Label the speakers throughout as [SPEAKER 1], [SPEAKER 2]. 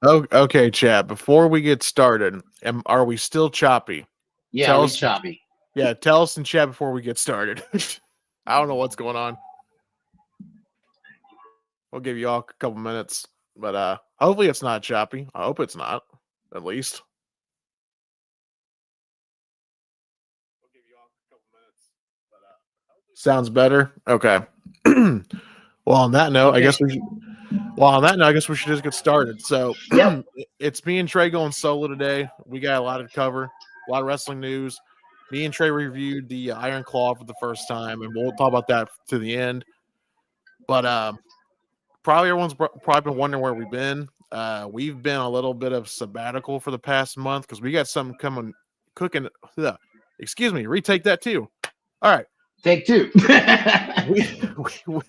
[SPEAKER 1] Oh, okay, chat. Before we get started, are we still choppy?
[SPEAKER 2] Yeah,
[SPEAKER 1] Tell
[SPEAKER 2] we
[SPEAKER 1] us.
[SPEAKER 2] choppy.
[SPEAKER 1] Yeah, tell us in chat before we get started. I don't know what's going on. We'll give you all a couple minutes, but hopefully it's not choppy. I hope it's not. At least. We'll give you all a couple minutes, but sounds better. Okay. Well, on that note, I
[SPEAKER 2] Okay.
[SPEAKER 1] guess we should. Well, on that note, I guess we should just get started. So
[SPEAKER 2] Yep.
[SPEAKER 1] it's me and Trey going solo today. We got a lot to cover, a lot of wrestling news. Me and Trey reviewed the Iron Claw for the first time, and we'll talk about that to the end. But probably everyone's probably been wondering where we've been. We've been a little bit of sabbatical for the past month because we got something coming cooking. Excuse me, retake that too. All right,
[SPEAKER 2] Take two.
[SPEAKER 1] we, we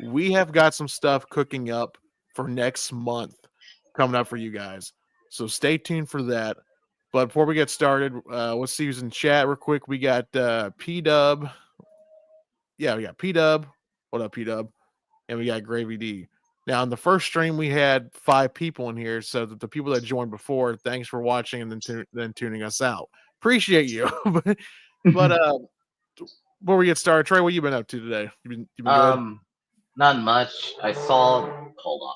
[SPEAKER 1] we have got some stuff cooking up for next month coming up for you guys. So stay tuned for that. But before we get started, let's see who's in chat real quick. We got P Dub. Yeah, we got P Dub. What up, P Dub? And we got Gravy D. Now, in the first stream, we had 5 people in here. So the people that joined before, thanks for watching and then tuning us out. Appreciate you. but before we get started, Trey, what you been up to today? You been good?
[SPEAKER 2] um, not much. I saw. Hold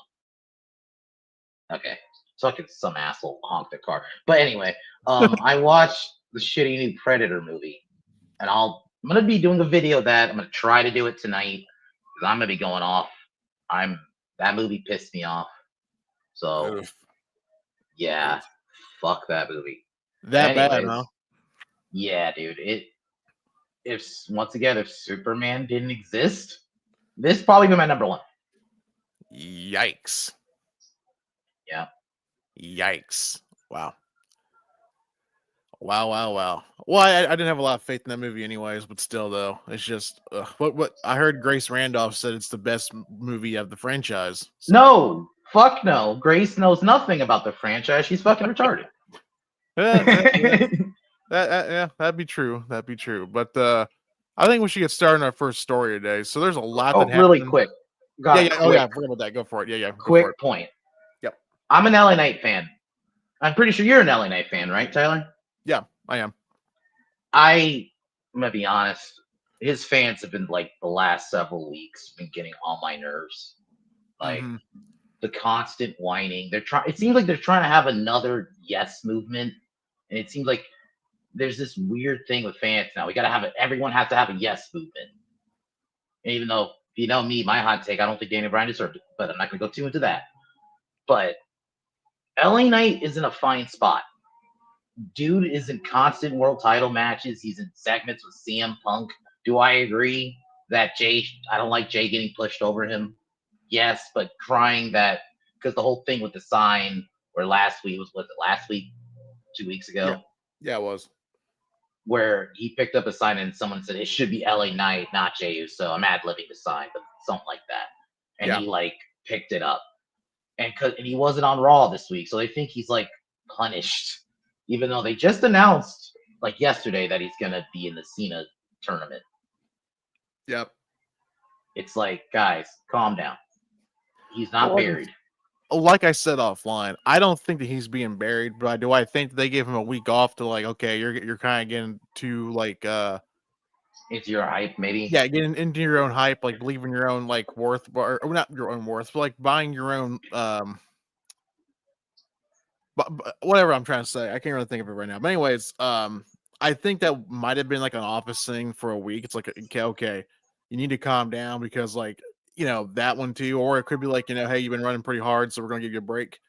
[SPEAKER 2] on. Okay, so I could some asshole honk the car. But anyway, I watched the shitty new Predator movie, and I'm gonna be doing a video of that. I'm gonna try to do it tonight because I'm gonna be going off. I'm that movie pissed me off. So
[SPEAKER 1] Oof.
[SPEAKER 2] yeah,
[SPEAKER 1] Oof.
[SPEAKER 2] fuck that movie.
[SPEAKER 1] That bad, huh?
[SPEAKER 2] Anyways, yeah, dude. If once again, if Superman didn't exist, this probably be my number one.
[SPEAKER 1] Yikes.
[SPEAKER 2] Yeah.
[SPEAKER 1] Yikes. Wow. Wow. Well, I didn't have a lot of faith in that movie anyways, but still though, it's just what I heard Grace Randolph said it's the best movie of the franchise. So
[SPEAKER 2] No, fuck no. Grace knows nothing about the franchise. She's fucking retarded.
[SPEAKER 1] yeah, yeah, that'd be true. That'd be true. But I think we should get started on our first story today. So there's a lot that
[SPEAKER 2] Oh, really
[SPEAKER 1] happened.
[SPEAKER 2] quick.
[SPEAKER 1] Yeah,
[SPEAKER 2] Got a
[SPEAKER 1] yeah. Oh yeah,
[SPEAKER 2] quick,
[SPEAKER 1] I forgot about that. Go for it. Yeah, go for it.
[SPEAKER 2] quick point.
[SPEAKER 1] Yep.
[SPEAKER 2] I'm an LA Knight fan. I'm pretty sure you're an LA Knight fan, right, Tyler?
[SPEAKER 1] Yeah, I am.
[SPEAKER 2] I'm gonna be honest. His fans have been like the last several weeks been getting on my nerves. Like
[SPEAKER 1] Mm-hmm.
[SPEAKER 2] the constant whining. They're trying. It seems like they're trying to have another yes movement, and it seems like there's this weird thing with fans now. We gotta have it. Everyone has to have a yes movement. And even though, if you know me, my hot take, I don't think Daniel Bryan deserved it, but I'm not gonna go too into that. But LA Knight is in a fine spot. Dude is in constant world title matches. He's in segments with CM Punk. Do I agree that Jay? I don't like Jay getting pushed over him. Yes, but crying that because the whole thing with the sign, where last week was it last week, 2 weeks
[SPEAKER 1] Yeah,
[SPEAKER 2] ago,
[SPEAKER 1] yeah, it was.
[SPEAKER 2] where he picked up a sign and someone said it should be LA Knight, not Jey Uso. I'm ad libbing the sign, but something like that. And
[SPEAKER 1] Yeah.
[SPEAKER 2] he like picked it up, and he wasn't on Raw this week, so they think he's like punished, even though they just announced like yesterday that he's gonna be in the Cena tournament.
[SPEAKER 1] Yep.
[SPEAKER 2] It's like, guys, calm down. He's not
[SPEAKER 1] Well,
[SPEAKER 2] buried.
[SPEAKER 1] like I said offline, I don't think that he's being buried, but do I think they gave him a week off to like, okay, you're kind of getting too like
[SPEAKER 2] It's your hype, maybe.
[SPEAKER 1] yeah, getting into your own hype, like believing your own like worth, or not your own worth, but like buying your own but whatever I'm trying to say. I can't really think of it right now. But anyways, I think that might have been like an office thing for a week. It's like okay, you need to calm down because like that one too, or it could be like hey, you've been running pretty hard, so we're gonna give you a break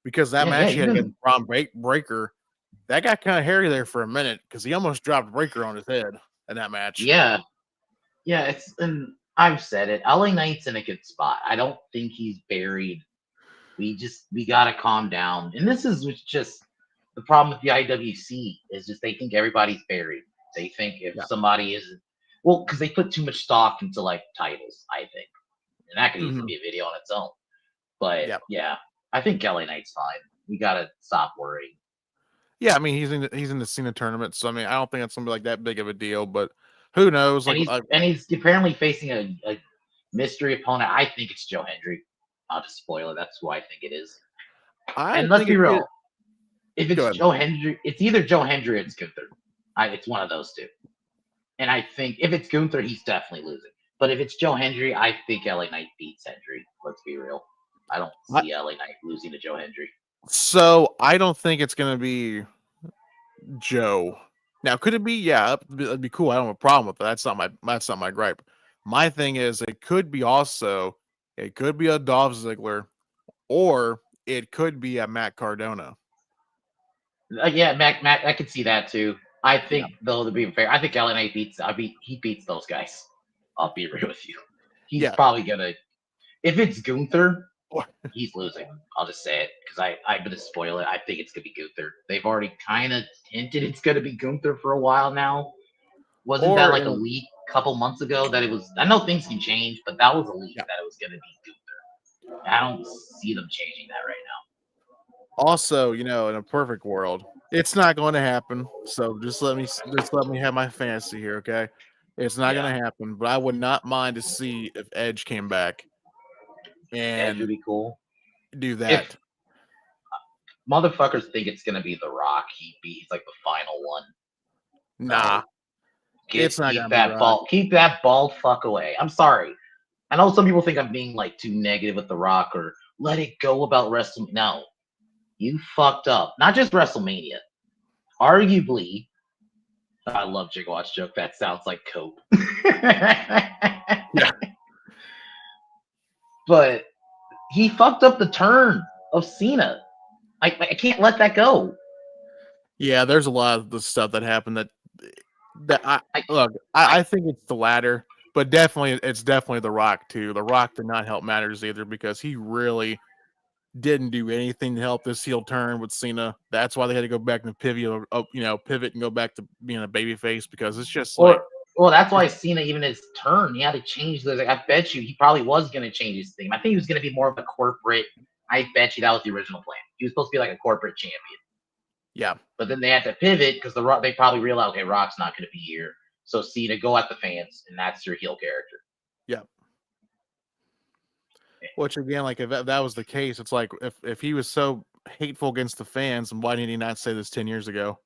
[SPEAKER 1] because that
[SPEAKER 2] Yeah,
[SPEAKER 1] match he
[SPEAKER 2] he's
[SPEAKER 1] had against
[SPEAKER 2] been.
[SPEAKER 1] Braun Breaker, that got kind of hairy there for a minute because he almost dropped Breaker on his head in that match.
[SPEAKER 2] Yeah, yeah. It's and I've said it. LA Knight's in a good spot. I don't think he's buried. We gotta calm down. And this is just the problem with the IWC is just they think everybody's buried. They think if
[SPEAKER 1] Yeah.
[SPEAKER 2] somebody isn't well, because they put too much stock into like titles, I think. And that could easily
[SPEAKER 1] Mm-hmm.
[SPEAKER 2] be a video on its own. But
[SPEAKER 1] Yeah.
[SPEAKER 2] yeah, I think LA Knight's fine. We gotta stop worrying.
[SPEAKER 1] Yeah, I mean he's in the Cena tournament, so I mean I don't think it's gonna be like that big of a deal, but who knows?
[SPEAKER 2] And he's apparently facing a mystery opponent. I think it's Joe Hendry. I'll just spoil it. That's who I think it is. And let's be real. If
[SPEAKER 1] Go
[SPEAKER 2] it's
[SPEAKER 1] ahead.
[SPEAKER 2] Joe Hendry, it's either Joe Hendry or it's Gunther. It's one of those two. And I think if it's Gunther, he's definitely losing. But if it's Joe Hendry, I think LA Knight beats Hendry. Let's be real. I don't see LA Knight losing to Joe Hendry.
[SPEAKER 1] So I don't think it's going to be Joe. Now, could it be? Yeah, it'd be cool. I don't have a problem with that. That's not my gripe. My thing is, it could be a Dolph Ziggler, or it could be a Matt Cardona.
[SPEAKER 2] Yeah, Mac, I could see that too. I think, though, to be fair, I think LA Knight he beats those guys. I'll be real with you. He's probably gonna. If it's Gunther, he's losing. I'll just say it because I'm gonna spoil it. I think it's gonna be Gunther. They've already kind of hinted it's gonna be Gunther for a while now. Wasn't that like a leak a couple months ago that it was? I know things can change, but that was a leak that it was gonna be Gunther. I don't see them changing that right now.
[SPEAKER 1] Also, in a perfect world, it's not going to happen. So just let me have my fantasy here, okay? It's not going to happen, but I would not mind to see if Edge came back and
[SPEAKER 2] Edge would be cool.
[SPEAKER 1] Do that.
[SPEAKER 2] If motherfuckers think it's gonna be The Rock, he's like the final one.
[SPEAKER 1] Nah,
[SPEAKER 2] it's not gonna be Rock. Keep that bald fuck away. I'm sorry. I know some people think I'm being like too negative with The Rock or let it go about WrestleMania. No, you fucked up. Not just WrestleMania. Arguably, I love Jigwatch joke. That sounds like cope.
[SPEAKER 1] Yeah.
[SPEAKER 2] But he fucked up the turn of Cena. I can't let that go.
[SPEAKER 1] Yeah, there's a lot of the stuff that happened I think it's the latter, but it's definitely The Rock too. The Rock did not help matters either because he really didn't do anything to help this heel turn with Cena. That's why they had to go back and pivot and go back to being a babyface because it's just
[SPEAKER 2] that's why Cena, even his turn, he had to change those. Like, I bet you he probably was going to change his theme. I think he was going to be more of a corporate. I bet you that was the original plan. He was supposed to be like a corporate champion.
[SPEAKER 1] Yeah.
[SPEAKER 2] But then they had to pivot because they probably realized, okay, Rock's not going to be here. So Cena, go at the fans, and that's your heel character.
[SPEAKER 1] Yeah. Which again, like if that was the case, it's like if he was so hateful against the fans, and why did he not say this 10 years ago?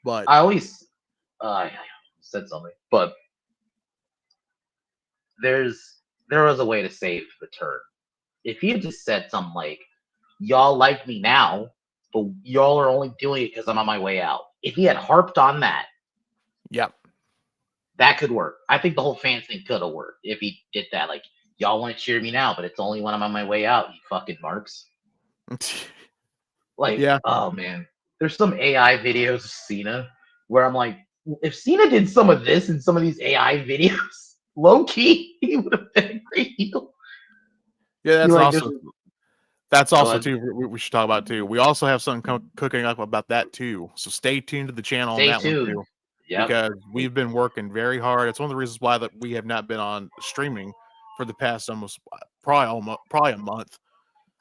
[SPEAKER 1] But
[SPEAKER 2] I always said something, but there was a way to save the turn. If he had just said something like, y'all like me now, but y'all are only doing it because I'm on my way out. If he had harped on that, that could work. I think the whole fans thing could have worked if he did that. Like, y'all want to cheer me now, but it's only when I'm on my way out, you fucking marks. Oh man. There's some AI videos of Cena where I'm like, if Cena did some of this in some of these AI videos, low key, he would have been a great heel.
[SPEAKER 1] Yeah, that's also too. We should talk about too. We also have something cooking up about that too. So stay tuned to the channel on that one too. Yep. Because we've been working very hard. It's one of the reasons why that we have not been on streaming for the past probably a month.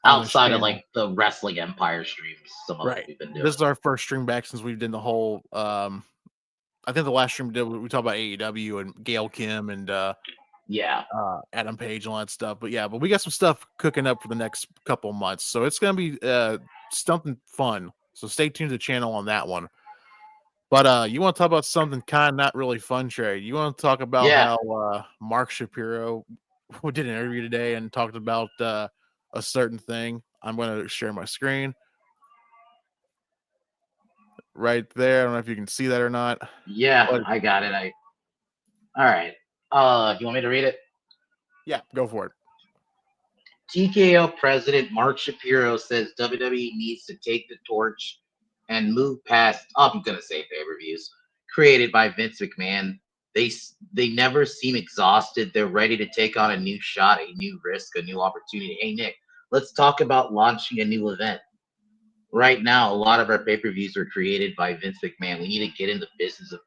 [SPEAKER 2] Outside of like the Wrestling Empire streams, some of what we've been doing.
[SPEAKER 1] This is our first stream back since we've done the whole. I think the last stream we talked about AEW and Gail Kim and Adam Page and all that stuff. But we got some stuff cooking up for the next couple of months, so it's gonna be something fun. So stay tuned to the channel on that one. But you want to talk about something kind of not really fun, Trey? You want to talk about how Mark Shapiro did an interview today and talked about a certain thing? I'm going to share my screen right there. I don't know if you can see that or not.
[SPEAKER 2] Yeah, I got it. All right. You want me to read it?
[SPEAKER 1] Yeah, go for it.
[SPEAKER 2] TKO president Mark Shapiro says WWE needs to take the torch and move past, I'm going to say pay-per-views, created by Vince McMahon. They never seem exhausted. They're ready to take on a new shot, a new risk, a new opportunity. Hey, Nick, let's talk about launching a new event. Right now, a lot of our pay-per-views are created by Vince McMahon. We need to get in the business of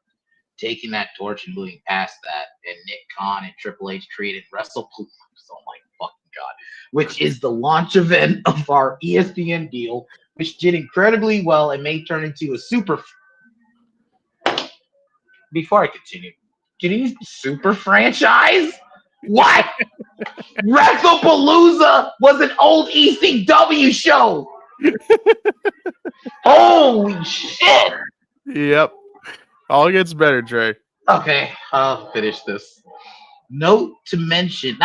[SPEAKER 2] taking that torch and moving past that. And Nick Khan and Triple H created WrestlePalooza, oh my fucking God, which is the launch event of our ESPN deal, which did incredibly well and may turn into a super. Before I continue, can you use super franchise? What? WrestlePalooza was an old ECW show. Holy shit!
[SPEAKER 1] Yep. All gets better, Trey.
[SPEAKER 2] Okay, I'll finish this. Not to mention,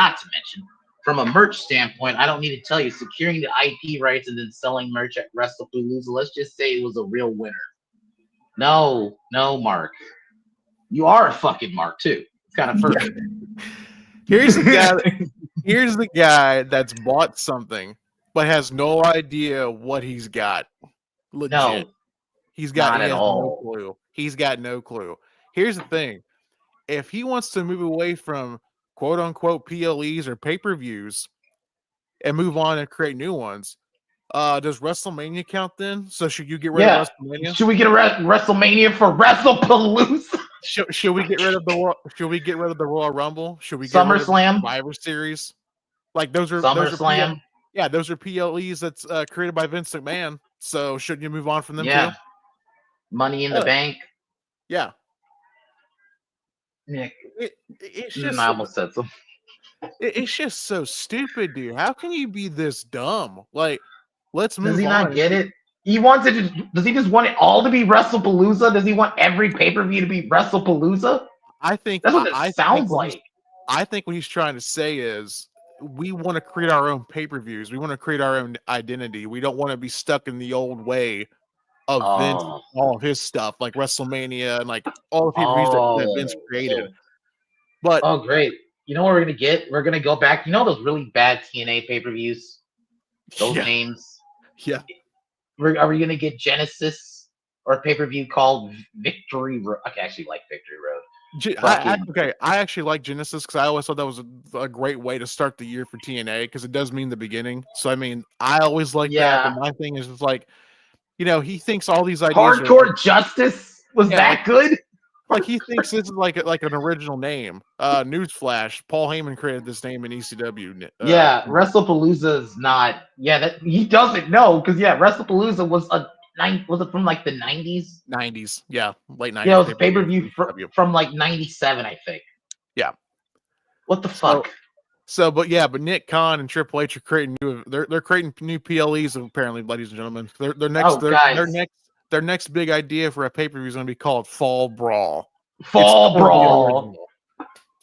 [SPEAKER 2] from a merch standpoint, I don't need to tell you, securing the IP rights and then selling merch at WrestlePalooza, let's just say it was a real winner. No, Mark. You are a fucking Mark, too. It's kind of perfect.
[SPEAKER 1] Here's the guy that's bought something but has no idea what he's got. Legit.
[SPEAKER 2] No,
[SPEAKER 1] He
[SPEAKER 2] not at
[SPEAKER 1] has
[SPEAKER 2] all.
[SPEAKER 1] no clue. He's got no clue. Here's the thing. If he wants to move away from quote unquote PLEs or pay-per-views and move on and create new ones, does WrestleMania count then? So should you get rid of WrestleMania?
[SPEAKER 2] Should we get a WrestleMania for WrestlePalooza?
[SPEAKER 1] Should we get rid of the Should we get rid of the Royal Rumble? Should we get
[SPEAKER 2] SummerSlam?
[SPEAKER 1] rid of the Survivor Series? Like those are
[SPEAKER 2] SummerSlam?
[SPEAKER 1] those are PLEs that's created by Vince McMahon. So shouldn't you move on from them too?
[SPEAKER 2] Money in the Bank.
[SPEAKER 1] Yeah.
[SPEAKER 2] Nick,
[SPEAKER 1] It's just
[SPEAKER 2] I almost said something.
[SPEAKER 1] It's just so stupid, dude. How can you be this dumb? Like, let's move on.
[SPEAKER 2] Does he not get it? He wants it to, does he just want it all to be WrestlePalooza? Does he want every pay-per-view to be WrestlePalooza?
[SPEAKER 1] I think
[SPEAKER 2] that's what it sounds like.
[SPEAKER 1] I think what he's trying to say is we want to create our own pay-per-views. We want to create our own identity. We don't want to be stuck in the old way of Vince, all of his stuff, like WrestleMania and like all the pay-per-views that Vince created. But
[SPEAKER 2] great. You know what we're gonna get? We're gonna go back. You know those really bad TNA pay-per-views? Those names.
[SPEAKER 1] Yeah.
[SPEAKER 2] Are we gonna get Genesis or a pay-per-view called Victory Road? I actually like Victory Road.
[SPEAKER 1] I actually like Genesis because I always thought that was a great way to start the year for TNA because it does mean the beginning. So I mean, I always like that. But my thing is just like, you know, he thinks all these ideas.
[SPEAKER 2] Hardcore Justice was that good?
[SPEAKER 1] Like he thinks this is like an original name. Newsflash: Paul Heyman created this name in ECW.
[SPEAKER 2] WrestlePalooza is not. Yeah, that he doesn't know because WrestlePalooza was was it from like the 90s?
[SPEAKER 1] 90s, yeah, late 90s.
[SPEAKER 2] Yeah, it was a pay-per-view from like 97, I think.
[SPEAKER 1] Yeah.
[SPEAKER 2] What the fuck?
[SPEAKER 1] But Nick Khan and Triple H are creating they're creating new PLEs apparently, ladies and gentlemen. Their next big idea for a pay-per-view is going to be called Fall Brawl.
[SPEAKER 2] Brawl.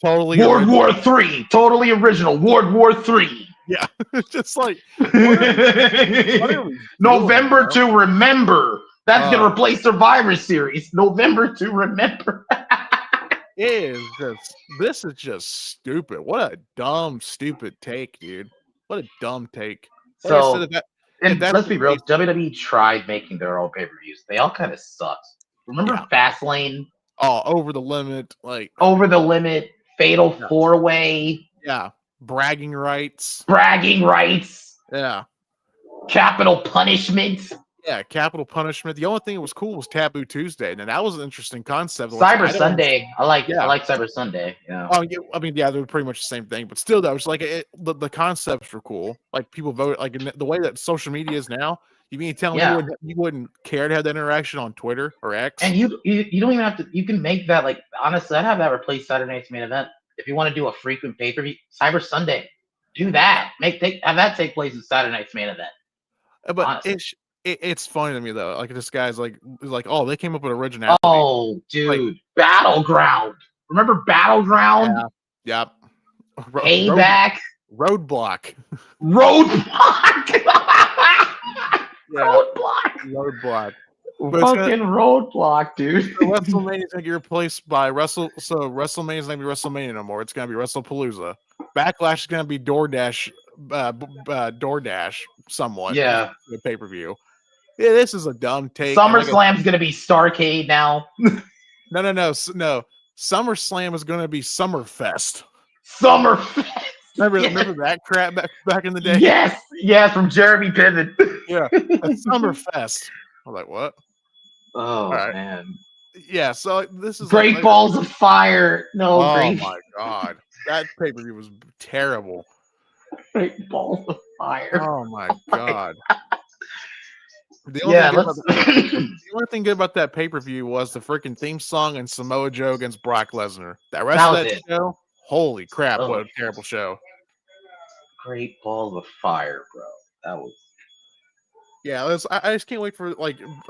[SPEAKER 1] Totally
[SPEAKER 2] World War III. Totally original. World War III.
[SPEAKER 1] Yeah. It's just like
[SPEAKER 2] November to Remember. That's going to replace Survivor Series. November to Remember.
[SPEAKER 1] This is just stupid. What a dumb, stupid take, dude. What a dumb take.
[SPEAKER 2] Let's be real, WWE tried making their own pay-per-views. They all kind of sucked. Remember Fastlane?
[SPEAKER 1] Oh, Over the Limit,
[SPEAKER 2] Over the Limit, Fatal 4-Way.
[SPEAKER 1] Yeah. Bragging rights.
[SPEAKER 2] Yeah. Capital Punishment.
[SPEAKER 1] Yeah, Capital Punishment. The only thing that was cool was Taboo Tuesday, and that was an interesting concept.
[SPEAKER 2] Cyber Sunday. I like Cyber Sunday. Yeah.
[SPEAKER 1] Oh, yeah. I mean, yeah, they're pretty much the same thing, but still, that was like the concepts were cool. Like people vote, like the way that social media is now. You mean tell me you wouldn't care to have that interaction on Twitter or X?
[SPEAKER 2] And you don't even have to. You can make that like honestly. I'd have that replace Saturday Night's Main Event if you want to do a frequent pay-per-view. Cyber Sunday. Do that. Have that take place in Saturday Night's Main Event.
[SPEAKER 1] But honestly. It's funny to me though. Like this guy's like, oh, they came up with originality.
[SPEAKER 2] Oh, dude, Battleground. Remember Battleground?
[SPEAKER 1] Yeah.
[SPEAKER 2] Payback.
[SPEAKER 1] Roadblock. Roadblock.
[SPEAKER 2] Fucking Roadblock, dude.
[SPEAKER 1] WrestleMania is gonna get replaced by WrestleMania is not gonna be WrestleMania no more. It's gonna be WrestlePalooza. Backlash is gonna be DoorDash. Somewhat.
[SPEAKER 2] Yeah.
[SPEAKER 1] The pay-per-view. Yeah, this is a dumb take.
[SPEAKER 2] SummerSlam's gonna be Starrcade now.
[SPEAKER 1] No. SummerSlam is gonna be Summerfest. Remember that crap back in the day?
[SPEAKER 2] Yes, from Jeremy Piven.
[SPEAKER 1] Yeah, Summerfest. I was like, what?
[SPEAKER 2] Oh man.
[SPEAKER 1] Yeah, so this is
[SPEAKER 2] Great Balls of Fire. No,
[SPEAKER 1] oh my god, that pay-per-view was terrible.
[SPEAKER 2] Great Balls of Fire.
[SPEAKER 1] Oh my god. The only thing good about that pay-per-view was the freaking theme song and Samoa Joe against Brock Lesnar. That rest of that show, holy crap, what a terrible show.
[SPEAKER 2] Great Balls of Fire, bro. That was
[SPEAKER 1] Yeah, I just can't wait for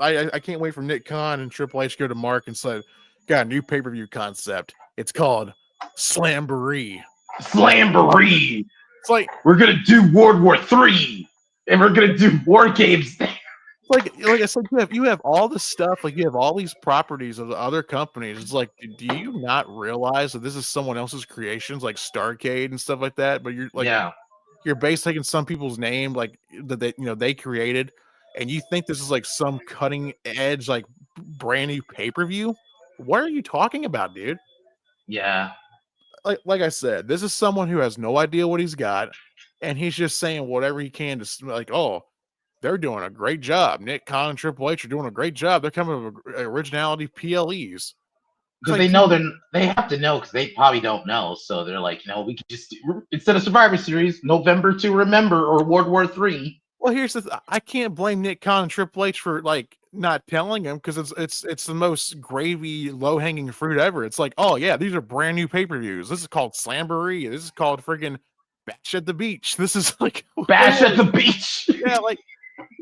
[SPEAKER 1] I can't wait for Nick Khan and Triple H to go to Mark and say, got a new pay per view concept. It's called Slamboree.
[SPEAKER 2] Slamboree.
[SPEAKER 1] It's like
[SPEAKER 2] We're gonna do World War III, and we're gonna do war games.
[SPEAKER 1] like I said, you have all this stuff, like you have all these properties of the other companies. It's like, do you not realize that this is someone else's creations, like Starcade and stuff like that? But you're basically taking some people's name, like that they created, and you think this is like some cutting edge, like brand new pay per view. What are you talking about, dude?
[SPEAKER 2] Yeah.
[SPEAKER 1] Like I said, this is someone who has no idea what he's got, and he's just saying whatever he can to like, oh, they're doing a great job. Nick Khan and Triple H are doing a great job. They're coming with originality PLEs. It's
[SPEAKER 2] Because
[SPEAKER 1] like,
[SPEAKER 2] they know they have to know because they probably don't know. So they're like, we could just instead of Survivor Series, November to Remember or World War III.
[SPEAKER 1] well, here's the I can't blame Nick Khan and Triple H for like not telling him because it's the most gravy, low hanging fruit ever. It's like, oh yeah, these are brand new pay per views. This is called Slamboree. This is called friggin' Bash at the Beach. This is like
[SPEAKER 2] Bash at the Beach.
[SPEAKER 1] yeah,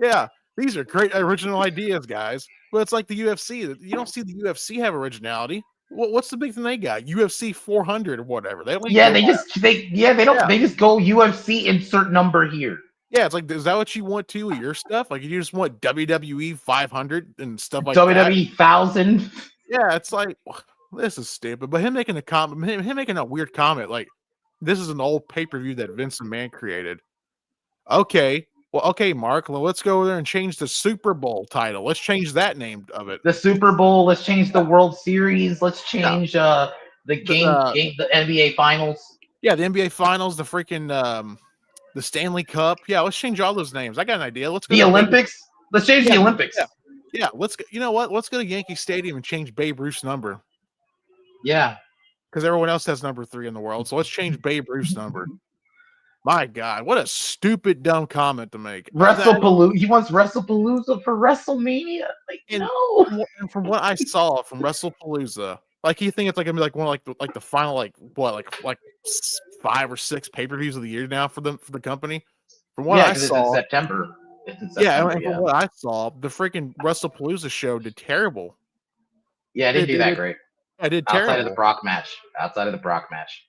[SPEAKER 1] yeah. These are great original ideas, guys. But it's like the UFC. You don't see the UFC have originality. What's the big thing they got? UFC 400 or whatever. They don't.
[SPEAKER 2] They just go UFC insert number here.
[SPEAKER 1] Yeah, it's like, is that what you want to with your stuff? Like, you just want WWE 500 and stuff like
[SPEAKER 2] WWE
[SPEAKER 1] that?
[SPEAKER 2] WWE 1000.
[SPEAKER 1] Yeah, it's like, this is stupid. But him making a comment, him making a weird comment, like, this is an old pay-per-view that Vince McMahon created. Okay, well, okay, Mark, well, let's go over there and change the Super Bowl title. Let's change that name of it.
[SPEAKER 2] The Super Bowl. Let's change the World Series. Let's change the NBA Finals.
[SPEAKER 1] Yeah, the NBA Finals, the freaking the Stanley Cup. Yeah, let's change all those names. I got an idea. Let's go
[SPEAKER 2] the Olympics. Let's change the Olympics.
[SPEAKER 1] Yeah, let's go. You know what? Let's go to Yankee Stadium and change Babe Ruth's number.
[SPEAKER 2] Yeah,
[SPEAKER 1] because everyone else has number 3 in the world. So let's change Babe Ruth's number. My God, what a stupid, dumb comment to make.
[SPEAKER 2] WrestlePalooza. He wants WrestlePalooza for WrestleMania. Like, no.
[SPEAKER 1] And from what I saw from WrestlePalooza, like you think it's like gonna be like one like the final like 5 or 6 pay-per-views of the year now for the company. From what I saw,
[SPEAKER 2] it's in September.
[SPEAKER 1] From what I saw, the freaking WrestlePalooza show did terrible.
[SPEAKER 2] Yeah, it didn't do that great.
[SPEAKER 1] I did terrible.
[SPEAKER 2] Outside of the Brock match.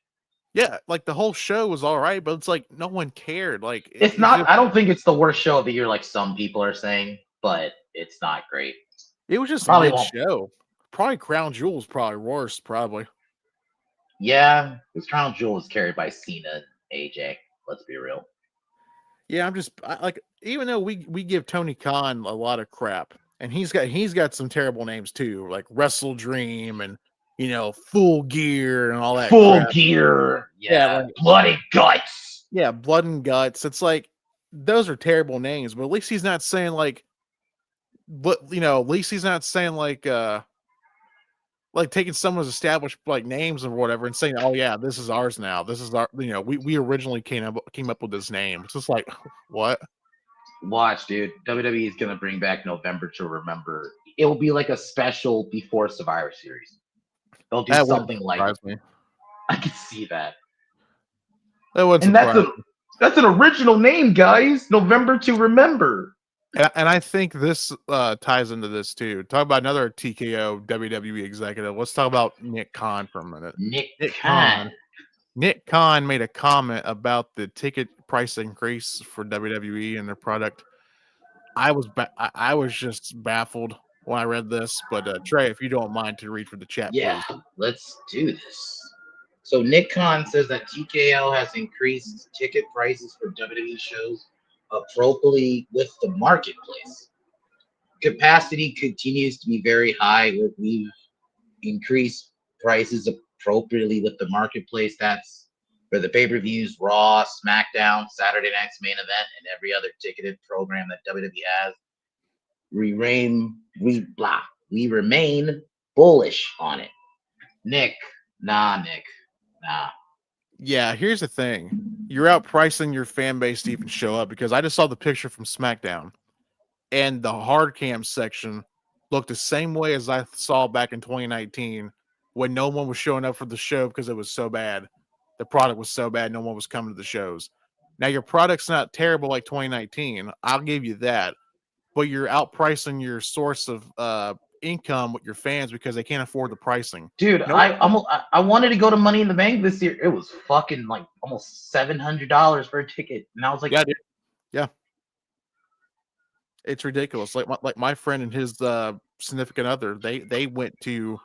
[SPEAKER 1] Yeah, like the whole show was all right, but it's like no one cared. Like
[SPEAKER 2] it's not. I don't think it's the worst show of the year, like some people are saying, but it's not great.
[SPEAKER 1] It was just probably a show. Probably Crown Jewel is probably worse. Probably.
[SPEAKER 2] Yeah, because Crown Jewel is carried by Cena and AJ. Let's be real.
[SPEAKER 1] Yeah, even though we give Tony Khan a lot of crap, and he's got some terrible names too, like Wrestle Dream and Full Gear and all that.
[SPEAKER 2] Full Gear, yeah, Blood and Guts.
[SPEAKER 1] Yeah, Blood and Guts. It's like those are terrible names, but at least he's not saying like, at least he's not saying like taking someone's established like names or whatever and saying, oh yeah, this is ours now. This is our, we originally came up with this name. It's just like, what?
[SPEAKER 2] Watch, dude. WWE is gonna bring back November to Remember. It will be like a special before Survivor Series. They'll do something like that. I can see that.
[SPEAKER 1] And
[SPEAKER 2] that's an original name, guys. November to Remember.
[SPEAKER 1] And I think this ties into this too. Talk about another TKO WWE executive. Let's talk about Nick Khan for a minute. Nick Khan. Nick Khan made a comment about the ticket price increase for WWE and their product. I was just baffled when I read this, but Trey, if you don't mind to read for the chat,
[SPEAKER 2] yeah,
[SPEAKER 1] please.
[SPEAKER 2] Let's do this. So Nick Khan says that TKO has increased ticket prices for WWE shows appropriately with the marketplace. Capacity continues to be very high. We've increased prices appropriately with the marketplace. That's for the pay-per-views, Raw, SmackDown, Saturday Night's Main Event, and every other ticketed program that WWE has. We remain bullish on it. Nick.
[SPEAKER 1] Yeah, here's the thing. You're outpricing your fan base to even show up, because I just saw the picture from SmackDown and the hard cam section looked the same way as I saw back in 2019 when no one was showing up for the show because it was so bad. The product was so bad, no one was coming to the shows. Now, your product's not terrible like 2019. I'll give you that. but you're outpricing your source of income with your fans because they can't afford the pricing.
[SPEAKER 2] Dude,
[SPEAKER 1] No,
[SPEAKER 2] I wanted to go to Money in the Bank this year. It was fucking like almost $700 for a ticket, and I was like,
[SPEAKER 1] yeah, dude. Yeah, it's ridiculous. Like my friend and his significant other, they went to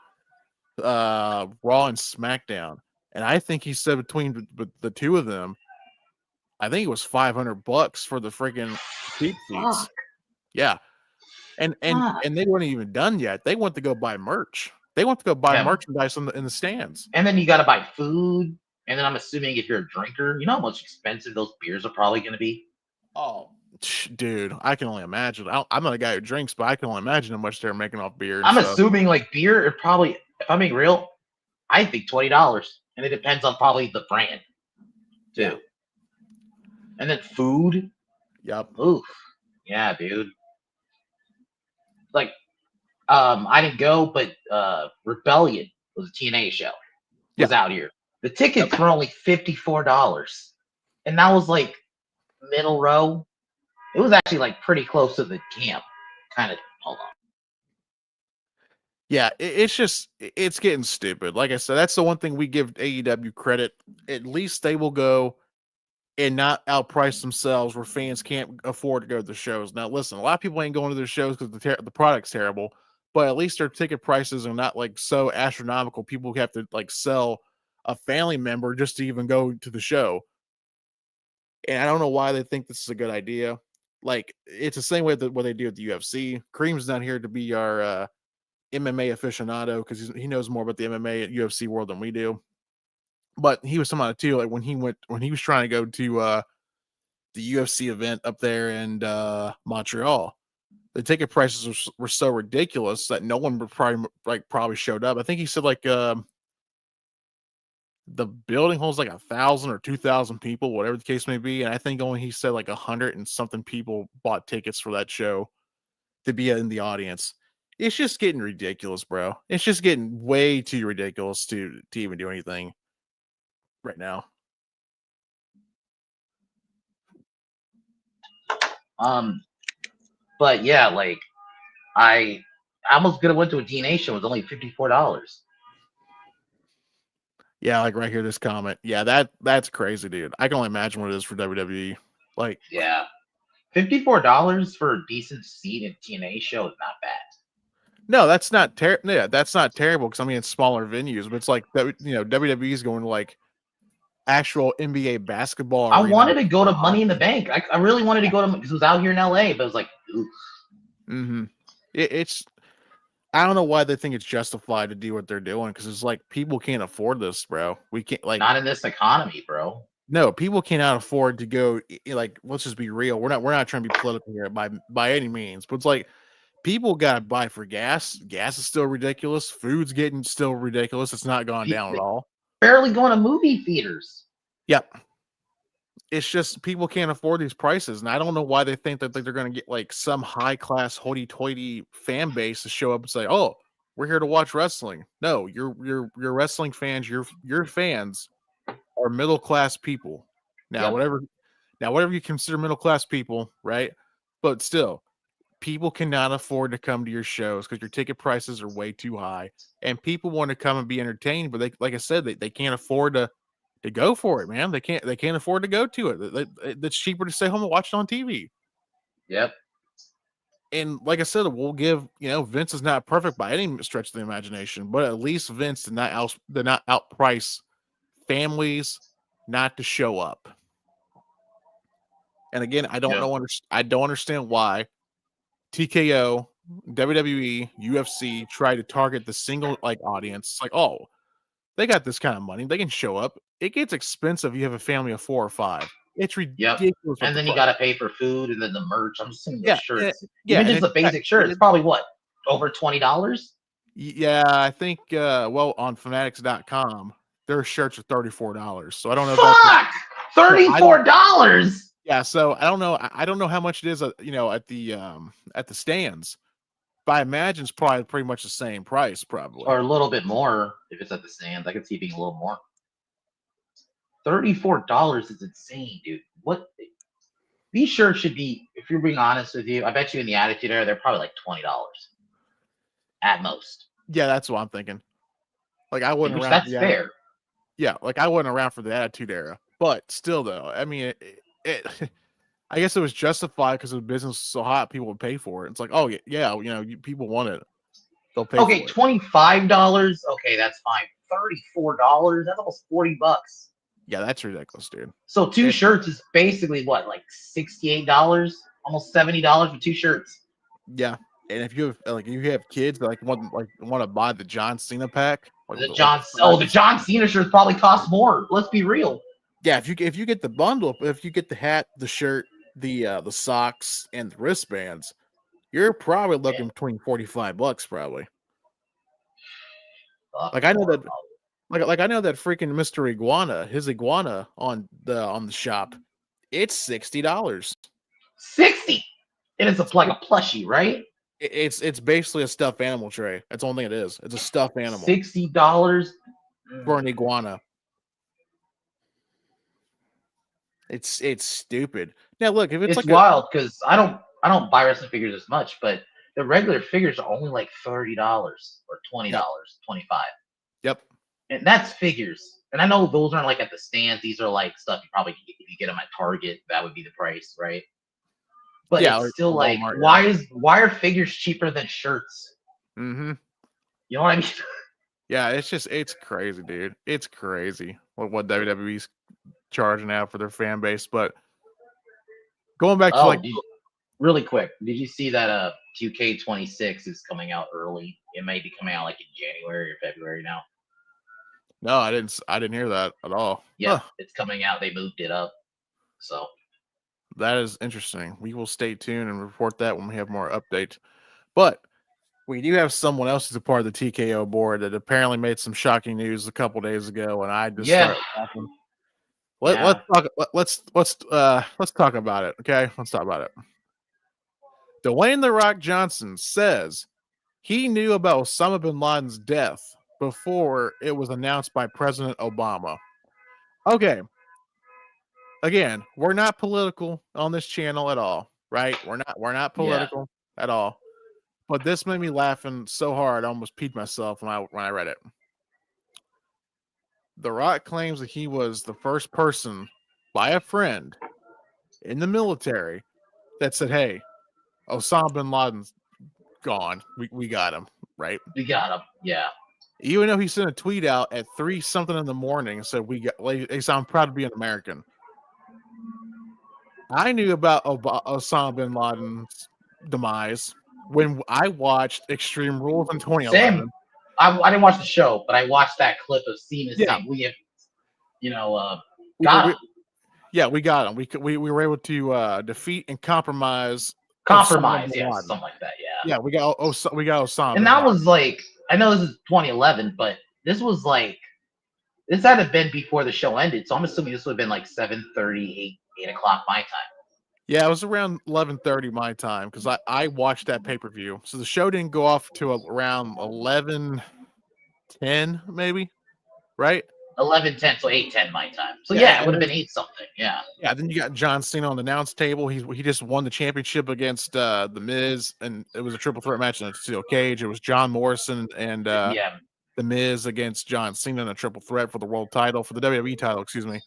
[SPEAKER 1] Raw and SmackDown, and I think he said between the two of them, I think it was $500 for the freaking cheap seats.
[SPEAKER 2] fuck,
[SPEAKER 1] Yeah, and
[SPEAKER 2] fuck.
[SPEAKER 1] they weren't even done yet. They went to go buy merch. They went to go buy
[SPEAKER 2] Yeah,
[SPEAKER 1] merchandise in the stands.
[SPEAKER 2] and then you got to buy food, and then I'm assuming if you're a drinker, you know how much expensive those beers are probably going to be.
[SPEAKER 1] Oh, dude, I can only imagine. I'm not a guy who drinks, but I can only imagine how much they're making off beer and
[SPEAKER 2] I'm
[SPEAKER 1] stuff.
[SPEAKER 2] assuming like beer, it probably, if I'm being real, I think $20, and it depends on probably the brand too.
[SPEAKER 1] Yeah.
[SPEAKER 2] And then food.
[SPEAKER 1] Yep.
[SPEAKER 2] Oof. Yeah, dude. Like, I didn't go, but Rebellion was a TNA show. Was out here. The tickets were only $54, and that was like middle row. It was actually like pretty close to the camp. Kind of. Hold on.
[SPEAKER 1] Yeah, it's getting stupid. Like I said, that's the one thing we give AEW credit. At least they will go and not outprice themselves where fans can't afford to go to the shows. Now, listen, a lot of people ain't going to their shows because the product's terrible, but at least their ticket prices are not like so astronomical. People have to like sell a family member just to even go to the show. And I don't know why they think this is a good idea. Like, it's the same way that what they do at the UFC. Kareem's not here to be our MMA aficionado because he knows more about the MMA and UFC world than we do. But he was somebody too. Like when he was trying to go to the UFC event up there in Montreal, the ticket prices were so ridiculous that no one would probably showed up. I think he said the building holds like 1,000 or 2,000 people, whatever the case may be. And I think only he said like 100 and something people bought tickets for that show to be in the audience. It's just getting ridiculous, bro. It's just getting way too ridiculous to even do anything right now.
[SPEAKER 2] But yeah, like I almost could have went to a TNA show. It was only $54.
[SPEAKER 1] Yeah, like right here, this comment. Yeah, that's crazy, dude. I can only imagine what it is for WWE. Like,
[SPEAKER 2] yeah, $54 for a decent seat in TNA show is not bad.
[SPEAKER 1] no, that's not terrible. Yeah, that's not terrible because I mean it's smaller venues, but it's like that. WWE is going to like actual NBA basketball.
[SPEAKER 2] I wanted to go to Money in the Bank. I really wanted to go to because it was out here in LA, but it was like, oof.
[SPEAKER 1] Mm-hmm. It's. I don't know why they think it's justified to do what they're doing because it's like people can't afford this, bro. We can't like
[SPEAKER 2] not in this economy, bro.
[SPEAKER 1] No, people cannot afford to go. Like, let's just be real. We're not trying to be political here by any means, but it's like people got to buy for gas. Gas is still ridiculous. Food's getting still ridiculous. It's not gone down at all.
[SPEAKER 2] Barely going to movie theaters.
[SPEAKER 1] Yep. It's just people can't afford these prices, and I don't know why they think that they're going to get like some high class hoity-toity fan base to show up and say, "Oh, we're here to watch wrestling." No, your wrestling fans, your fans are middle class people. Now, whatever you consider middle class people, right? But still, people cannot afford to come to your shows because your ticket prices are way too high, and people want to come and be entertained, but they, like I said, they can't afford to go for it, man. They can't afford to go to it. It's cheaper to stay home and watch it on TV.
[SPEAKER 2] Yep.
[SPEAKER 1] And like I said, we'll give Vince is not perfect by any stretch of the imagination, but at least Vince did not outprice families not to show up. And again, I don't understand why TKO, WWE, UFC try to target the single audience. It's like, oh, they got this kind of money. They can show up. It gets expensive. You have a family of 4 or 5. It's ridiculous.
[SPEAKER 2] Yep. And then you got to pay for food and then the merch. I'm assuming the shirts.
[SPEAKER 1] Even
[SPEAKER 2] just the basic shirt, it's probably what? Over $20?
[SPEAKER 1] Yeah, I think, on fanatics.com, their shirts are $34. So I don't know.
[SPEAKER 2] Fuck! $34?
[SPEAKER 1] Yeah, so I don't know. I don't know how much it is, at the stands. But I imagine it's probably pretty much the same price, probably,
[SPEAKER 2] or a little bit more if it's at the stands. I could see it being a little more. $34 is insane, dude. What? These shirts should be, if you're being honest with you, I bet you in the Attitude Era, they're probably like $20 at most.
[SPEAKER 1] Yeah, that's what I'm thinking. Like I wasn't
[SPEAKER 2] Which
[SPEAKER 1] around.
[SPEAKER 2] that's fair.
[SPEAKER 1] Yeah, like I wasn't around for the Attitude Era, but still, though, I mean, I guess it was justified because the business was so hot, people would pay for it. It's like, oh yeah, people want it, they'll pay
[SPEAKER 2] Okay,
[SPEAKER 1] for it.
[SPEAKER 2] $25. Okay, that's fine. $34. That's almost $40.
[SPEAKER 1] Yeah, that's ridiculous, dude.
[SPEAKER 2] So two shirts is basically what, like $68, almost $70 for two shirts.
[SPEAKER 1] Yeah, and if you have kids that want to buy the John Cena pack,
[SPEAKER 2] The John Cena shirts probably cost more. Let's be real.
[SPEAKER 1] Yeah, if you get the bundle, if you get the hat, the shirt, the socks, and the wristbands, you're probably looking between $45 probably. Like I know that. Like I know that freaking Mr. Iguana, his iguana on the shop, it's $60.
[SPEAKER 2] 60, and it's like a plushie, right?
[SPEAKER 1] It's basically a stuffed animal tray. That's the only thing it is. It's a stuffed animal.
[SPEAKER 2] $60
[SPEAKER 1] for an iguana. It's stupid. Now look, if it's like
[SPEAKER 2] wild because I don't buy wrestling figures as much, but the regular figures are only like $30 or $20, $25.
[SPEAKER 1] Yep.
[SPEAKER 2] And that's figures. And I know those aren't like at the stands. These are like stuff you probably, if you get them at Target, that would be the price, right? But yeah, it's still like, Walmart, why are figures cheaper than shirts?
[SPEAKER 1] Mm-hmm.
[SPEAKER 2] You know what I mean?
[SPEAKER 1] Yeah, it's crazy, dude. It's crazy what WWE's charging out for their fan base. But going back to
[SPEAKER 2] really quick, did you see that 2K26 is coming out early? It may be coming out like in January or February now.
[SPEAKER 1] No, I didn't hear that at all.
[SPEAKER 2] Yeah, It's coming out. They moved it up. So
[SPEAKER 1] that is interesting. We will stay tuned and report that when we have more updates. But we do have someone else who's a part of the TKO board that apparently made some shocking news a couple days ago, and I just started laughing. Let's talk about it. Okay, let's talk about it. Dwayne "The Rock" Johnson says he knew about Osama bin Laden's death before it was announced by President Obama. Okay. Again, we're not political on this channel at all, right? We're not political at all. But this made me laughing so hard I almost peed myself when I read it. The Rock claims that he was the first person by a friend in the military that said, "Hey, Osama bin Laden's gone. We got him, right?
[SPEAKER 2] We got him, yeah."
[SPEAKER 1] Even though he sent a tweet out at 3-something in the morning and said, I'm proud to be an American. I knew about Osama bin Laden's demise when I watched Extreme Rules in 2011.
[SPEAKER 2] Same. I didn't watch the show, but I watched that clip of Cena saying, "We have, got him."
[SPEAKER 1] Yeah, we got him. We were able to defeat and compromise.
[SPEAKER 2] Something like that.
[SPEAKER 1] Yeah, we got Osama.
[SPEAKER 2] And that was like, I know this is 2011, but this had to have been before the show ended. So I'm assuming this would have been like 7:30, 8 o'clock my time.
[SPEAKER 1] Yeah, it was around 11:30 my time because I watched that pay-per-view. So the show didn't go off to around 11:10 maybe, right?
[SPEAKER 2] 11:10, so 8:10 my time. So yeah, it would have been 8-something. Yeah.
[SPEAKER 1] Yeah, then you got John Cena on the announce table. He just won the championship against The Miz, and it was a triple threat match in a steel cage. It was John Morrison and The Miz against John Cena in a triple threat for the world title, for the WWE title, excuse me.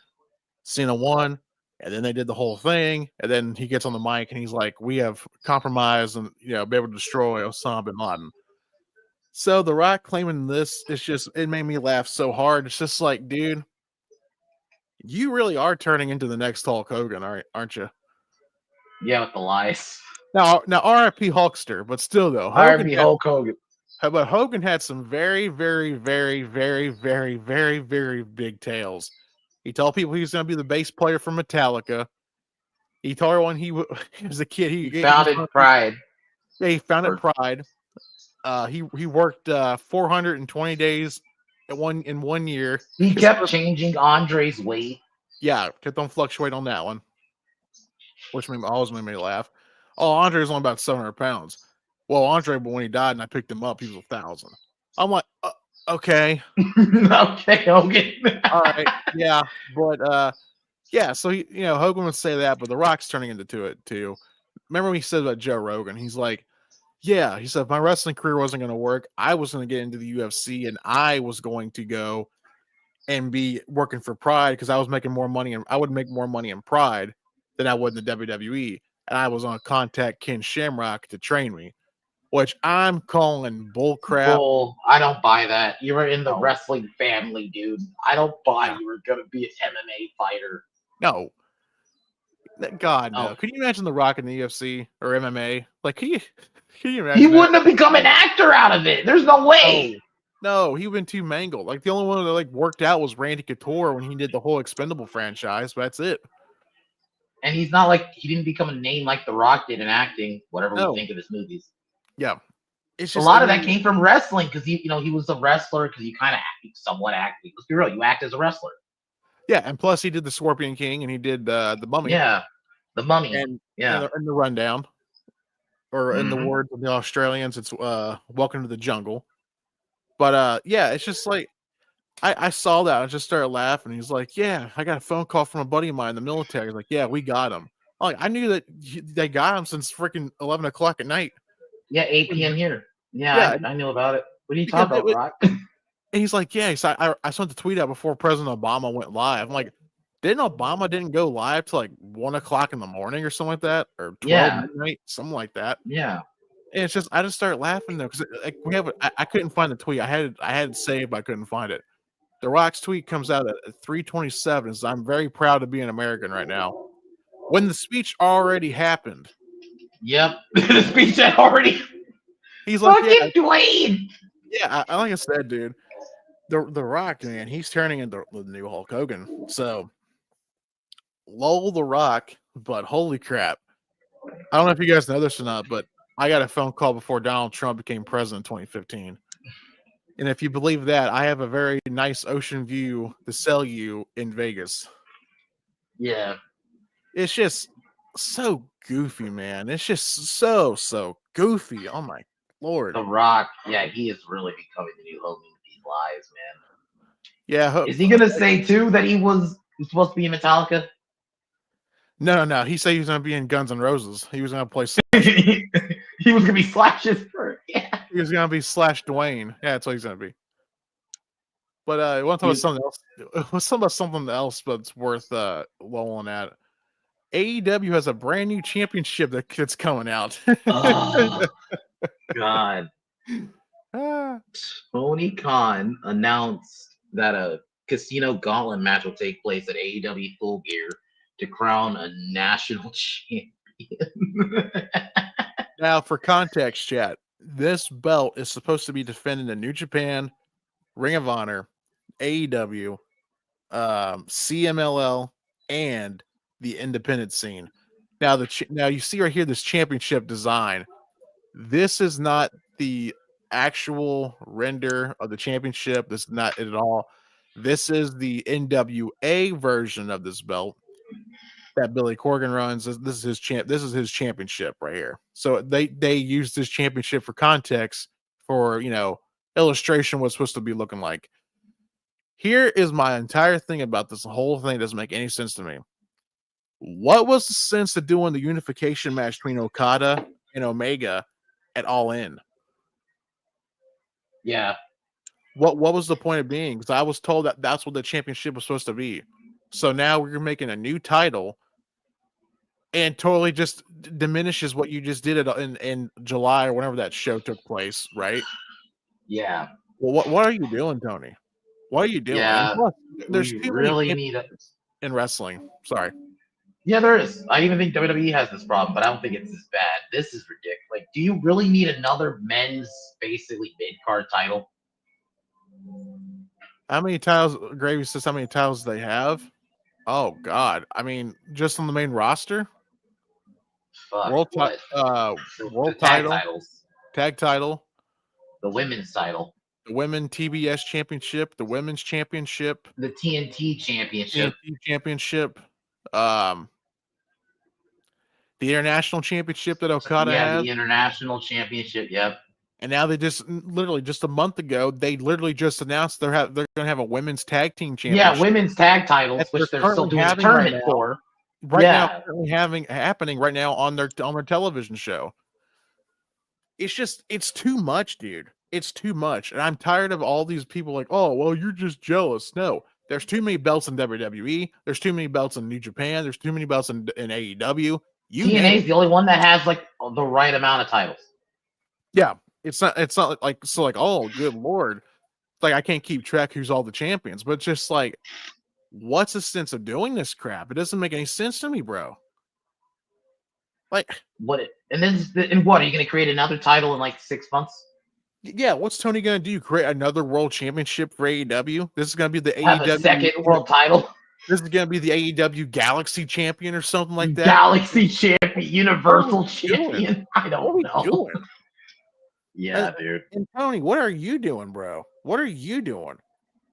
[SPEAKER 1] Cena won. And then they did the whole thing, and then he gets on the mic and he's like, "We have compromised and be able to destroy Osama bin Laden." So The Rock claiming this, it made me laugh so hard. It's just like, dude, you really are turning into the next Hulk Hogan, aren't you?
[SPEAKER 2] Yeah, with the lies.
[SPEAKER 1] Now, RIP Hulkster, but still though,
[SPEAKER 2] RIP Hulk Hogan.
[SPEAKER 1] But Hogan had some very, very, very, very, very, very, very big tales. He told people he was going to be the bass player for Metallica. He told everyone he was a kid. He
[SPEAKER 2] founded Pride.
[SPEAKER 1] Yeah, he founded Pride. He worked 420 days in 1 year.
[SPEAKER 2] He kept changing Andre's weight.
[SPEAKER 1] Yeah, kept on fluctuating on that one, which always made me laugh. Oh, Andre's only about 700 pounds. Well, Andre, but when he died and I picked him up, he was 1,000. I'm like, okay.
[SPEAKER 2] Okay, Hogan.
[SPEAKER 1] All right, yeah, but Yeah, so Hogan would say that, but The Rock's turning into it too. Remember what he said about Joe Rogan? He's like, yeah, he said if my wrestling career wasn't going to work, I was going to get into the UFC and I was going to go and be working for Pride because I was making more money and I would make more money in Pride than I would in the WWE. And I was on contact Ken Shamrock to train me, which I'm calling bull crap.
[SPEAKER 2] Bull, I don't buy that. You were in the
[SPEAKER 1] No.
[SPEAKER 2] wrestling family, dude. I don't buy
[SPEAKER 1] Yeah.
[SPEAKER 2] you were gonna be an MMA fighter.
[SPEAKER 1] No. God, no.
[SPEAKER 2] Oh.
[SPEAKER 1] Could you imagine The Rock in the UFC or MMA? Like, can you imagine
[SPEAKER 2] He
[SPEAKER 1] that?
[SPEAKER 2] wouldn't have become an actor out of it. There's no way.
[SPEAKER 1] No, he been too mangled. Like the only one that like worked out was Randy Couture when he did the whole Expendable franchise, but that's it.
[SPEAKER 2] And he's not like he didn't become a name like The Rock did in acting, whatever
[SPEAKER 1] No.
[SPEAKER 2] we think of his movies.
[SPEAKER 1] Yeah. It's
[SPEAKER 2] A
[SPEAKER 1] just
[SPEAKER 2] lot of that came from wrestling because he was a wrestler because you kind of somewhat acting. Let's be real, you act as a wrestler.
[SPEAKER 1] Yeah, and plus he did the Scorpion King and he did the Mummy.
[SPEAKER 2] Yeah, the Mummy.
[SPEAKER 1] And
[SPEAKER 2] yeah,
[SPEAKER 1] and the Rundown. Or in the words of the Australians, it's Welcome to the Jungle. But yeah, it's just like I saw that. I just started laughing. He's like, yeah, I got a phone call from a buddy of mine in the military. He's like, yeah, we got him. Like, I knew that they got him since freaking 11 o'clock at night.
[SPEAKER 2] Yeah, 8 p.m. here. Yeah, I knew about it. What are you talking about, Rock?
[SPEAKER 1] And he's like, yeah, I sent the tweet out before President Obama went live. I'm like, didn't go live till like 1 o'clock in the morning or something like that? Or 12 midnight, something like that.
[SPEAKER 2] Yeah.
[SPEAKER 1] And it's just, I just started laughing though, because like I couldn't find the tweet. I had it saved, but I couldn't find it. The Rock's tweet comes out at 3:27. So I'm very proud to be an American right now. When the speech already happened.
[SPEAKER 2] Yep, the speech had already.
[SPEAKER 1] He's like,
[SPEAKER 2] yeah, Dwayne.
[SPEAKER 1] Yeah, like I said, dude, the Rock, man, he's turning into the new Hulk Hogan. So, lull the Rock, but holy crap! I don't know if you guys know this or not, but I got a phone call before Donald Trump became president in 2015. And if you believe that, I have a very nice ocean view to sell you in Vegas.
[SPEAKER 2] Yeah.
[SPEAKER 1] It's just so goofy, man. It's just so goofy. Oh my Lord.
[SPEAKER 2] The Rock, yeah, he is really becoming the new Hogan with these lies, man.
[SPEAKER 1] Yeah.
[SPEAKER 2] Is he gonna say too that he was supposed to be in Metallica?
[SPEAKER 1] No. He said he was gonna be in Guns N' Roses. He was gonna play
[SPEAKER 2] he was gonna be Slash's first. Yeah.
[SPEAKER 1] He was gonna be Slash Dwayne. Yeah, that's what he's gonna be. But I want to talk about something else. Let's talk about something else, but it's worth lulling at. AEW has a brand new championship that's coming out.
[SPEAKER 2] Oh, God. Tony Khan announced that a casino gauntlet match will take place at AEW Full Gear to crown a national champion.
[SPEAKER 1] Now, for context, chat, this belt is supposed to be defended in New Japan, Ring of Honor, AEW, CMLL, and the independent scene. Now, now you see right here this championship design. This is not the actual render of the championship. This is not it at all. This is the NWA version of this belt that Billy Corgan runs. This is his championship right here. So they use this championship for context for illustration what's supposed to be looking like. Here is my entire thing about this whole thing. Doesn't make any sense to me. What was the sense of doing the unification match between Okada and Omega at All In?
[SPEAKER 2] Yeah.
[SPEAKER 1] What was the point of being? Because I was told that that's what the championship was supposed to be. So now we're making a new title and totally just diminishes what you just did in July or whenever that show took place, right?
[SPEAKER 2] Yeah.
[SPEAKER 1] Well, what are you doing, Tony? What are you doing?
[SPEAKER 2] Yeah.
[SPEAKER 1] Plus, there's
[SPEAKER 2] too really need it
[SPEAKER 1] in wrestling. Sorry.
[SPEAKER 2] Yeah, there is. I even think WWE has this problem, but I don't think it's as bad. This is ridiculous. Like, do you really need another men's basically mid-card title?
[SPEAKER 1] How many titles? Gravy says how many titles they have. Oh God! I mean, just on the main roster.
[SPEAKER 2] Fuck,
[SPEAKER 1] world title,
[SPEAKER 2] titles,
[SPEAKER 1] tag title,
[SPEAKER 2] the women's title,
[SPEAKER 1] the women TBS championship, the women's championship,
[SPEAKER 2] the TNT championship,
[SPEAKER 1] the international championship that Okada has.
[SPEAKER 2] The international championship. Yep.
[SPEAKER 1] And now they just literally just a month ago, they literally just announced they're going to have a women's tag team championship.
[SPEAKER 2] Yeah, women's tag titles,
[SPEAKER 1] that
[SPEAKER 2] which they're still
[SPEAKER 1] currently
[SPEAKER 2] doing a
[SPEAKER 1] having
[SPEAKER 2] tournament for.
[SPEAKER 1] Right now,
[SPEAKER 2] Yeah.
[SPEAKER 1] currently happening right now on their television show. It's too much, dude. It's too much. And I'm tired of all these people like, oh, well, you're just jealous. No, there's too many belts in WWE. There's too many belts in New Japan. There's too many belts in AEW.
[SPEAKER 2] TNA is the only one that has like the right amount of titles.
[SPEAKER 1] Yeah, it's not like so like, oh, good lord, like I can't keep track who's all the champions, but just like, what's the sense of doing this crap? It doesn't make any sense to me, bro. Like,
[SPEAKER 2] what are you going to create another title in like 6 months?
[SPEAKER 1] Yeah, what's Tony gonna do? Create another world championship for AEW? This is gonna be the
[SPEAKER 2] Have
[SPEAKER 1] AEW
[SPEAKER 2] a second world title.
[SPEAKER 1] This is gonna be the AEW Galaxy Champion or something like that.
[SPEAKER 2] Galaxy Champion, Universal Champion. I don't know.
[SPEAKER 1] Doing?
[SPEAKER 2] Yeah, dude.
[SPEAKER 1] And Tony, what are you doing, bro? What are you doing?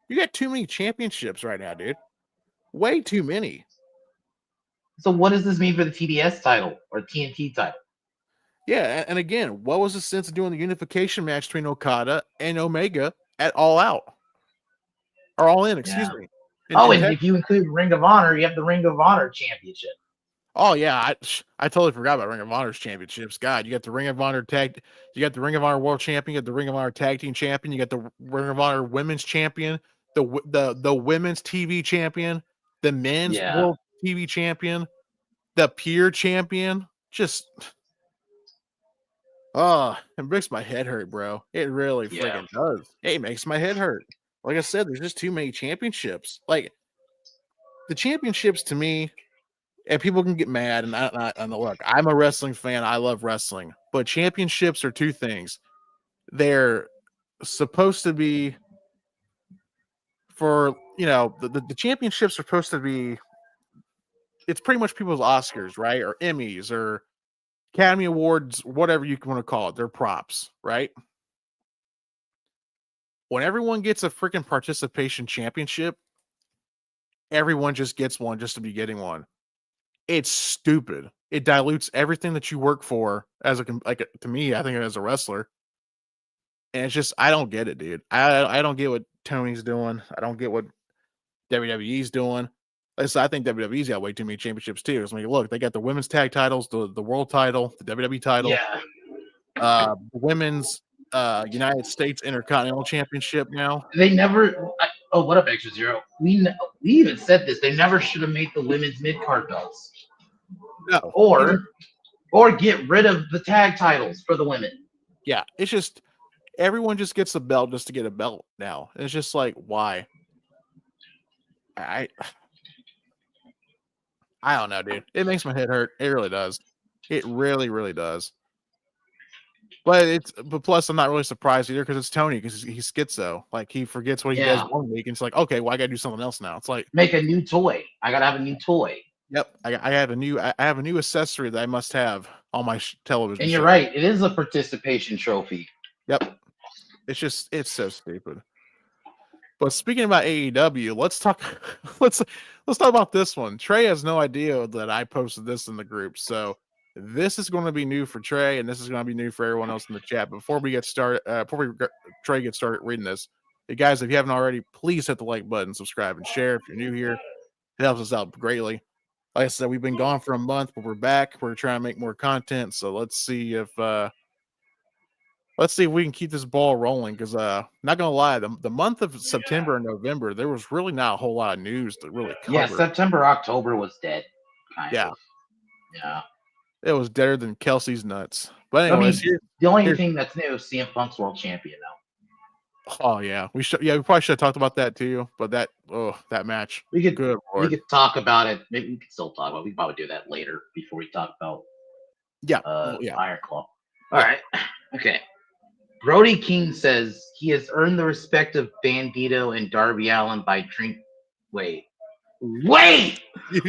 [SPEAKER 1] You got too many championships right now, dude. Way too many.
[SPEAKER 2] So what does this mean for the TBS title or TNT title?
[SPEAKER 1] Yeah, and again, what was the sense of doing the unification match between Okada and Omega at All Out? Or All In, excuse me.
[SPEAKER 2] And if you include Ring of Honor, you have the Ring of Honor Championship.
[SPEAKER 1] Oh yeah, I totally forgot about Ring of Honor's championships. God, you got the Ring of Honor you got the Ring of Honor World Champion, you got the Ring of Honor Tag Team Champion, you got the Ring of Honor Women's Champion, the Women's TV Champion, the Men's World TV Champion, the Peer Champion. Just, it makes my head hurt, bro. It really freaking does. It makes my head hurt. Like I said, there's just too many championships. Like the championships to me. And people can get mad, and look, I'm a wrestling fan. I love wrestling, but championships are two things. They're supposed to be for, the championships are supposed to be. It's pretty much people's Oscars, right, or Emmys, or Academy Awards, whatever you want to call it. They're props, right? When everyone gets a freaking participation championship, everyone just gets one just to be getting one. It's stupid. It dilutes everything that you work for to me, I think as a wrestler. And it's just, I don't get it, dude. I don't get what Tony's doing. I don't get what WWE's doing. I think WWE's got way too many championships too. It's like, look, they got the women's tag titles, the world title, the WWE title, women's United States Intercontinental Championship now.
[SPEAKER 2] They never. What up, Extra Zero? We even said this. They never should have made the women's mid-card belts.
[SPEAKER 1] No.
[SPEAKER 2] Or get rid of the tag titles for the women.
[SPEAKER 1] Yeah, it's just everyone just gets a belt just to get a belt now. It's just like, why? I don't know, dude. It makes my head hurt. It really does. It really, really does. But plus I'm not really surprised either because it's Tony, because he's schizo. Like he forgets what he does 1 week, and it's like, okay, well, I gotta do something else now. It's like,
[SPEAKER 2] make a new toy. I gotta have a new toy.
[SPEAKER 1] Yep, I have a new accessory that I must have on my television.
[SPEAKER 2] And you're right, it is a participation trophy.
[SPEAKER 1] Yep, it's so stupid. But speaking about AEW, let's talk about this one. Trey has no idea that I posted this in the group, so this is going to be new for Trey, and this is going to be new for everyone else in the chat. But before we get started, Trey gets started reading this, hey guys, if you haven't already, please hit the like button, subscribe, and share if you're new here. It helps us out greatly. Like I said, we've been gone for a month, but we're back. We're trying to make more content, so let's see if we can keep this ball rolling. Because not gonna lie, the month of September and November, there was really not a whole lot of news to really cover.
[SPEAKER 2] Yeah, September, October was dead.
[SPEAKER 1] Yeah.
[SPEAKER 2] Yeah.
[SPEAKER 1] It was deader than Kelsey's nuts. But anyways,
[SPEAKER 2] the only thing that's new is CM Punk's world champion now.
[SPEAKER 1] Oh yeah, we probably should have talked about that too. But that match,
[SPEAKER 2] we could talk about it. Maybe we could still talk about it. We could probably do that later before we talk about Iron Claw. All right, okay. Brody King says he has earned the respect of Bandito and Darby Allin by Wait,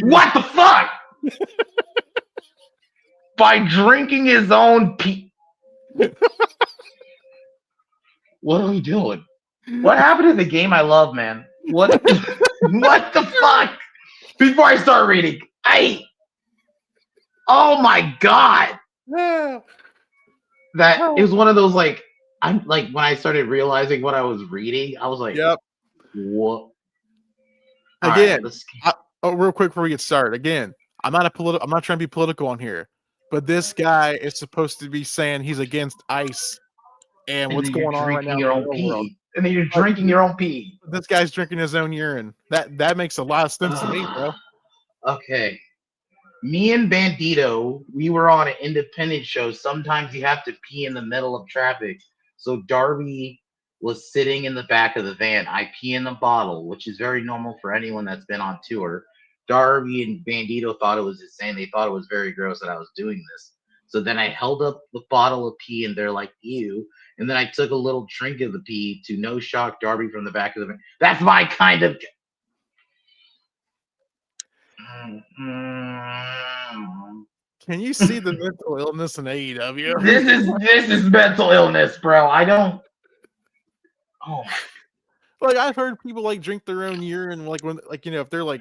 [SPEAKER 2] what the fuck? By drinking his own pee. What are we doing? What happened in the game I love, man? What the fuck? Before I start reading, oh my god. It was one of those like I'm like when I started realizing what I was reading, I was like,
[SPEAKER 1] Yep.
[SPEAKER 2] what? All right,
[SPEAKER 1] Again, real quick before we get started. Again, I'm not trying to be political on here, but this guy is supposed to be saying he's against ICE and
[SPEAKER 2] and
[SPEAKER 1] what's
[SPEAKER 2] then you're
[SPEAKER 1] going on right now
[SPEAKER 2] drinking
[SPEAKER 1] in
[SPEAKER 2] your
[SPEAKER 1] the
[SPEAKER 2] own
[SPEAKER 1] real world.
[SPEAKER 2] pee. And then you're
[SPEAKER 1] Like,
[SPEAKER 2] drinking your own pee.
[SPEAKER 1] this guy's drinking his own urine. That makes a lot of sense to me, bro.
[SPEAKER 2] Okay. Me and Bandito, we were on an independent show. Sometimes you have to pee in the middle of traffic. So Darby was sitting in the back of the van. I pee in the bottle, which is very normal for anyone that's been on tour. Darby and Bandito thought it was insane. They thought it was very gross that I was doing this. So then I held up the bottle of pee and they're like, ew. And then I took a little drink of the pee to no shock Darby from the back of the van. That's my kind of.
[SPEAKER 1] Can you see the mental illness in AEW?
[SPEAKER 2] This is mental illness, bro. I don't. Oh my.
[SPEAKER 1] Like I've heard people like drink their own urine, like when if they're they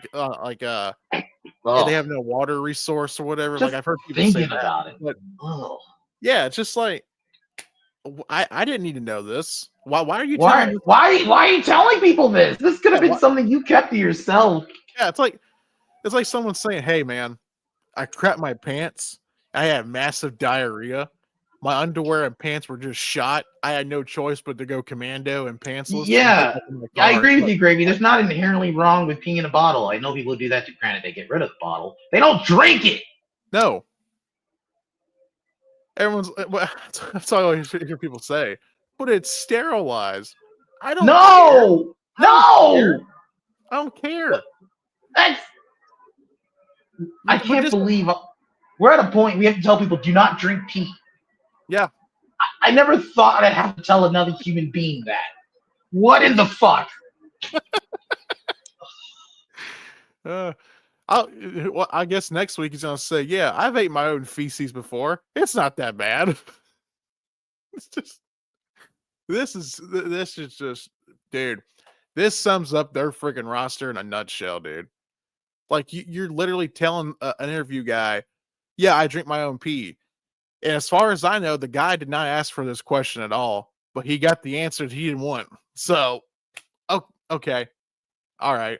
[SPEAKER 1] have no water resource or whatever.
[SPEAKER 2] Just
[SPEAKER 1] Like I've heard people say
[SPEAKER 2] thinking
[SPEAKER 1] that.
[SPEAKER 2] about it.
[SPEAKER 1] But
[SPEAKER 2] Oh.
[SPEAKER 1] yeah, it's just like I didn't need to know this. Why are you telling me?
[SPEAKER 2] Why are you telling people this? This could have been something you kept to yourself.
[SPEAKER 1] Yeah, it's like someone saying, "Hey, man, I crapped my pants. I had massive diarrhea. My underwear and pants were just shot. I had no choice but to go commando and pantsless."
[SPEAKER 2] Yeah, I agree with you, Gravy. There's not inherently wrong with peeing in a bottle. I know people who do that too. Granted, they get rid of the bottle. They don't drink it.
[SPEAKER 1] No. Everyone's that's all I always hear people say. But it's sterilized. I don't
[SPEAKER 2] No,
[SPEAKER 1] care.
[SPEAKER 2] no.
[SPEAKER 1] I don't care.
[SPEAKER 2] I can't believe we're at a point we have to tell people do not drink pee.
[SPEAKER 1] Yeah.
[SPEAKER 2] I never thought I'd have to tell another human being that. What in the fuck?
[SPEAKER 1] I guess next week he's gonna say, "Yeah, I've ate my own feces before. It's not that bad." It's just this is just, dude. This sums up their freaking roster in a nutshell, dude. Like you're literally telling an interview guy, "Yeah, I drink my own pee." And as far as I know, the guy did not ask for this question at all, but he got the answer he didn't want. So, okay, all right.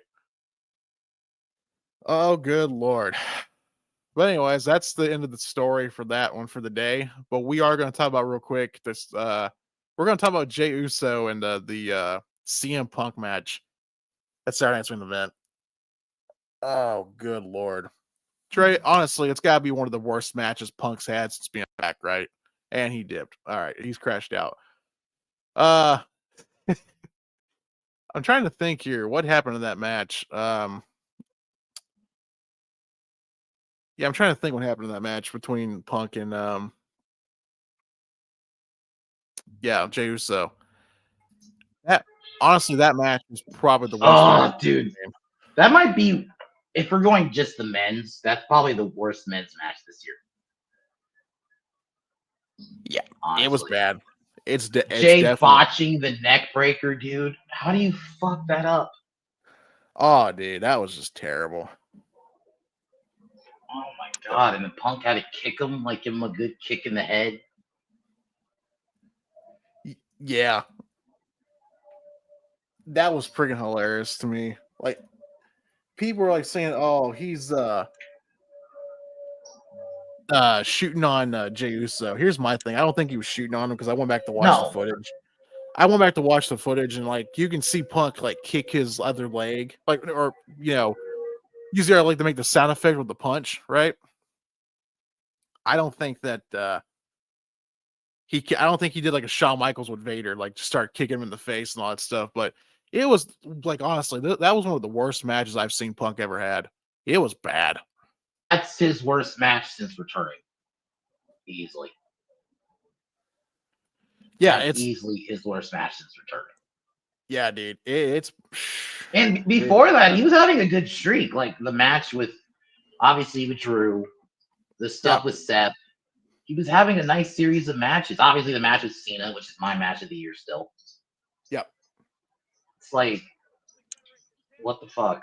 [SPEAKER 1] Oh, good lord. But anyways, that's the end of the story for that one for the day. But we are going to talk about real quick this. We're going to talk about Jey Uso and the CM Punk match at Saturday Night's Main Event. Oh, good lord. Trey, honestly, it's got to be one of the worst matches Punk's had since being back, right? And he dipped. All right, he's crashed out. I'm trying to think here. What happened in that match? Yeah, I'm trying to think what happened in that match between Punk and Jey Uso. That match was probably the worst.
[SPEAKER 2] Oh, dude, that might be. If we're going just the men's, that's probably the worst men's match this year.
[SPEAKER 1] Yeah, honestly. It was bad. It's
[SPEAKER 2] Jay botching the neck breaker, dude. How do you fuck that up?
[SPEAKER 1] Oh, dude, that was just terrible.
[SPEAKER 2] Oh my god! And the Punk had to kick him, like give him a good kick in the head.
[SPEAKER 1] Yeah, that was freaking hilarious to me. Like, people were like saying, "Oh, he's shooting on Jey Uso." Here's my thing: I don't think he was shooting on him because I went back to watch the footage. I went back to watch the footage and like you can see Punk like kick his other leg, like or usually I like to make the sound effect with the punch, right? I don't think that I don't think he did like a Shawn Michaels with Vader, like just start kicking him in the face and all that stuff. But it was like honestly, that was one of the worst matches I've seen Punk ever had. It was bad.
[SPEAKER 2] That's his worst match since returning, easily.
[SPEAKER 1] Yeah,
[SPEAKER 2] it's easily his worst match since returning.
[SPEAKER 1] Yeah, dude, it's.
[SPEAKER 2] And before that, he was having a good streak. Like the match with, obviously with Drew, the stuff with Seth. He was having a nice series of matches. Obviously, the match with Cena, which is my match of the year still.
[SPEAKER 1] Yep.
[SPEAKER 2] It's like, what the fuck?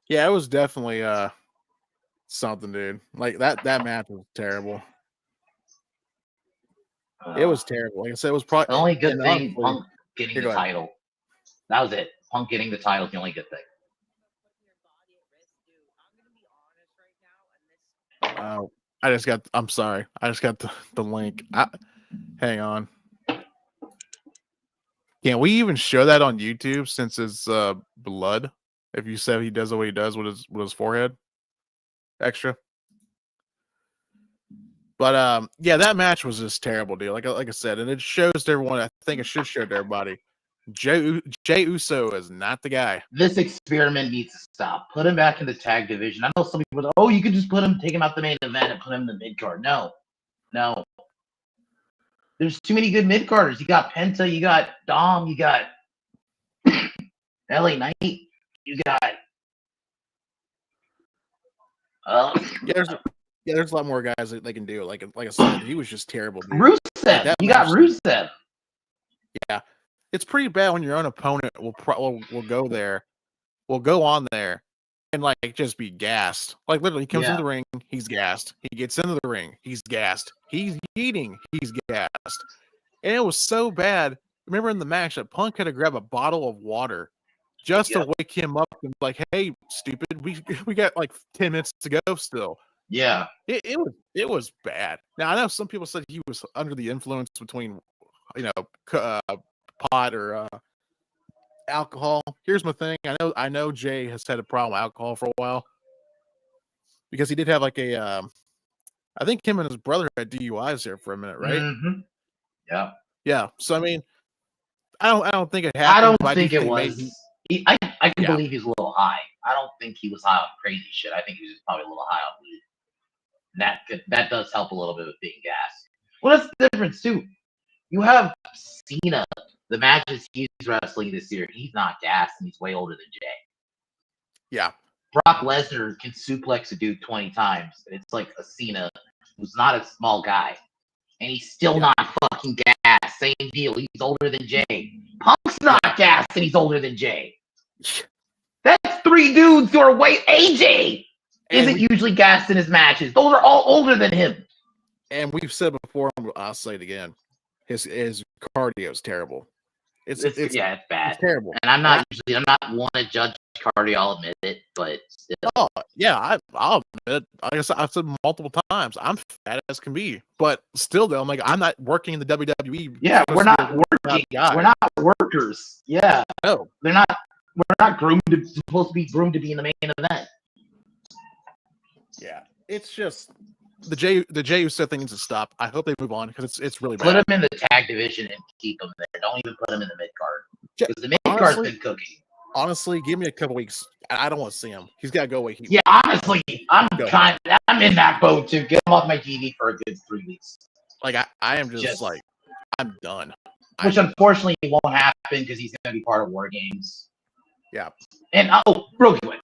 [SPEAKER 1] Yeah, it was definitely something, dude. Like that match was terrible. It was terrible. Like I said, it was
[SPEAKER 2] The
[SPEAKER 1] probably
[SPEAKER 2] only good
[SPEAKER 1] and
[SPEAKER 2] thing,
[SPEAKER 1] honestly,
[SPEAKER 2] Punk getting
[SPEAKER 1] here,
[SPEAKER 2] the
[SPEAKER 1] go ahead.
[SPEAKER 2] title. That was it. Punk getting the title is the only good thing.
[SPEAKER 1] I'm sorry. I just got the link. Hang on. Can we even show that on YouTube since it's blood? If you said he does what he does with his forehead, extra. But yeah, that match was just terrible, dude. Like I said, and it shows to everyone. I think it should show to everybody. Jey Uso is not the guy.
[SPEAKER 2] This experiment needs to stop. Put him back in the tag division. I know some people are, oh, you could just take him out the main event and put him in the mid card. No. There's too many good mid carders. You got Penta, you got Dom, you got LA Knight, you got
[SPEAKER 1] there's a lot more guys that they can do. Like I said, he was just terrible, dude.
[SPEAKER 2] Rusev. You got Rusev.
[SPEAKER 1] Yeah, it's pretty bad when your own opponent will go there, will go on there, and like just be gassed. Like literally, he comes in the ring, he's gassed. He gets into the ring, he's gassed. He's eating, he's gassed. And it was so bad. Remember in the match that Punk had to grab a bottle of water just to wake him up and be like, "Hey, stupid, we got like 10 minutes to go still."
[SPEAKER 2] Yeah,
[SPEAKER 1] it was bad. Now I know some people said he was under the influence between, pot or alcohol. Here's my thing. I know Jay has had a problem with alcohol for a while because he did have like a. I think him and his brother had DUIs there for a minute, right?
[SPEAKER 2] Mm-hmm. Yeah.
[SPEAKER 1] Yeah. So I mean, I don't think it happened.
[SPEAKER 2] I don't think it was. I can believe he's a little high. I don't think he was high on crazy shit. I think he was just probably a little high on weed. That does help a little bit with being gassed. Well, that's the difference too. You have Cena. The matches he's wrestling this year, he's not gassed and he's way older than Jay.
[SPEAKER 1] Yeah.
[SPEAKER 2] Brock Lesnar can suplex a dude 20 times, and it's like a Cena who's not a small guy, and he's still not fucking gassed. Same deal. He's older than Jay. Punk's not gassed, and he's older than Jay. That's three dudes who are way. AJ isn't usually gassed in his matches. Those are all older than him.
[SPEAKER 1] And we've said before, I'll say it again. His cardio is terrible. It's bad.
[SPEAKER 2] It's
[SPEAKER 1] terrible.
[SPEAKER 2] And I'm not one to judge cardio. I'll admit it, but still.
[SPEAKER 1] Oh yeah, I'll admit it. Like I said, I've said multiple times, I'm fat as can be, but still though, I'm like, I'm not working in the WWE.
[SPEAKER 2] Yeah, we're not working. We're not workers. Yeah,
[SPEAKER 1] no,
[SPEAKER 2] they're not. We're not supposed to be groomed to be in the main event.
[SPEAKER 1] Yeah, it's just the Jey Uso thing needs to stop. I hope they move on because it's really bad.
[SPEAKER 2] Put him in the tag division and keep him there. Don't even put him in the mid card because the mid card's been cooking.
[SPEAKER 1] Honestly, give me a couple weeks. I don't want to see him. He's got to go away.
[SPEAKER 2] Yeah, honestly, I'm in that boat too. Get him off my TV for a good 3 weeks.
[SPEAKER 1] Like I am just like I'm done.
[SPEAKER 2] Which unfortunately won't happen because he's going to be part of War Games.
[SPEAKER 1] Yeah.
[SPEAKER 2] And real quick,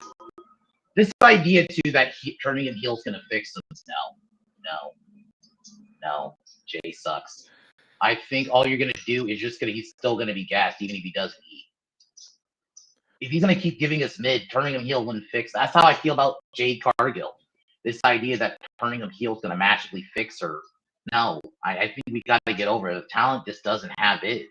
[SPEAKER 2] this idea too that turning him heel is going to fix him. No. Jay sucks. I think all you're going to do is he's still going to be gassed even if he doesn't eat. If he's going to keep giving us mid, turning him heel wouldn't fix. That's how I feel about Jade Cargill. This idea that turning him heel is going to magically fix her. No, I think we got to get over it. The talent just doesn't have it.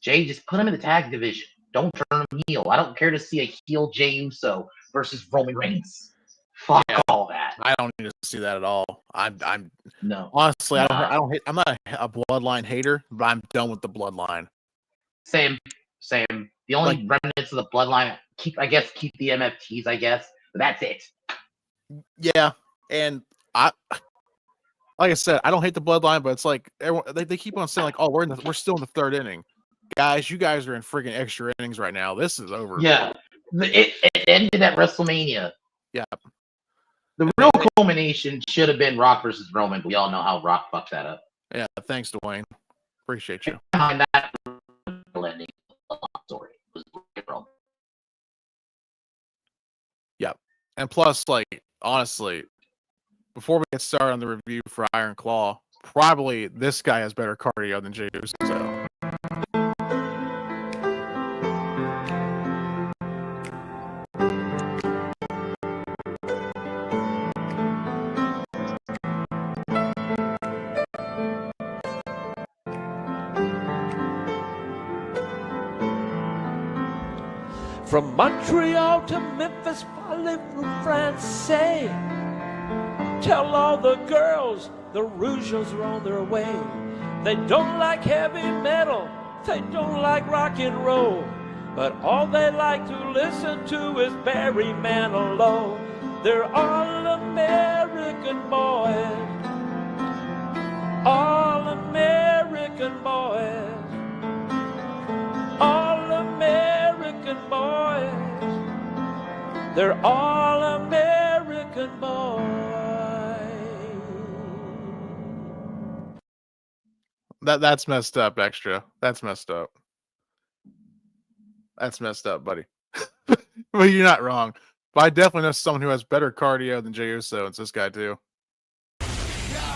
[SPEAKER 2] Jay, just put him in the tag division. Don't turn him heel. I don't care to see a heel Jey Uso versus Roman Reigns. Fuck all that.
[SPEAKER 1] I don't need to see that at all. I'm
[SPEAKER 2] no.
[SPEAKER 1] Honestly, I don't hate. I'm not a bloodline hater, but I'm done with the bloodline.
[SPEAKER 2] Same. The only remnants of the bloodline keep the MFTs, I guess. But that's it.
[SPEAKER 1] Yeah, and like I said, I don't hate the bloodline, but it's like everyone, they keep on saying like, "Oh, we're still in the third inning." Guys, you guys are in freaking extra innings right now. This is over.
[SPEAKER 2] Yeah, it ended at WrestleMania.
[SPEAKER 1] Yeah.
[SPEAKER 2] The real culmination should have been Rock versus Roman, but we all know how Rock fucked that up.
[SPEAKER 1] Yeah, thanks, Dwayne. Appreciate you.
[SPEAKER 2] Behind that ending story was Roman.
[SPEAKER 1] Yeah, and plus, like, honestly, before we get started on the review for Iron Claw, probably this guy has better cardio than Jey Uso.
[SPEAKER 3] From Montreal to Memphis, parlez-vous français? Tell all the girls the Rouges are on their way. They don't like heavy metal, they don't like rock and roll, but all they like to listen to is Barry Manilow. They're all American boys, all American boys, all American boys. They're all American boys.
[SPEAKER 1] That's messed up, Extra. That's messed up. That's messed up, buddy. Well, you're not wrong. But I definitely know someone who has better cardio than Jey Uso. It's this guy too.
[SPEAKER 4] Yeah, I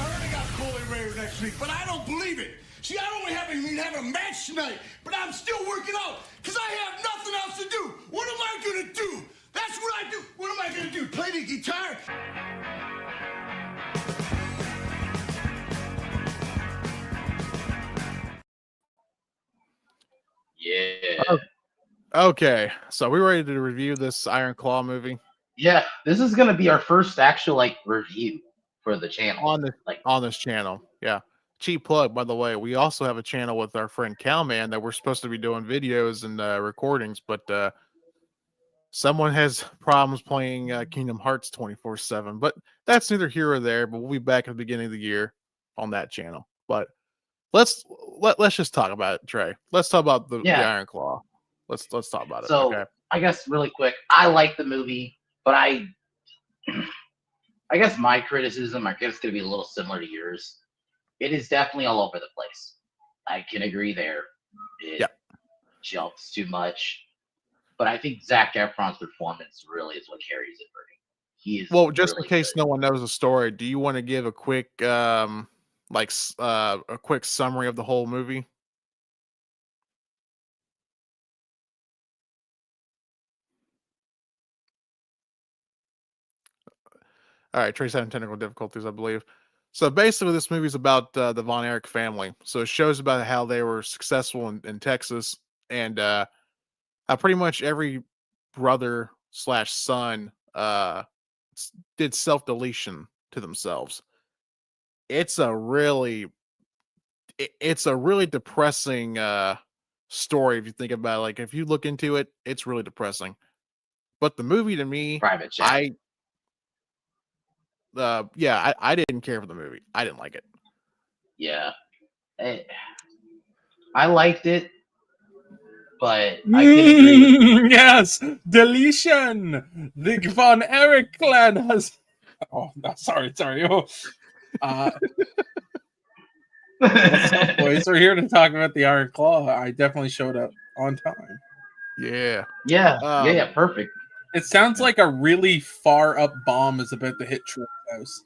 [SPEAKER 4] heard I got Bully Ray next week, but I don't believe it. See, I don't even have a match tonight, but I'm still working out because I have nothing else to do. What am I gonna do? That's what I do. What am I gonna do? Play the guitar?
[SPEAKER 2] Yeah.
[SPEAKER 1] Okay, so we ready to review this Iron Claw movie
[SPEAKER 2] Yeah, this is gonna be our first actual like review for the channel.
[SPEAKER 1] on this channel. Yeah, cheap plug, by the way. We also have a channel with our friend Cowman that we're supposed to be doing videos and recordings, but someone has problems playing Kingdom Hearts 24/7. But that's neither here or there. But we'll be back at the beginning of the year on that channel. But let's just talk about it, Trey. Let's talk about the Iron Claw. Let's talk about it.
[SPEAKER 2] So
[SPEAKER 1] okay.
[SPEAKER 2] I guess really quick, I like the movie, but I guess my criticism, I guess, going to be a little similar to yours. It is definitely all over the place. I can agree there. It jumps too much, but I think Zac Efron's performance really is what carries it for me. He is
[SPEAKER 1] just
[SPEAKER 2] really
[SPEAKER 1] in case
[SPEAKER 2] good.
[SPEAKER 1] no one knows the story, do you want to give a quick a quick summary of the whole movie? All right, Trey's having technical difficulties, I believe. So basically, this movie is about the Von Erich family. So it shows about how they were successful in Texas, and how pretty much every brother slash son did self deletion to themselves. It's a really depressing story if you think about it. Like if you look into it, it's really depressing. But the movie to me,
[SPEAKER 2] Private Chat.
[SPEAKER 1] I didn't care for the movie. I didn't like it.
[SPEAKER 2] Yeah. I liked it, but I can agree with
[SPEAKER 5] yes, deletion. The Von Erich clan has. Oh, no, sorry. Oh, what's up, boys? We're here to talk about the Iron Claw. I definitely showed up on time.
[SPEAKER 1] Yeah.
[SPEAKER 2] Yeah, perfect.
[SPEAKER 5] It sounds like a really far up bomb is about to hit Troy's house.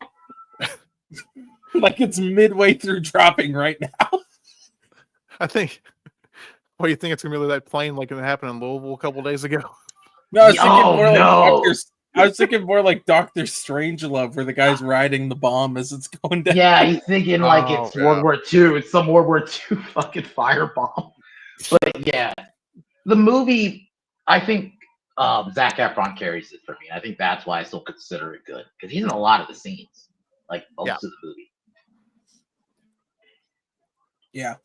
[SPEAKER 5] Like it's midway through dropping right now.
[SPEAKER 1] I think. What do you think it's gonna be like that plane like it happened in Louisville a couple days ago?
[SPEAKER 5] No, I was thinking more like Dr. Strangelove, where the guy's riding the bomb as it's going down.
[SPEAKER 2] Yeah, he's thinking like it's World War II. It's some World War II fucking firebomb. But yeah, the movie, I think Zac Efron carries it for me. I think that's why I still consider it good because he's in a lot of the scenes, like most of the movie.
[SPEAKER 5] Yeah.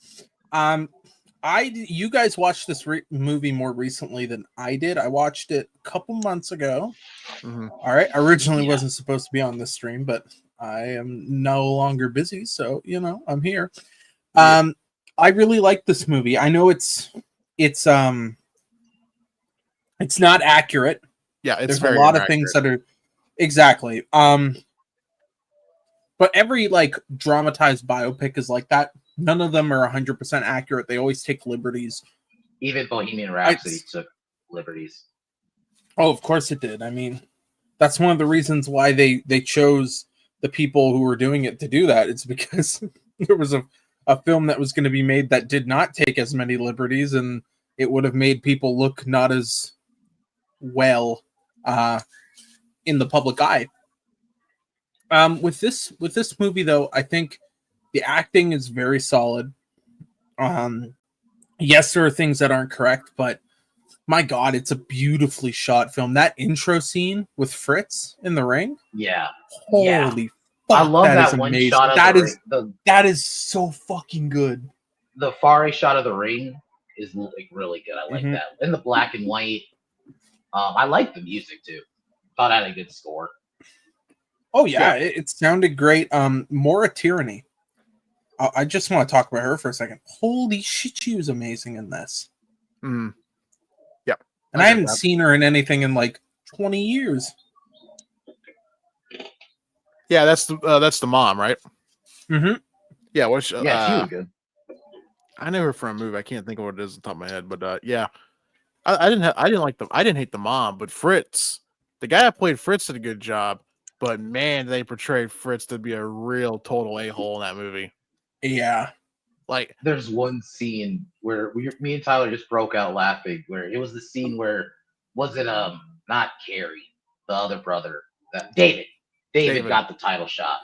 [SPEAKER 5] You guys watched this movie more recently than I did. I watched it a couple months ago.
[SPEAKER 1] Mm-hmm.
[SPEAKER 5] All right. I originally wasn't supposed to be on this stream, but I am no longer busy, so I'm here. I really like this movie. I know it's not accurate.
[SPEAKER 1] Yeah,
[SPEAKER 5] there's a lot of things that are exactly. But every like dramatized biopic is like that. None of them are 100% accurate. They always take liberties.
[SPEAKER 2] Even Bohemian Rhapsody took liberties.
[SPEAKER 5] Oh, of course it did. I mean, that's one of the reasons why they chose the people who were doing it to do that. It's because there was a film that was going to be made that did not take as many liberties, and it would have made people look not as well in the public eye. With this movie, though, I think the acting is very solid. Yes, there are things that aren't correct, but My God, it's a beautifully shot film. That intro scene with Fritz in the ring.
[SPEAKER 2] Yeah.
[SPEAKER 5] Holy
[SPEAKER 2] I
[SPEAKER 5] fuck,
[SPEAKER 2] love that
[SPEAKER 5] is
[SPEAKER 2] one
[SPEAKER 5] amazing.
[SPEAKER 2] shot of
[SPEAKER 5] That
[SPEAKER 2] the
[SPEAKER 5] is
[SPEAKER 2] ring.
[SPEAKER 5] that is so fucking good.
[SPEAKER 2] The far right shot of the ring is like really good. I like
[SPEAKER 5] Mhm.
[SPEAKER 2] that. And the black and white. I like the music too. Thought I had a good score.
[SPEAKER 5] Oh yeah, it sounded great. Maura Tierney. I just want to talk about her for a second. Holy shit, she was amazing in this.
[SPEAKER 1] Mm. Yep.
[SPEAKER 5] And I haven't seen her in anything in like 20 years.
[SPEAKER 1] Yeah, that's the mom, right?
[SPEAKER 5] Mm-hmm.
[SPEAKER 1] Yeah, which
[SPEAKER 2] Yeah, she was good.
[SPEAKER 1] I know her from a movie. I can't think of what it is on top of my head, but yeah, I didn't hate the mom, but Fritz, the guy that played Fritz, did a good job. But man, they portrayed Fritz to be a real total a-hole in that movie.
[SPEAKER 5] Yeah.
[SPEAKER 1] Like,
[SPEAKER 2] there's one scene where me and Tyler just broke out laughing. Where it was the scene where was it not Carrie, the other brother, David. David got the title shot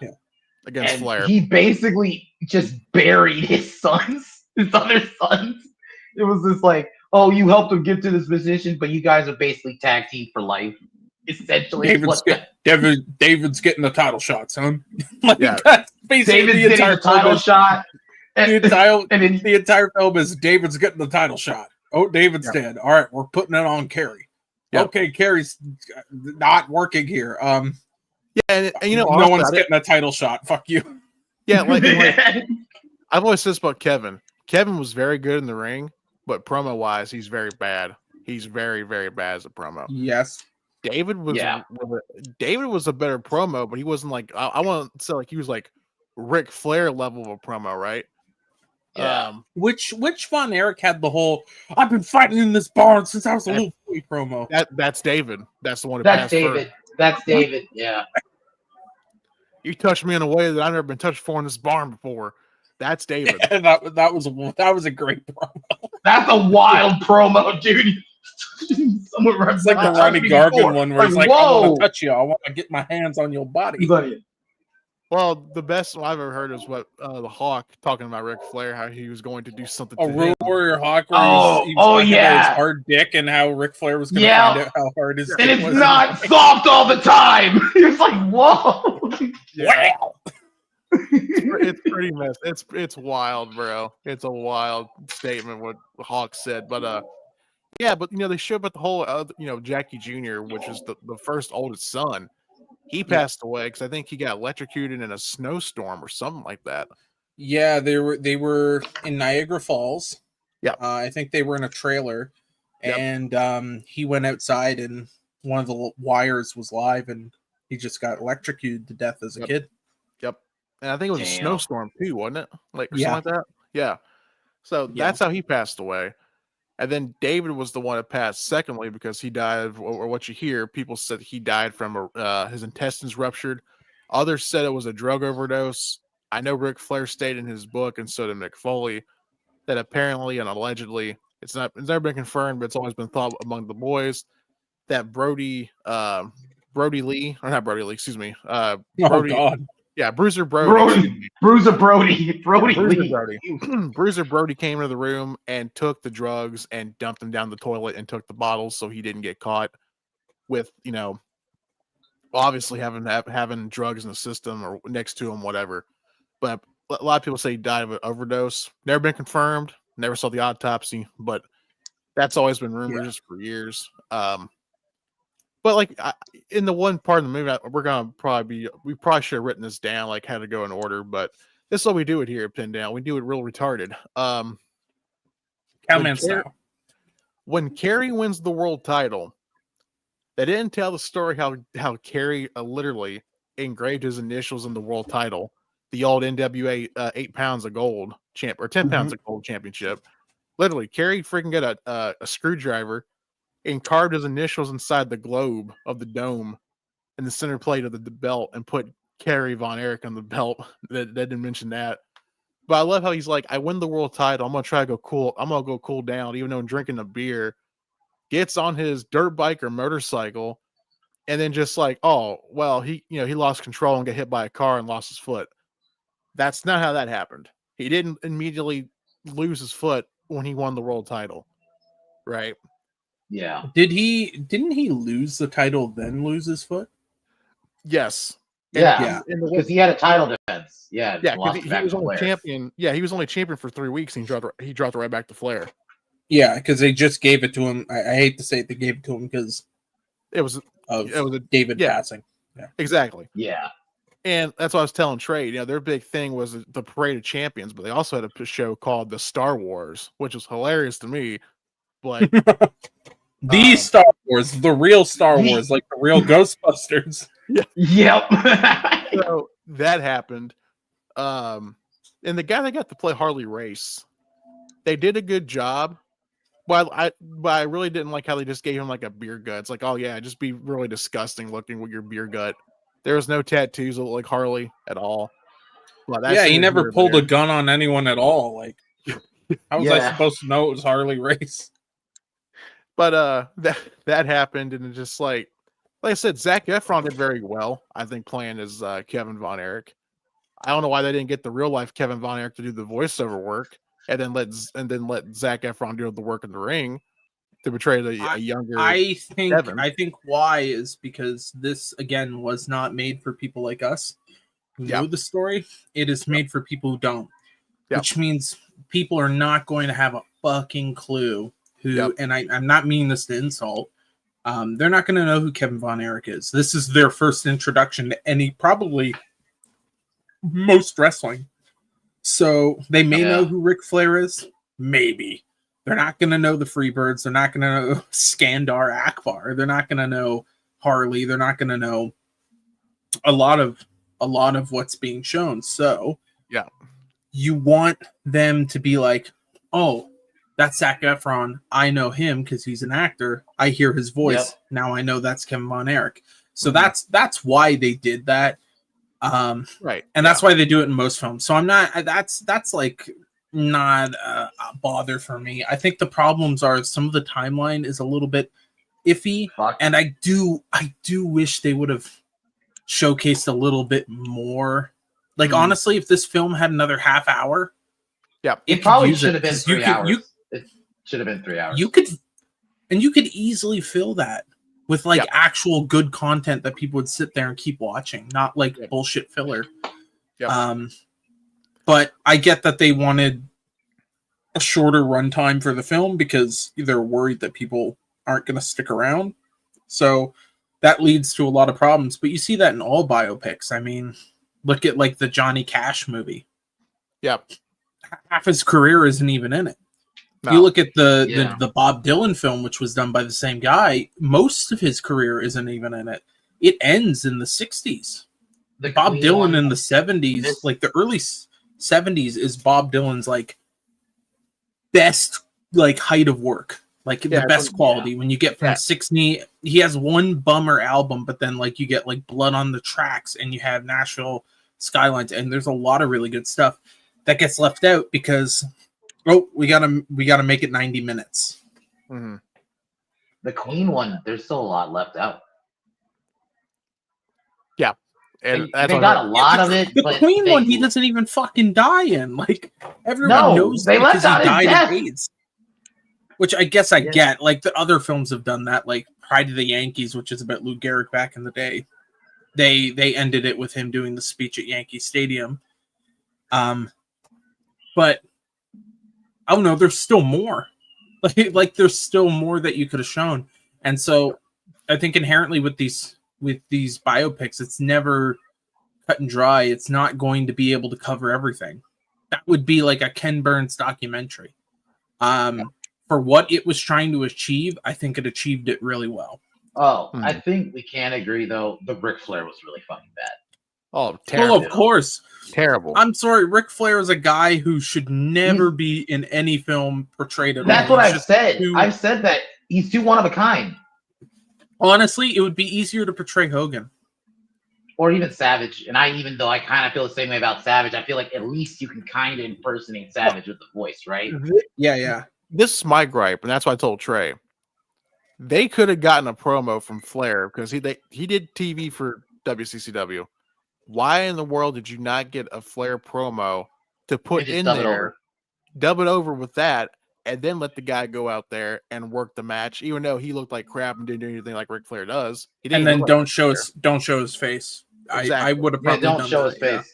[SPEAKER 1] against Flair.
[SPEAKER 2] He basically just buried his other sons. It was just like, oh, you helped him get to this position, but you guys are basically tag team for life. Essentially,
[SPEAKER 5] David's getting the title shot, son.
[SPEAKER 1] Like, yeah,
[SPEAKER 5] that's basically
[SPEAKER 2] David's getting the title shot.
[SPEAKER 5] The entire film is David's getting the title shot. Oh, David's dead. All right, we're putting it on Carrie. Yep. Okay, Carrie's not working here.
[SPEAKER 1] Yeah, and you know,
[SPEAKER 5] no one's getting a title shot. Fuck you.
[SPEAKER 1] Yeah, like I've always said this about Kevin. Kevin was very good in the ring, but promo wise, he's very bad. He's very, very bad as a promo.
[SPEAKER 5] Yes.
[SPEAKER 1] David was a better promo, but he wasn't like I want to say like he was like Ric Flair level of a promo, right?
[SPEAKER 2] Yeah.
[SPEAKER 5] Which Von Erich had the whole "I've been fighting in this barn since I was a little boy" promo.
[SPEAKER 1] That's David. That's the one.
[SPEAKER 2] That's David. That's David. Yeah.
[SPEAKER 1] You touched me in a way that I've never been touched for in this barn before. That's David.
[SPEAKER 5] Yeah, that was a great promo.
[SPEAKER 2] That's a wild promo, dude.
[SPEAKER 5] Someone runs like the Ronnie Garvin one where he's like, "I want to touch you. I want to get my hands on your body."
[SPEAKER 1] Well, the best one I've ever heard is what the Hawk talking about Ric Flair, how he was going to do something.
[SPEAKER 5] A Road Warrior Hawk.
[SPEAKER 2] Where
[SPEAKER 5] he was talking about his hard dick and how Ric Flair was going to find out how hard his dick was.
[SPEAKER 2] And it's not soft all the time. It's like, whoa.
[SPEAKER 5] Wow.
[SPEAKER 1] It's pretty messed. It's wild, bro. It's a wild statement what Hawk said, but yeah, but you know they showed about the whole Jackie Jr., which is the first oldest son. He passed away because I think he got electrocuted in a snowstorm or something like that.
[SPEAKER 5] Yeah, they were in Niagara Falls.
[SPEAKER 1] Yeah,
[SPEAKER 5] I think they were in a trailer, and he went outside and one of the wires was live, and he just got electrocuted to death as a kid.
[SPEAKER 1] Yep, and I think it was a snowstorm too, wasn't it? Like something like that. Yeah. So that's how he passed away. And then David was the one that passed secondly because he died, or what you hear, people said he died from his intestines ruptured. Others said it was a drug overdose. I know Ric Flair stated in his book, and so did Mick Foley, that apparently and allegedly, it's never been confirmed, but it's always been thought among the boys that Brody Lee, or not Brody Lee, excuse me. Brody,
[SPEAKER 5] God.
[SPEAKER 1] Yeah, Bruiser Brody.
[SPEAKER 2] Bruiser Brody
[SPEAKER 1] Bruiser Brody came into the room and took the drugs and dumped them down the toilet and took the bottles so he didn't get caught with, obviously having drugs in the system or next to him, whatever. But a lot of people say he died of an overdose. Never been confirmed. Never saw the autopsy, but that's always been rumors for years. But like in the one part of the movie, we probably should have written this down, like how to go in order. But this is how we do it here at Pin Down. We do it real retarded. When Kerry wins the world title, they didn't tell the story how Kerry literally engraved his initials in the world title, the old NWA 8 pounds of gold champ or 10 pounds of gold championship. Literally, Kerry freaking got a screwdriver and carved his initials inside the globe of the dome in the center plate of the belt and put Kerry Von Erich on the belt. They didn't mention that. But I love how he's like, I win the world title. I'm going to try to go cool. I'm going to go cool down, even though I'm drinking a beer. Gets on his dirt bike or motorcycle. And then just like, oh, well, he lost control and got hit by a car and lost his foot. That's not how that happened. He didn't immediately lose his foot when he won the world title. Right.
[SPEAKER 2] Yeah.
[SPEAKER 5] Didn't he lose the title then lose his foot?
[SPEAKER 1] Yes.
[SPEAKER 2] Yeah.
[SPEAKER 1] And the
[SPEAKER 2] Because he had a title defense. Yeah.
[SPEAKER 1] Yeah,
[SPEAKER 2] lost
[SPEAKER 1] because
[SPEAKER 2] it back
[SPEAKER 1] he was
[SPEAKER 2] to
[SPEAKER 1] only
[SPEAKER 2] Flair.
[SPEAKER 1] champion. Yeah, he was only champion for 3 weeks, and he dropped it right back to Flair.
[SPEAKER 5] Yeah, because they just gave it to him. I hate to say it, they gave it to him because
[SPEAKER 1] It was
[SPEAKER 5] of
[SPEAKER 1] a
[SPEAKER 5] David
[SPEAKER 1] yeah.
[SPEAKER 5] passing.
[SPEAKER 1] exactly,
[SPEAKER 2] Yeah.
[SPEAKER 1] and that's what I was telling Trey. You know, their big thing was the Parade of Champions, but they also had a show called the Star Wars, which was hilarious to me. But
[SPEAKER 5] The Star Wars, the real Star Wars, like the real Ghostbusters.
[SPEAKER 2] Yep.
[SPEAKER 1] so that happened. And the guy that got to play Harley Race, they did a good job. But I really didn't like how they just gave him like a beer gut. It's like, oh yeah, just be really disgusting looking with your beer gut. There was no tattoos that look like Harley at all. But that's
[SPEAKER 5] Yeah, he
[SPEAKER 1] neither
[SPEAKER 5] never
[SPEAKER 1] here nor
[SPEAKER 5] pulled
[SPEAKER 1] there.
[SPEAKER 5] a gun on anyone at all. Like, how was I
[SPEAKER 2] Yeah.
[SPEAKER 5] supposed to know it was Harley Race?
[SPEAKER 1] But that happened, and it's just like I said, Zac Efron did very well. I think playing as Kevin Von Erich. I don't know why they didn't get the real life Kevin Von Erich to do the voiceover work, and then let Zac Efron do the work in the ring to portray a younger.
[SPEAKER 5] I
[SPEAKER 1] Kevin.
[SPEAKER 5] think why is because this again was not made for people like us who know the story. It is made for people who don't, which means people are not going to have a fucking clue who. And I'm not meaning this to insult. They're not going to know who Kevin Von Erich is. This is their first introduction to any probably most wrestling. So they may know who Ric Flair is, maybe. They're not going to know the Freebirds. They're not going to know Skandar Akbar. They're not going to know Harley. They're not going to know a lot of what's being shown. So you want them to be like, oh, that's Zac Efron. I know him because he's an actor. I hear his voice. Now I know that's Kevin Von Erich. So that's why they did that.
[SPEAKER 1] Right.
[SPEAKER 5] And that's why they do it in most films. So I'm not, that's like not a bother for me. I think the problems are some of the timeline is a little bit iffy. And I do wish they would have showcased a little bit more. Like, honestly, if this film had another half hour,
[SPEAKER 2] it probably should have been 3 hours. It should have been 3 hours.
[SPEAKER 5] You could easily fill that with like actual good content that people would sit there and keep watching, not like bullshit filler. But I get that they wanted a shorter runtime for the film because they're worried that people aren't going to stick around. So that leads to a lot of problems. But you see that in all biopics. I mean, look at like the Johnny Cash movie.
[SPEAKER 1] Yep.
[SPEAKER 5] Half his career isn't even in it.
[SPEAKER 1] No.
[SPEAKER 5] You look at the Bob Dylan film, which was done by the same guy. Most of his career isn't even in it. It ends in the 60s. Bob Dylan in the 70s, like the early 70s, is Bob Dylan's like best like height of work, like the best quality. When you get from 60, he has one bummer album, but then like you get like Blood on the Tracks, and you have Nashville Skylines, and there's a lot of really good stuff that gets left out because we gotta make it 90 minutes.
[SPEAKER 1] Mm-hmm.
[SPEAKER 2] The Queen one, there's still a lot left out.
[SPEAKER 1] Yeah, and
[SPEAKER 2] they got a lot of it.
[SPEAKER 5] The Queen one, he doesn't even fucking die in. Like everyone knows
[SPEAKER 2] they
[SPEAKER 5] because
[SPEAKER 2] left out
[SPEAKER 5] he died
[SPEAKER 2] his death.
[SPEAKER 5] of AIDS. Which I guess I get. Like the other films have done that, like Pride of the Yankees, which is about Lou Gehrig back in the day. They ended it with him doing the speech at Yankee Stadium. But oh no, there's still more. Like there's still more that you could have shown. And so I think inherently with these biopics, it's never cut and dry. It's not going to be able to cover everything. That would be like a Ken Burns documentary. For what it was trying to achieve, I think it achieved it really well.
[SPEAKER 2] Oh, I think we can agree though. The Ric Flair was really fucking bad.
[SPEAKER 1] Oh, terrible!
[SPEAKER 5] Well, of course,
[SPEAKER 1] terrible.
[SPEAKER 5] I'm sorry, Ric Flair is a guy who should never be in any film portrayed at
[SPEAKER 2] That's
[SPEAKER 5] all.
[SPEAKER 2] what I've said. I've said that he's too one of a kind.
[SPEAKER 5] Honestly, it would be easier to portray Hogan.
[SPEAKER 2] Or even Savage. And even though I kind of feel the same way about Savage, I feel like at least you can kind of impersonate Savage with the voice, right?
[SPEAKER 5] Yeah.
[SPEAKER 1] This is my gripe, and that's what I told Trey. They could have gotten a promo from Flair because he did TV for WCCW. Why in the world did you not get a Flair promo to put in there? Dub it over with that, and then let the guy go out there and work the match, even though he looked like crap and didn't do anything like Ric Flair does. He didn't
[SPEAKER 5] And then
[SPEAKER 1] look
[SPEAKER 5] don't show his face. I
[SPEAKER 1] Exactly.
[SPEAKER 5] would have
[SPEAKER 2] Yeah,
[SPEAKER 5] probably
[SPEAKER 2] don't
[SPEAKER 5] done
[SPEAKER 2] show
[SPEAKER 5] that,
[SPEAKER 2] his
[SPEAKER 5] yeah.
[SPEAKER 2] face.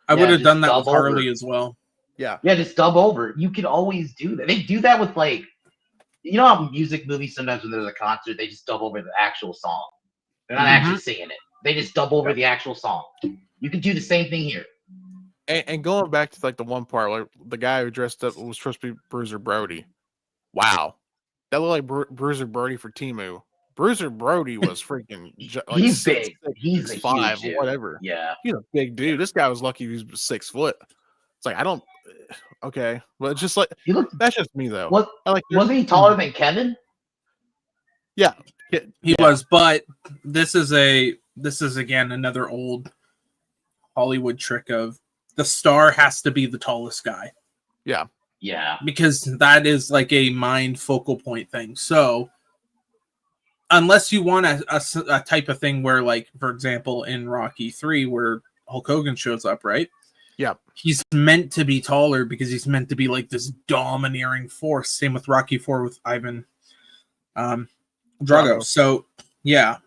[SPEAKER 5] I would have
[SPEAKER 2] just
[SPEAKER 5] done that with
[SPEAKER 2] dub over.
[SPEAKER 5] Harley as well.
[SPEAKER 1] Yeah.
[SPEAKER 2] Yeah, just dub over. You can always do that. They do that with like, you know how music movies sometimes when there's a concert they just dub over the actual song. They're not actually singing it. They just dub over the actual song. You can do the same thing here.
[SPEAKER 1] And going back to like the one part, like the guy who dressed up was supposed to be Bruiser Brody. Wow, that looked like Bruiser Brody for Temu. Bruiser Brody was freaking. Like
[SPEAKER 2] He's
[SPEAKER 1] 6'6",
[SPEAKER 2] big. He's a
[SPEAKER 1] 6'5",
[SPEAKER 2] huge dude.
[SPEAKER 1] whatever.
[SPEAKER 2] Yeah.
[SPEAKER 1] He's a big dude. This guy was lucky he was 6 foot. It's like I don't. Okay, but it's just like
[SPEAKER 2] He looked.
[SPEAKER 1] that's just me though.
[SPEAKER 2] What
[SPEAKER 1] I like
[SPEAKER 2] wasn't he taller than Kevin?
[SPEAKER 1] Yeah,
[SPEAKER 5] He was, but this is again another old Hollywood trick of the star has to be the tallest guy.
[SPEAKER 1] Yeah.
[SPEAKER 2] Yeah.
[SPEAKER 5] Because that is like a mind focal point thing. So unless you want a type of thing where, like, for example, in Rocky 3 where Hulk Hogan shows up, right?
[SPEAKER 1] Yeah.
[SPEAKER 5] He's meant to be taller because he's meant to be like this domineering force. Same with Rocky 4 with Ivan Drago. So yeah.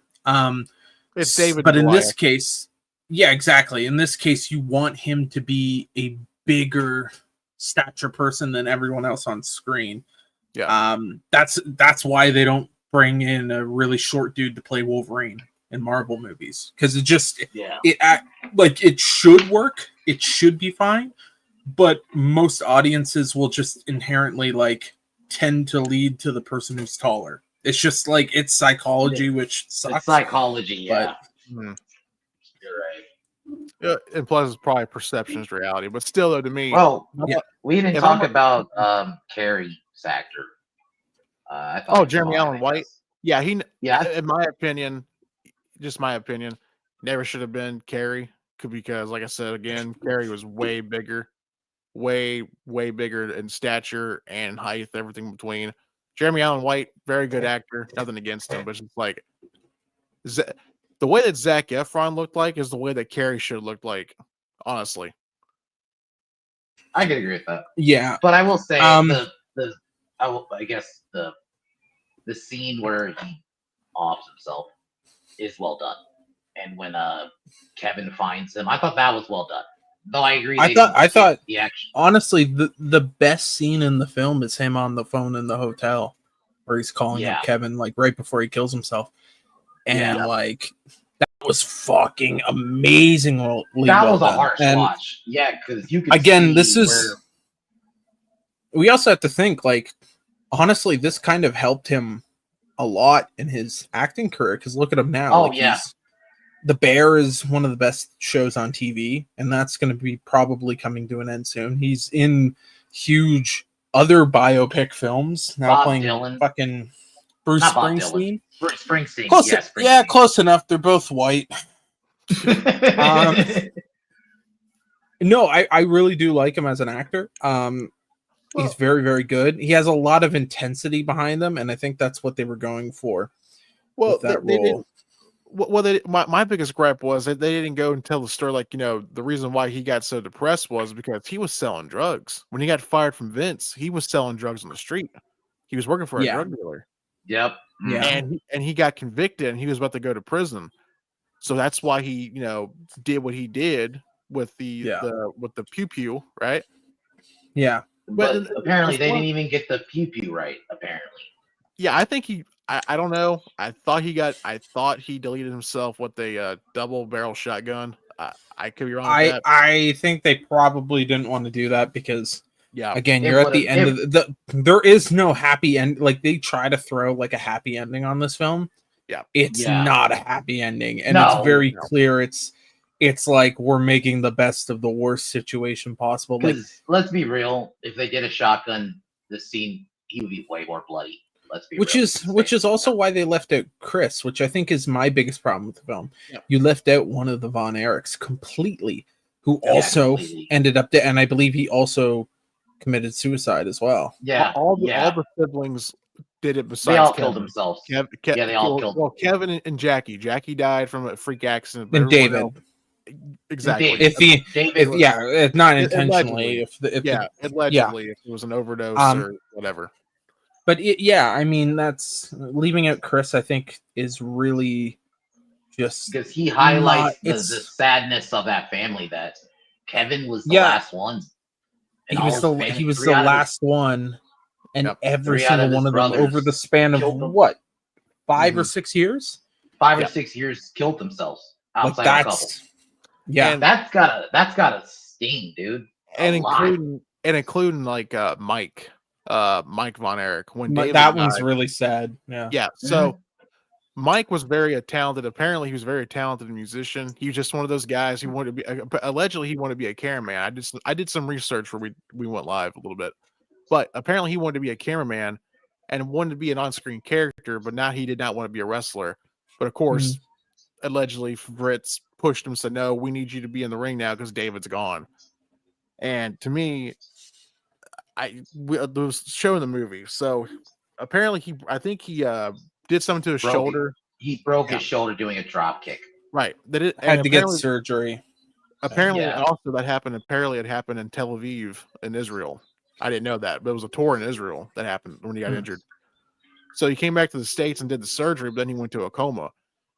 [SPEAKER 1] It's David.
[SPEAKER 5] But in
[SPEAKER 1] Goliath.
[SPEAKER 5] this case, yeah, exactly. In this case, you want him to be a bigger stature person than everyone else on screen.
[SPEAKER 1] Yeah.
[SPEAKER 5] That's why they don't bring in a really short dude to play Wolverine in Marvel movies, because it should work. It should be fine, but most audiences will just inherently like tend to lead to the person who's taller. It's just like it's psychology, which sucks.
[SPEAKER 2] It's psychology, yeah.
[SPEAKER 1] But,
[SPEAKER 2] You're right.
[SPEAKER 1] and plus, it's probably perception's reality, but still, though, to me,
[SPEAKER 2] Well,
[SPEAKER 5] Yeah.
[SPEAKER 2] we didn't
[SPEAKER 1] If
[SPEAKER 2] talk
[SPEAKER 1] I'm-
[SPEAKER 2] about Carrie's actor. I thought he was
[SPEAKER 1] Jeremy
[SPEAKER 2] fine,
[SPEAKER 1] Allen
[SPEAKER 2] I
[SPEAKER 1] White?
[SPEAKER 2] guess.
[SPEAKER 1] yeah, he,
[SPEAKER 2] Yeah,
[SPEAKER 1] in my opinion, just my opinion, never should have been Carrie, because, like I said again, Carrie was way bigger, way bigger in stature and height, everything between. Jeremy Allen White, very good actor, nothing against him, but it's just like the way that Zac Efron looked like is the way that Carrie should have looked like, honestly.
[SPEAKER 2] I can agree with that.
[SPEAKER 5] Yeah,
[SPEAKER 2] But I will say
[SPEAKER 5] Um,
[SPEAKER 2] I guess the scene where he offs himself is well done. And when Kevin finds him, I thought that was well done. Though I agree.
[SPEAKER 5] I
[SPEAKER 2] they
[SPEAKER 5] thought-
[SPEAKER 2] didn't get the action.
[SPEAKER 5] honestly, the best scene in the film is him on the phone in the hotel where he's calling
[SPEAKER 2] Yeah.
[SPEAKER 5] up Kevin like right before he kills himself, and
[SPEAKER 2] Yeah.
[SPEAKER 5] like that was fucking amazingly
[SPEAKER 2] That
[SPEAKER 5] well
[SPEAKER 2] was a
[SPEAKER 5] done.
[SPEAKER 2] harsh
[SPEAKER 5] And
[SPEAKER 2] watch. Yeah, because you could
[SPEAKER 5] again,
[SPEAKER 2] see
[SPEAKER 5] this is
[SPEAKER 2] where-
[SPEAKER 5] we also have to think like honestly, this kind of helped him a lot in his acting career because look at him now.
[SPEAKER 2] Oh,
[SPEAKER 5] like,
[SPEAKER 2] yeah.
[SPEAKER 5] The Bear is one of the best shows on TV, and that's going to be probably coming to an end soon. He's in huge other biopic films now,
[SPEAKER 2] Bob
[SPEAKER 5] playing
[SPEAKER 2] Dylan.
[SPEAKER 5] fucking Bruce
[SPEAKER 2] Not Bob
[SPEAKER 5] Springsteen.
[SPEAKER 2] Springsteen.
[SPEAKER 5] Close,
[SPEAKER 2] Yeah,
[SPEAKER 5] yeah,
[SPEAKER 2] Springsteen.
[SPEAKER 5] close enough. They're both white. No, I really do like him as an actor. He's very, very good. He has a lot of intensity behind him, and I think that's what they were going for.
[SPEAKER 1] Well,
[SPEAKER 5] with that
[SPEAKER 1] they
[SPEAKER 5] role.
[SPEAKER 1] didn't. Well, my biggest gripe was that they didn't go and tell the story. Like, the reason why he got so depressed was because he was selling drugs. When he got fired from Vince, he was selling drugs on the street. He was working for a
[SPEAKER 5] Yeah.
[SPEAKER 1] drug dealer,
[SPEAKER 2] Yep.
[SPEAKER 5] Yeah.
[SPEAKER 1] and he got convicted, and he was about to go to prison. So that's why he, did what he did with the pew pew, right?
[SPEAKER 5] Yeah.
[SPEAKER 2] But
[SPEAKER 1] But-
[SPEAKER 2] apparently they
[SPEAKER 1] well-
[SPEAKER 2] didn't even get the pew pew right. Apparently.
[SPEAKER 1] Yeah, I think I don't know. I thought he deleted himself with a double barrel shotgun. I could be wrong with that.
[SPEAKER 5] I think they probably didn't want to do that because
[SPEAKER 1] Yeah.
[SPEAKER 5] again,
[SPEAKER 2] It
[SPEAKER 5] you're at the
[SPEAKER 2] would've-
[SPEAKER 5] end of there is no happy end. Like they try to throw like a happy ending on this film.
[SPEAKER 1] Yeah.
[SPEAKER 5] It's
[SPEAKER 2] Yeah.
[SPEAKER 5] not a happy ending. And
[SPEAKER 2] No,
[SPEAKER 5] it's very
[SPEAKER 1] no.
[SPEAKER 5] clear it's like we're making the best of the worst situation possible. Like
[SPEAKER 2] 'Cause let's be real. If they did a shotgun, this scene, he would be way more bloody. Let's be
[SPEAKER 5] which
[SPEAKER 2] real.
[SPEAKER 5] is also why they left out Chris, which I think is my biggest problem with the film.
[SPEAKER 1] Yeah.
[SPEAKER 5] You left out one of the Von Erichs completely, who
[SPEAKER 2] Yeah,
[SPEAKER 5] also
[SPEAKER 2] completely.
[SPEAKER 5] ended up and I believe he also committed suicide as well.
[SPEAKER 2] Yeah.
[SPEAKER 1] all the
[SPEAKER 2] yeah.
[SPEAKER 1] siblings did it besides
[SPEAKER 2] They all
[SPEAKER 1] Kevin.
[SPEAKER 2] killed themselves.
[SPEAKER 1] Yeah,
[SPEAKER 2] they all killed.
[SPEAKER 1] Well, Kevin and Jackie. Jackie died from a freak accident. but
[SPEAKER 5] And
[SPEAKER 1] everyone
[SPEAKER 5] David.
[SPEAKER 1] else- exactly.
[SPEAKER 5] If he,
[SPEAKER 2] David
[SPEAKER 5] if
[SPEAKER 2] was-
[SPEAKER 5] yeah, if not
[SPEAKER 1] Allegedly.
[SPEAKER 5] intentionally, if
[SPEAKER 1] Yeah, allegedly, if it was an overdose or whatever.
[SPEAKER 5] but yeah, I mean that's leaving out Chris. I think is really just
[SPEAKER 2] because he highlights the
[SPEAKER 5] it's-
[SPEAKER 2] sadness of that family that Kevin was the
[SPEAKER 5] Yeah.
[SPEAKER 2] last one. And
[SPEAKER 5] he
[SPEAKER 2] all
[SPEAKER 5] was
[SPEAKER 2] his
[SPEAKER 5] the
[SPEAKER 2] family-
[SPEAKER 5] he was
[SPEAKER 2] three
[SPEAKER 5] the
[SPEAKER 2] out of his-
[SPEAKER 5] last one, and
[SPEAKER 1] Yep.
[SPEAKER 5] every
[SPEAKER 2] 3 out of
[SPEAKER 5] single
[SPEAKER 2] his
[SPEAKER 5] one of them
[SPEAKER 2] brothers
[SPEAKER 5] over the span of
[SPEAKER 2] killed him.
[SPEAKER 5] what 5 or
[SPEAKER 1] Mhm.
[SPEAKER 5] 6 years.
[SPEAKER 2] 5 or
[SPEAKER 1] Yeah.
[SPEAKER 2] 6 years killed themselves
[SPEAKER 5] Like
[SPEAKER 2] outside of a couple.
[SPEAKER 5] that's yeah.
[SPEAKER 1] And-
[SPEAKER 2] That's gotta sting, dude.
[SPEAKER 1] And
[SPEAKER 2] A lot.
[SPEAKER 1] including like Mike Von Erich when
[SPEAKER 5] But
[SPEAKER 1] David
[SPEAKER 5] that one's
[SPEAKER 1] died.
[SPEAKER 5] really sad. Yeah.
[SPEAKER 1] Yeah, so Mike was very talented. Apparently, he was a very talented musician. He was just one of those guys who wanted to be. Allegedly, he wanted to be a cameraman. I did some research where we went live a little bit, but apparently, he wanted to be a cameraman and wanted to be an on-screen character. But now he did not want to be a wrestler. But of course, allegedly, Fritz pushed him and said, "No, we need you to be in the ring now because David's gone." And to me, was showing the movie. So apparently, I think he did something to his
[SPEAKER 2] Broke it.
[SPEAKER 1] shoulder.
[SPEAKER 2] He broke
[SPEAKER 1] Yeah.
[SPEAKER 2] his shoulder doing a drop kick.
[SPEAKER 1] Right. That it
[SPEAKER 5] Had to get
[SPEAKER 1] apparently,
[SPEAKER 5] surgery.
[SPEAKER 1] apparently
[SPEAKER 2] Yeah.
[SPEAKER 1] also that happened. Apparently it happened in Tel Aviv in Israel. I didn't know that, but it was a tour in Israel that happened when he got injured. So he came back to the States and did the surgery, but then he went to a coma.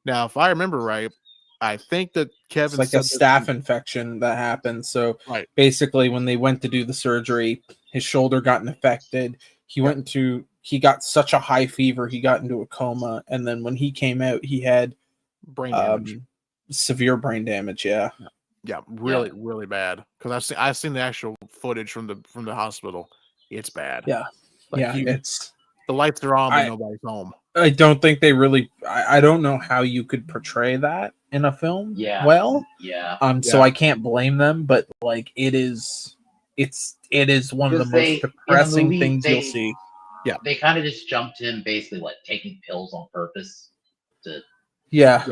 [SPEAKER 1] Now, if I remember right, I think that Kevin
[SPEAKER 5] It's like a
[SPEAKER 1] said that
[SPEAKER 5] staph infection that happened. So
[SPEAKER 1] Right.
[SPEAKER 5] basically, when they went to do the surgery, his shoulder got infected. He got such a high fever, he got into a coma, and then when he came out, he had
[SPEAKER 1] brain damage.
[SPEAKER 5] severe brain damage. Yeah,
[SPEAKER 1] Yeah, really, really bad. Because I've seen the actual footage from the hospital. It's bad.
[SPEAKER 5] Yeah.
[SPEAKER 1] Like
[SPEAKER 5] yeah.
[SPEAKER 1] he-
[SPEAKER 5] It's.
[SPEAKER 1] the lights are on, but
[SPEAKER 5] I-
[SPEAKER 1] nobody's home.
[SPEAKER 5] I don't think they really. I don't know how you could portray that in a film.
[SPEAKER 2] Yeah.
[SPEAKER 5] Well.
[SPEAKER 2] Yeah.
[SPEAKER 5] So
[SPEAKER 1] Yeah.
[SPEAKER 5] I can't blame them, but like it is one of the
[SPEAKER 2] Because
[SPEAKER 5] most
[SPEAKER 2] in the
[SPEAKER 5] depressing
[SPEAKER 2] movie,
[SPEAKER 5] things
[SPEAKER 2] they-
[SPEAKER 5] you'll see.
[SPEAKER 2] They kind of just jumped him basically like taking pills on purpose to
[SPEAKER 5] Yeah.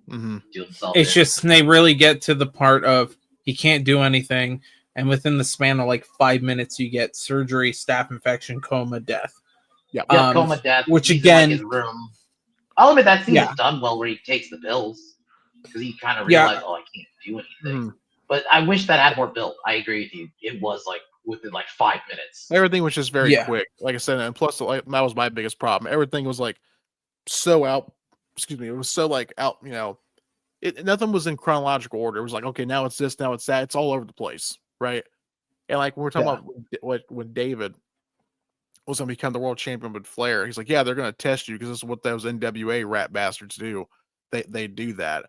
[SPEAKER 1] Hmm.
[SPEAKER 2] do himself.
[SPEAKER 5] It's
[SPEAKER 2] in.
[SPEAKER 5] just they really get to the part of he can't do anything, and within the span of like 5 minutes, you get surgery, staph infection, coma, death.
[SPEAKER 1] Yeah.
[SPEAKER 2] Yeah, coma death.
[SPEAKER 5] which
[SPEAKER 2] he's in,
[SPEAKER 5] again-
[SPEAKER 2] like, his room. I'll admit that scene
[SPEAKER 5] Yeah.
[SPEAKER 2] is done well where he takes the pills because he kind of
[SPEAKER 5] Yeah.
[SPEAKER 2] realized, oh, I can't do anything.
[SPEAKER 1] Mhm.
[SPEAKER 2] But I wish that had more build. I agree with you. It was like within like 5 minutes.
[SPEAKER 1] Everything was just very
[SPEAKER 5] Yeah.
[SPEAKER 1] quick. Like I said, and plus, like, that was my biggest problem. Everything was like so out. Excuse me. It was so like out. Nothing was in chronological order. It was like, okay, now it's this, now it's that. It's all over the place, right? And like when we're talking about when David was going to become the world champion with Flair, he's like, yeah, they're going to test you because this is what those NWA rat bastards do. They do that.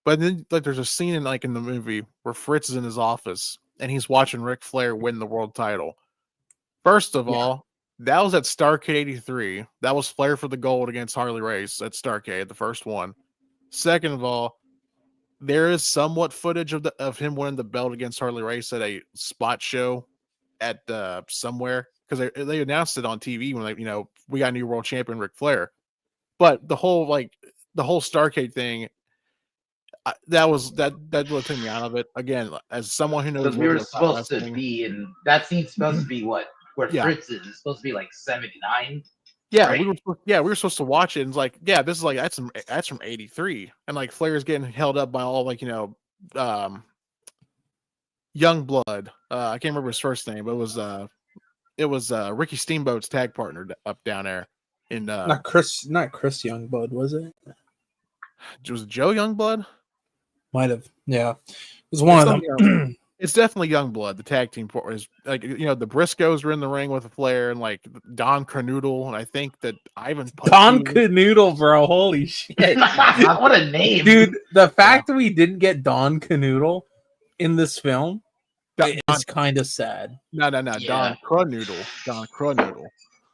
[SPEAKER 1] But then like there's a scene in the movie where Fritz is in his office and he's watching Ric Flair win the world title. First of all, that was at Starrcade 83. That was Flair for the gold against Harley Race at Starrcade, the first one. Second of all, there is somewhat footage of him winning the belt against Harley Race at a spot show at somewhere because they announced it on TV when we got a new world champion Ric Flair. But the whole Starrcade thing, that really took me out of it. Again, as someone who knows,
[SPEAKER 2] Because we were
[SPEAKER 1] little about
[SPEAKER 2] supposed to
[SPEAKER 1] wrestling-
[SPEAKER 2] be in that scene's supposed to be what where
[SPEAKER 1] Yeah.
[SPEAKER 2] Fritz is. It's supposed to be like 79.
[SPEAKER 1] Yeah,
[SPEAKER 2] right?
[SPEAKER 1] we were supposed to watch it, and it's like, yeah, this is like that's from '83, and like Flair's getting held up by all Young Blood. I can't remember his first name, but it was Ricky Steamboat's tag partner up down there in
[SPEAKER 5] Not Chris Youngblood, was it?
[SPEAKER 1] was it Joe Youngblood?
[SPEAKER 5] Might have. Yeah, it was one of
[SPEAKER 1] It's
[SPEAKER 5] them.
[SPEAKER 1] It's definitely Youngblood. The tag team is like the Briscoes were in the ring with Flair and like Don Kernodle, and I think that Ivan
[SPEAKER 5] Don
[SPEAKER 1] Putty-
[SPEAKER 5] Canoodle, bro. Holy shit.
[SPEAKER 2] What a name,
[SPEAKER 5] Dude, the fact that we didn't get Don Canoodle in this film is kind of sad.
[SPEAKER 1] No,
[SPEAKER 2] Yeah.
[SPEAKER 1] Don Crunoodle.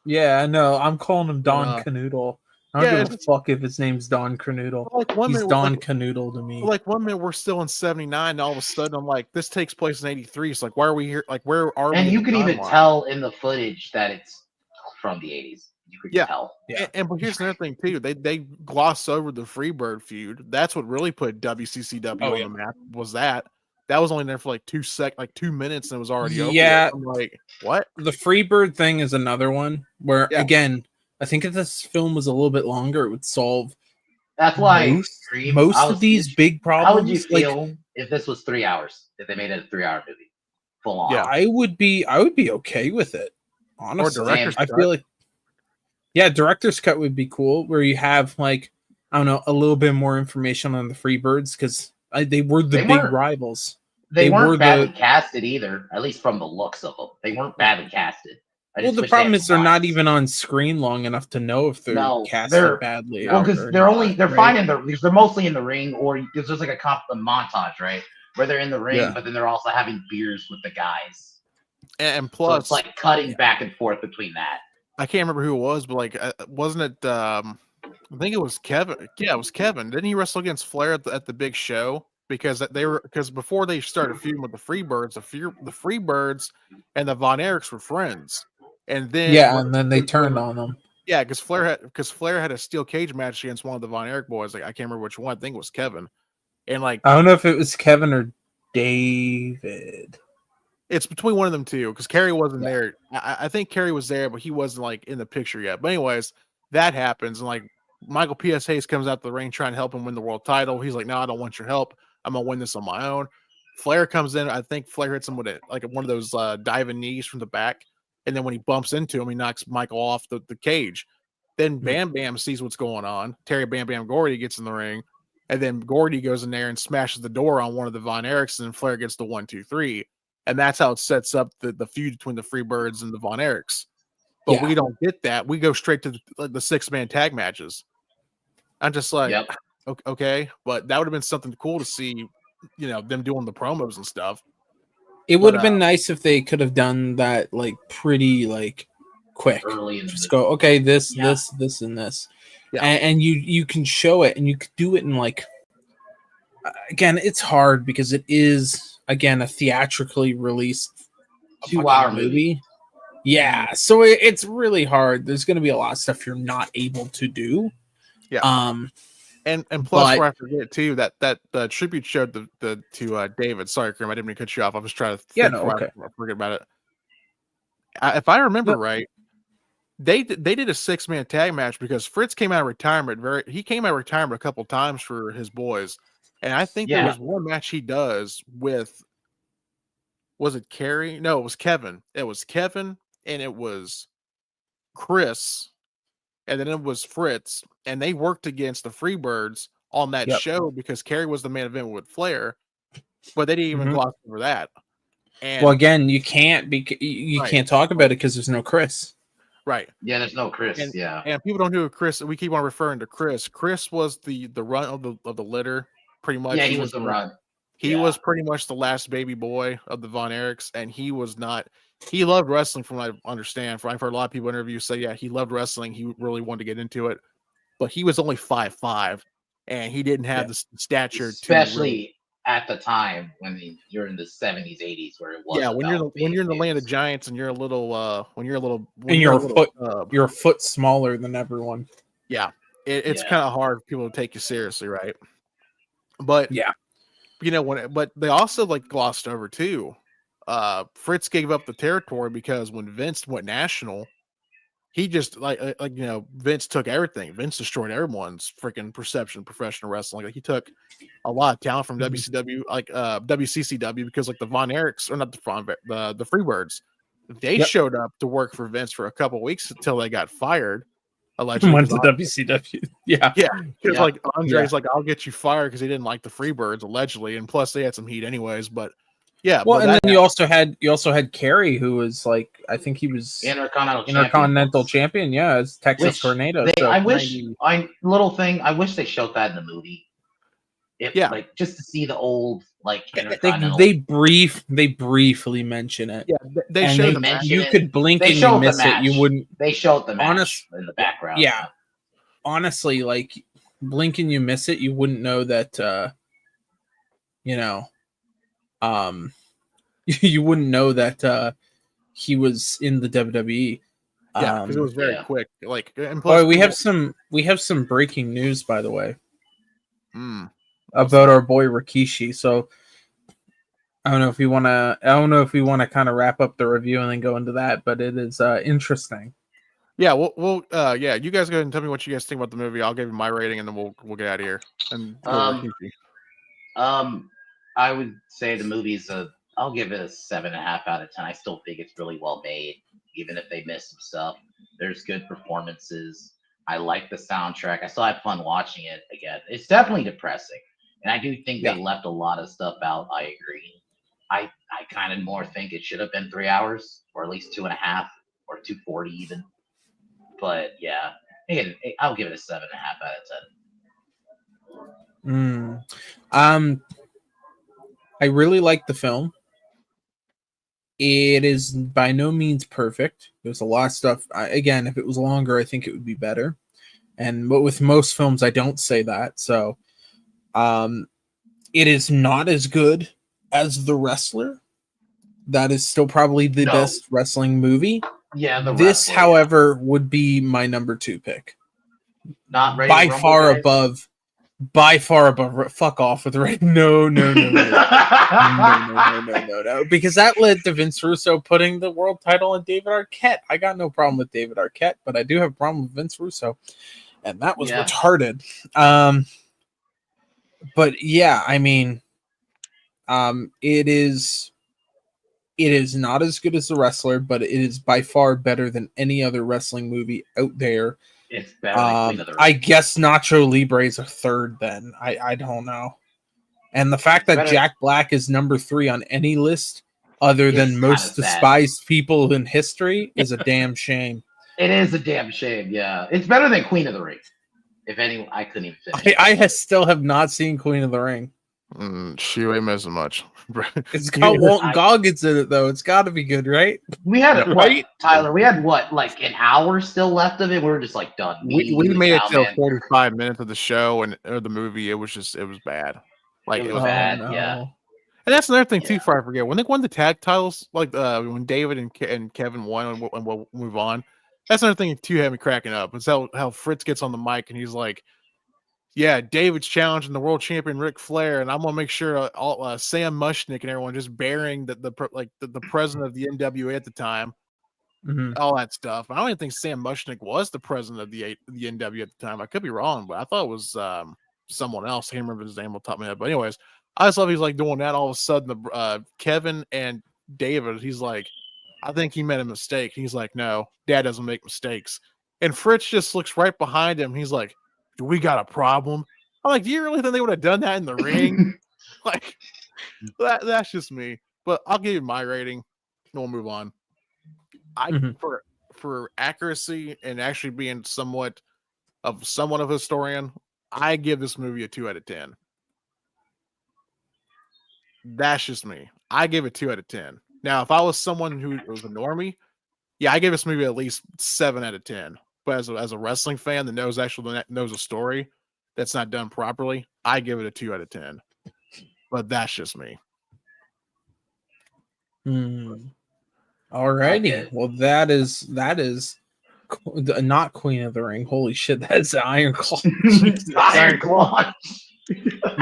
[SPEAKER 5] Yeah, I know. I'm calling him Don
[SPEAKER 1] Uh,
[SPEAKER 5] Canoodle. I don't
[SPEAKER 1] yeah,
[SPEAKER 5] give a
[SPEAKER 1] it's-
[SPEAKER 5] fuck if his name's Don Canoodle.
[SPEAKER 1] Like one
[SPEAKER 5] He's
[SPEAKER 1] minute,
[SPEAKER 5] Don Canoodle to me.
[SPEAKER 1] like 1 minute we're still in '79, and all of a sudden I'm like, this takes place in '83. It's like, why are we here? Like, where are we?
[SPEAKER 2] And
[SPEAKER 1] in
[SPEAKER 2] you
[SPEAKER 1] the
[SPEAKER 2] can even
[SPEAKER 1] timeline?
[SPEAKER 2] tell in the footage that it's from the 80s. You could
[SPEAKER 1] Yeah.
[SPEAKER 2] tell.
[SPEAKER 5] Yeah.
[SPEAKER 1] And but here's another thing too. They gloss over the Freebird feud. That's what really put WCCW
[SPEAKER 5] Oh,
[SPEAKER 1] on
[SPEAKER 5] yeah.
[SPEAKER 1] the map. Was that was only there for like 2 minutes, and it was already over.
[SPEAKER 5] Yeah.
[SPEAKER 1] I'm like, what?
[SPEAKER 5] The Freebird thing is another one where,
[SPEAKER 1] Yeah.
[SPEAKER 5] again, I think if this film was a little bit longer, it would solve
[SPEAKER 2] That's why
[SPEAKER 5] most
[SPEAKER 2] I
[SPEAKER 5] of
[SPEAKER 2] was-
[SPEAKER 5] these big problems.
[SPEAKER 2] How would you
[SPEAKER 5] like,
[SPEAKER 2] feel if this was 3 hours? If they made it a 3-hour movie, full on?
[SPEAKER 1] Yeah.
[SPEAKER 5] I would be okay with it. Honestly,
[SPEAKER 1] director's
[SPEAKER 5] I
[SPEAKER 1] cut.
[SPEAKER 5] feel like director's cut would be cool, where you have like, I don't know, a little bit more information on the Freebirds, because they were the
[SPEAKER 2] They
[SPEAKER 5] big
[SPEAKER 2] weren't-
[SPEAKER 5] rivals.
[SPEAKER 2] They
[SPEAKER 5] They were
[SPEAKER 2] weren't badly
[SPEAKER 5] the-
[SPEAKER 2] casted either, at least from the looks of them. They weren't badly casted. I
[SPEAKER 5] Well,
[SPEAKER 2] just
[SPEAKER 5] the
[SPEAKER 2] wish they
[SPEAKER 5] problem
[SPEAKER 2] had
[SPEAKER 5] is they're not
[SPEAKER 2] lines.
[SPEAKER 5] even on screen long enough to know if they're
[SPEAKER 2] No,
[SPEAKER 5] casted
[SPEAKER 2] they're-
[SPEAKER 5] badly.
[SPEAKER 2] Well,
[SPEAKER 5] or
[SPEAKER 2] because
[SPEAKER 5] not,
[SPEAKER 2] they're
[SPEAKER 5] right?
[SPEAKER 2] fine in because they're mostly in the ring, or because there's like a montage, right, where they're in the ring,
[SPEAKER 5] Yeah.
[SPEAKER 2] but then they're also having beers with the guys.
[SPEAKER 1] And
[SPEAKER 2] So
[SPEAKER 1] plus,
[SPEAKER 2] it's like cutting back and forth between that.
[SPEAKER 1] I can't remember who it was, but like, wasn't it? I think it was Kevin. Yeah, it was Kevin. Didn't he wrestle against Flair at the big show? Because before they started feuding with the Freebirds, the Freebirds and the Von Erichs were friends, and then
[SPEAKER 5] And then they turned on them.
[SPEAKER 1] Yeah, because Flair had a steel cage match against one of the Von Erich boys. Like, I can't remember which one. I think it was Kevin, and like,
[SPEAKER 5] I don't know if it was Kevin or David.
[SPEAKER 1] it's between one of them two, because Kerry wasn't there. I think Kerry was there, but he wasn't like in the picture yet. But anyways, that happens, and like Michael P.S. Hayes comes out the ring trying to help him win the world title. He's like, "No, I don't want your help. I'm gonna win this on my own." Flair comes in. I think Flair hits him with like one of those diving knees from the back, and then when he bumps into him, he knocks Michael off the cage. Then Bam Bam sees what's going on. Terry Bam Bam Gordy gets in the ring, and then Gordy goes in there and smashes the door on one of the Von Erichs, and Flair gets the 1-2-3. And that's how it sets up the feud between the Freebirds and the Von Erichs. But we don't get that. We go straight to the 6-man tag matches. I'm just like,
[SPEAKER 2] Yep.
[SPEAKER 1] okay, but that would have been something cool to see, them doing the promos and stuff.
[SPEAKER 5] It would have been nice if they could have done that like pretty like quick.
[SPEAKER 2] Early in the
[SPEAKER 5] Just go, okay, this,
[SPEAKER 2] Yeah.
[SPEAKER 5] this, and this.
[SPEAKER 1] Yeah.
[SPEAKER 5] And you can show it, and you could do it in like, again, it's hard because it is, again, a theatrically released
[SPEAKER 2] 2-hour movie.
[SPEAKER 5] Yeah, so it's really hard. There's going to be a lot of stuff you're not able to do.
[SPEAKER 1] Yeah. And plus,
[SPEAKER 5] but-
[SPEAKER 1] before I forget too, that the tribute show to David. Sorry, Krim, I didn't mean to cut you off. I was trying to think before I forget about it. If I remember right, they did a 6-man tag match because Fritz came out of retirement. He came out of retirement a couple times for his boys, and I think there was one match he does with. Was it Kerry? No, it was Kevin. It was Kevin, and it was Chris, and then it was Fritz, and they worked against the Freebirds on that show because Kerry was the main event with Flair, but they didn't even gloss over that. And
[SPEAKER 5] well, again, you can't can't talk about it because there's no Chris.
[SPEAKER 1] Right.
[SPEAKER 2] Yeah, there's no Chris.
[SPEAKER 1] And people don't know who Chris. We keep on referring to Chris. Chris was the run of the litter, pretty much.
[SPEAKER 2] Yeah, he was the run.
[SPEAKER 1] He was pretty much the last baby boy of the Von Erichs, and he was not. He loved wrestling, from what I understand. I've heard a lot of people interview say, yeah, he loved wrestling. He really wanted to get into it, but he was only 5'5", and he didn't have the stature.
[SPEAKER 2] Especially at the time when you're in the 70s, 80s, where it was.
[SPEAKER 1] Yeah, when you're in the land of giants, and you're a little,
[SPEAKER 5] you're a foot smaller than everyone.
[SPEAKER 1] Yeah, it's kind of hard for people to take you seriously, right? But
[SPEAKER 5] yeah.
[SPEAKER 1] But they also like glossed over too. Fritz gave up the territory because when Vince went national, he just Vince took everything. Vince destroyed everyone's freaking perception of professional wrestling. Like, he took a lot of talent from WCW, WCCW, because like the Von Erichs, or not the Freebirds, they showed up to work for Vince for a couple of weeks until they got fired. Allegedly,
[SPEAKER 5] went to WCW. Yeah,
[SPEAKER 1] because like Andre's like, I'll get you fired because he didn't like the Freebirds, allegedly, and plus they had some heat anyways. But yeah,
[SPEAKER 5] well, and then you also had Kerry, who was like, I think he was Intercontinental Champion. Yeah, as Texas Tornado.
[SPEAKER 2] I wish they showed that in the movie. Like just to see the old
[SPEAKER 5] they briefly mention it.
[SPEAKER 1] Yeah, they showed the
[SPEAKER 5] match. You could blink and you miss it. You wouldn't.
[SPEAKER 2] They showed the match in the background.
[SPEAKER 5] Yeah, honestly, like blink and you miss it, you wouldn't know that. You wouldn't know that he was in the WWE.
[SPEAKER 1] Yeah, because it was very quick. Like, and
[SPEAKER 5] plus, we have some breaking news, by the way. About our boy Rikishi. So I don't know if we want to kind of wrap up the review and then go into that, but it is interesting.
[SPEAKER 1] Yeah, yeah, you guys go ahead and tell me what you guys think about the movie. I'll give you my rating, and then we'll get out of here and go over
[SPEAKER 2] Um,
[SPEAKER 1] Rikishi.
[SPEAKER 2] I would say the movie's I'll give it a 7.5 out of 10. I still think it's really well made, even if they miss some stuff. There's good performances. I like the soundtrack. I still had fun watching it again. It's definitely depressing, and I do think
[SPEAKER 5] Yeah.
[SPEAKER 2] they left a lot of stuff out. I agree. I kind of more think it should have been 3 hours, or at least 2.5, or 240 even. But yeah, again, I'll give it a 7.5 out of 10.
[SPEAKER 5] I really like the film. It is by no means perfect. There's a lot of stuff. Again, if it was longer, I think it would be better. But with most films, I don't say that. So, it is not as good as The Wrestler. That is still probably the
[SPEAKER 2] No.
[SPEAKER 5] best wrestling movie.
[SPEAKER 2] Yeah, the
[SPEAKER 5] This,
[SPEAKER 2] Wrestler,
[SPEAKER 5] however, would be my number 2 pick.
[SPEAKER 2] not ready
[SPEAKER 5] By
[SPEAKER 2] to rumble,
[SPEAKER 5] far
[SPEAKER 2] guys?
[SPEAKER 5] above. By far above. Fuck off with Ray. No. No. Because that led to Vince Russo putting the world title on David Arquette. I got no problem with David Arquette, but I do have a problem with Vince Russo, and that was
[SPEAKER 2] Yeah.
[SPEAKER 5] retarded. But yeah, I mean, it is not as good as The Wrestler, but it is by far better than any other wrestling movie out there.
[SPEAKER 2] It's better than Queen of the Ring.
[SPEAKER 5] I guess Nacho Libre is a third then. I don't know. And the fact that
[SPEAKER 2] Better-
[SPEAKER 5] Jack Black is number 3 on any list other
[SPEAKER 2] It's
[SPEAKER 5] than
[SPEAKER 2] kinda
[SPEAKER 5] most
[SPEAKER 2] sad.
[SPEAKER 5] despised people in history is a damn shame.
[SPEAKER 2] It is a damn shame, yeah. It's better than Queen of the Ring. If any, I couldn't even finish.
[SPEAKER 5] I still have not seen Queen of the Ring.
[SPEAKER 1] She ain't missing much.
[SPEAKER 5] It's got
[SPEAKER 2] Yeah,
[SPEAKER 5] Walton
[SPEAKER 2] I-
[SPEAKER 5] Goggins in it though. It's got to be good, right?
[SPEAKER 2] We had
[SPEAKER 1] Yeah.
[SPEAKER 2] right, Tyler. We had what, like an hour still left of it. We were just like done.
[SPEAKER 1] we
[SPEAKER 2] Me,
[SPEAKER 1] made it
[SPEAKER 2] the
[SPEAKER 1] till
[SPEAKER 2] cowman.
[SPEAKER 1] 45 minutes of the show or the movie. It was bad. Like
[SPEAKER 2] It
[SPEAKER 1] it
[SPEAKER 2] was
[SPEAKER 1] was
[SPEAKER 2] bad. yeah.
[SPEAKER 1] And that's another thing too.
[SPEAKER 2] Yeah.
[SPEAKER 1] Before I forget, when they won the tag titles, like when David and Kevin won, and we'll move on. That's another thing too. Had me cracking up. It's how Fritz gets on the mic and he's like, "Yeah, David's challenging the world champion Ric Flair, and I'm gonna make sure Sam Mushnick and everyone just bearing the president of the NWA at the time,
[SPEAKER 5] Mhm.
[SPEAKER 1] all that stuff." I don't even think Sam Mushnick was the president of the NWA at the time. I could be wrong, but I thought it was someone else. I can't remember his name on top of my head. But anyways, I just love he's like doing that. All of a sudden, Kevin and David, he's like, I think he made a mistake. He's like, no, Dad doesn't make mistakes. And Fritz just looks right behind him. He's like, do we got a problem? I'm like, do you really think they would have done that in the ring? Like, that's just me. But I'll give you my rating. And we'll move on. For accuracy and actually being somewhat of a historian, I give this movie a 2 out of 10. That's just me. I give it 2 out of 10. Now, if I was someone who was a normie, yeah, I give this movie at least 7 out of 10. But as a wrestling fan that knows a story that's not done properly, I give it a 2 out of 10. But that's just me.
[SPEAKER 5] Alrighty. Well, that is not Queen of the Ring. Holy shit, that's the Iron Claw.
[SPEAKER 2] Iron Claw.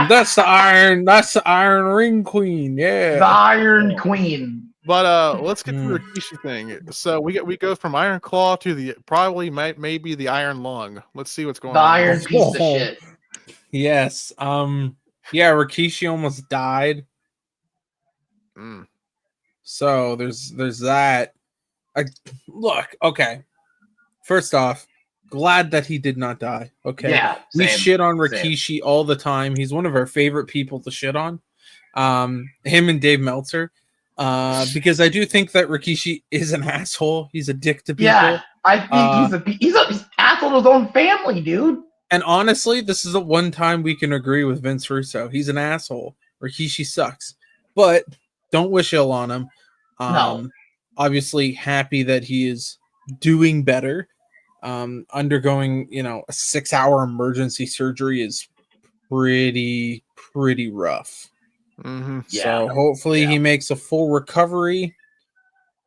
[SPEAKER 5] That's the Iron Ring Queen. Yeah.
[SPEAKER 2] The Iron Queen.
[SPEAKER 1] But let's get to the Rikishi thing. So we go from Iron Claw to the maybe the Iron Lung. Let's see what's going
[SPEAKER 2] The
[SPEAKER 1] on.
[SPEAKER 2] Iron piece of shit.
[SPEAKER 5] Yes. Yeah, Rikishi almost died. So there's that. Look, okay. First off, glad that he did not die. Okay.
[SPEAKER 2] Yeah.
[SPEAKER 5] We
[SPEAKER 2] same.
[SPEAKER 5] shit on Rikishi all the time. He's one of our favorite people to shit on. Him and Dave Meltzer. Because I do think that Rikishi is an asshole. He's a dick to people.
[SPEAKER 2] Yeah, I think he's an asshole to his own family, dude.
[SPEAKER 5] And honestly, this is the one time we can agree with Vince Russo. He's an asshole. Rikishi sucks. But don't wish ill on him.
[SPEAKER 2] No.
[SPEAKER 5] Obviously happy that he is doing better. Undergoing, a 6-hour emergency surgery is pretty rough.
[SPEAKER 1] Mm-hmm.
[SPEAKER 2] Yeah.
[SPEAKER 5] So hopefully he makes a full recovery.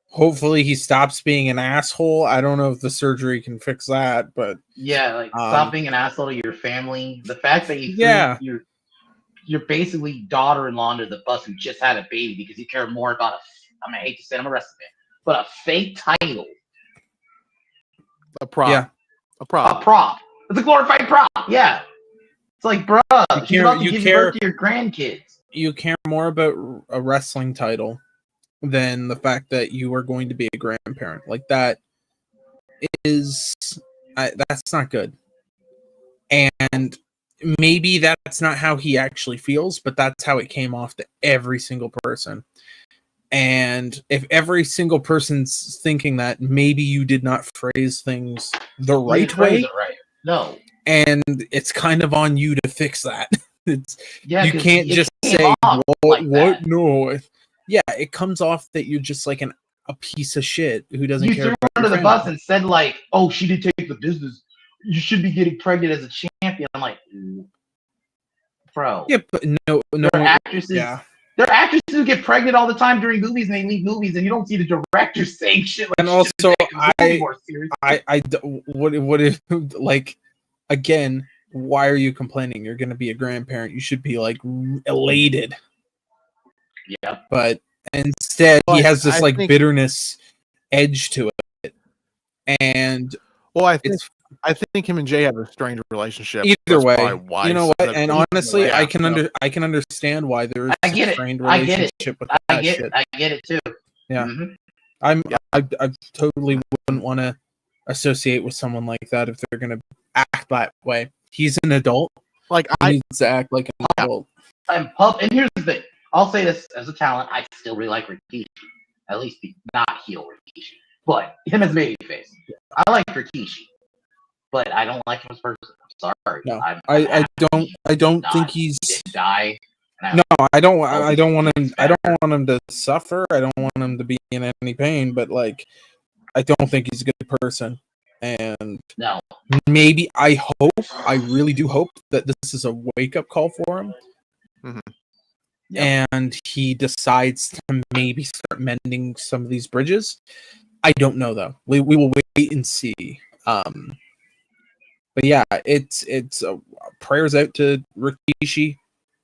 [SPEAKER 5] Hopefully he stops being an asshole. I don't know if the surgery can fix that, but
[SPEAKER 2] Yeah, like stop being an asshole to your family. The fact that you threw your basically daughter-in-law under the bus who just had a baby because you care more about I hate to say it, I'm a wrestling fan, but a fake title
[SPEAKER 1] A prop.
[SPEAKER 5] Yeah.
[SPEAKER 1] A
[SPEAKER 2] A
[SPEAKER 1] prop.
[SPEAKER 2] prop. It's a glorified prop. Yeah. It's like, bruh, she's
[SPEAKER 5] care-
[SPEAKER 2] about to
[SPEAKER 5] you
[SPEAKER 2] give
[SPEAKER 5] care-
[SPEAKER 2] birth to your grandkids.
[SPEAKER 5] You care more about a wrestling title than the fact that you are going to be a grandparent. Like that is that's not good. And maybe that's not how he actually feels, but that's how it came off to every single person. And if every single person's thinking that, maybe you did not phrase things the
[SPEAKER 2] You
[SPEAKER 5] right
[SPEAKER 2] didn't phrase
[SPEAKER 5] way,
[SPEAKER 2] it right. No.
[SPEAKER 5] and it's kind of on you to fix that. It's
[SPEAKER 2] Yeah,
[SPEAKER 5] you
[SPEAKER 2] 'cause
[SPEAKER 5] can't
[SPEAKER 2] it
[SPEAKER 5] just
[SPEAKER 2] came
[SPEAKER 5] say
[SPEAKER 2] off
[SPEAKER 5] what
[SPEAKER 2] like
[SPEAKER 5] what
[SPEAKER 2] that.
[SPEAKER 5] no. Yeah, it comes off that you're just like a piece of shit who doesn't
[SPEAKER 2] You
[SPEAKER 5] care
[SPEAKER 2] threw
[SPEAKER 5] about
[SPEAKER 2] her under
[SPEAKER 5] your
[SPEAKER 2] the bus
[SPEAKER 5] family.
[SPEAKER 2] and said like, "Oh, she did take the business. You should be getting pregnant as a champion." I'm like, bro.
[SPEAKER 5] Yeah, but no,
[SPEAKER 2] There are actresses.
[SPEAKER 5] yeah.
[SPEAKER 2] There are actresses who get pregnant all the time during movies, and they leave movies, and you don't see the director saying shit like.
[SPEAKER 5] And
[SPEAKER 2] "You should've
[SPEAKER 5] also,
[SPEAKER 2] taken the movie more seriously."
[SPEAKER 5] what if like again? Why are you complaining? You're going to be a grandparent. You should be like elated.
[SPEAKER 2] Yeah.
[SPEAKER 5] But instead, he
[SPEAKER 1] But
[SPEAKER 5] has this
[SPEAKER 1] I
[SPEAKER 5] like
[SPEAKER 1] think-
[SPEAKER 5] bitterness edge to it, and
[SPEAKER 1] Well, I think him and Jay have a strained relationship.
[SPEAKER 5] either
[SPEAKER 1] That's
[SPEAKER 5] way,
[SPEAKER 1] probably why
[SPEAKER 5] you know
[SPEAKER 1] he's
[SPEAKER 5] what?
[SPEAKER 1] so-
[SPEAKER 5] And honestly,
[SPEAKER 1] Yeah,
[SPEAKER 5] I can
[SPEAKER 1] yeah.
[SPEAKER 5] I can understand why there is
[SPEAKER 2] I get
[SPEAKER 5] a
[SPEAKER 2] it.
[SPEAKER 5] strained
[SPEAKER 2] I get it.
[SPEAKER 5] relationship with
[SPEAKER 2] I
[SPEAKER 5] that
[SPEAKER 2] get.
[SPEAKER 5] shit.
[SPEAKER 2] I get it too.
[SPEAKER 5] Yeah.
[SPEAKER 2] Mhm.
[SPEAKER 5] I totally wouldn't want to associate with someone like that if they're gonna act that way. He's an adult.
[SPEAKER 1] Like
[SPEAKER 5] He
[SPEAKER 1] I
[SPEAKER 5] needs to act like an adult.
[SPEAKER 2] And here's the thing. I'll say this as a talent. I still really like Rikishi. At least not heel Rikishi, but him as babyface. I like Rikishi, but I don't like him as a person. I'm sorry.
[SPEAKER 5] No,
[SPEAKER 2] I'm
[SPEAKER 5] I
[SPEAKER 2] happy
[SPEAKER 5] don't
[SPEAKER 2] he
[SPEAKER 5] think
[SPEAKER 2] died.
[SPEAKER 5] he's
[SPEAKER 2] He didn't die. And
[SPEAKER 5] no. I don't want him.
[SPEAKER 2] He's
[SPEAKER 5] I don't
[SPEAKER 2] better.
[SPEAKER 5] want him to suffer. I don't want him to be in any pain. But like, I don't think he's a good person. And
[SPEAKER 2] No.
[SPEAKER 5] maybe I really do hope that this is a wake up call for him. And he decides to maybe start mending some of these bridges. I don't know though. We will wait and see. But yeah, it's prayers out to Rikishi.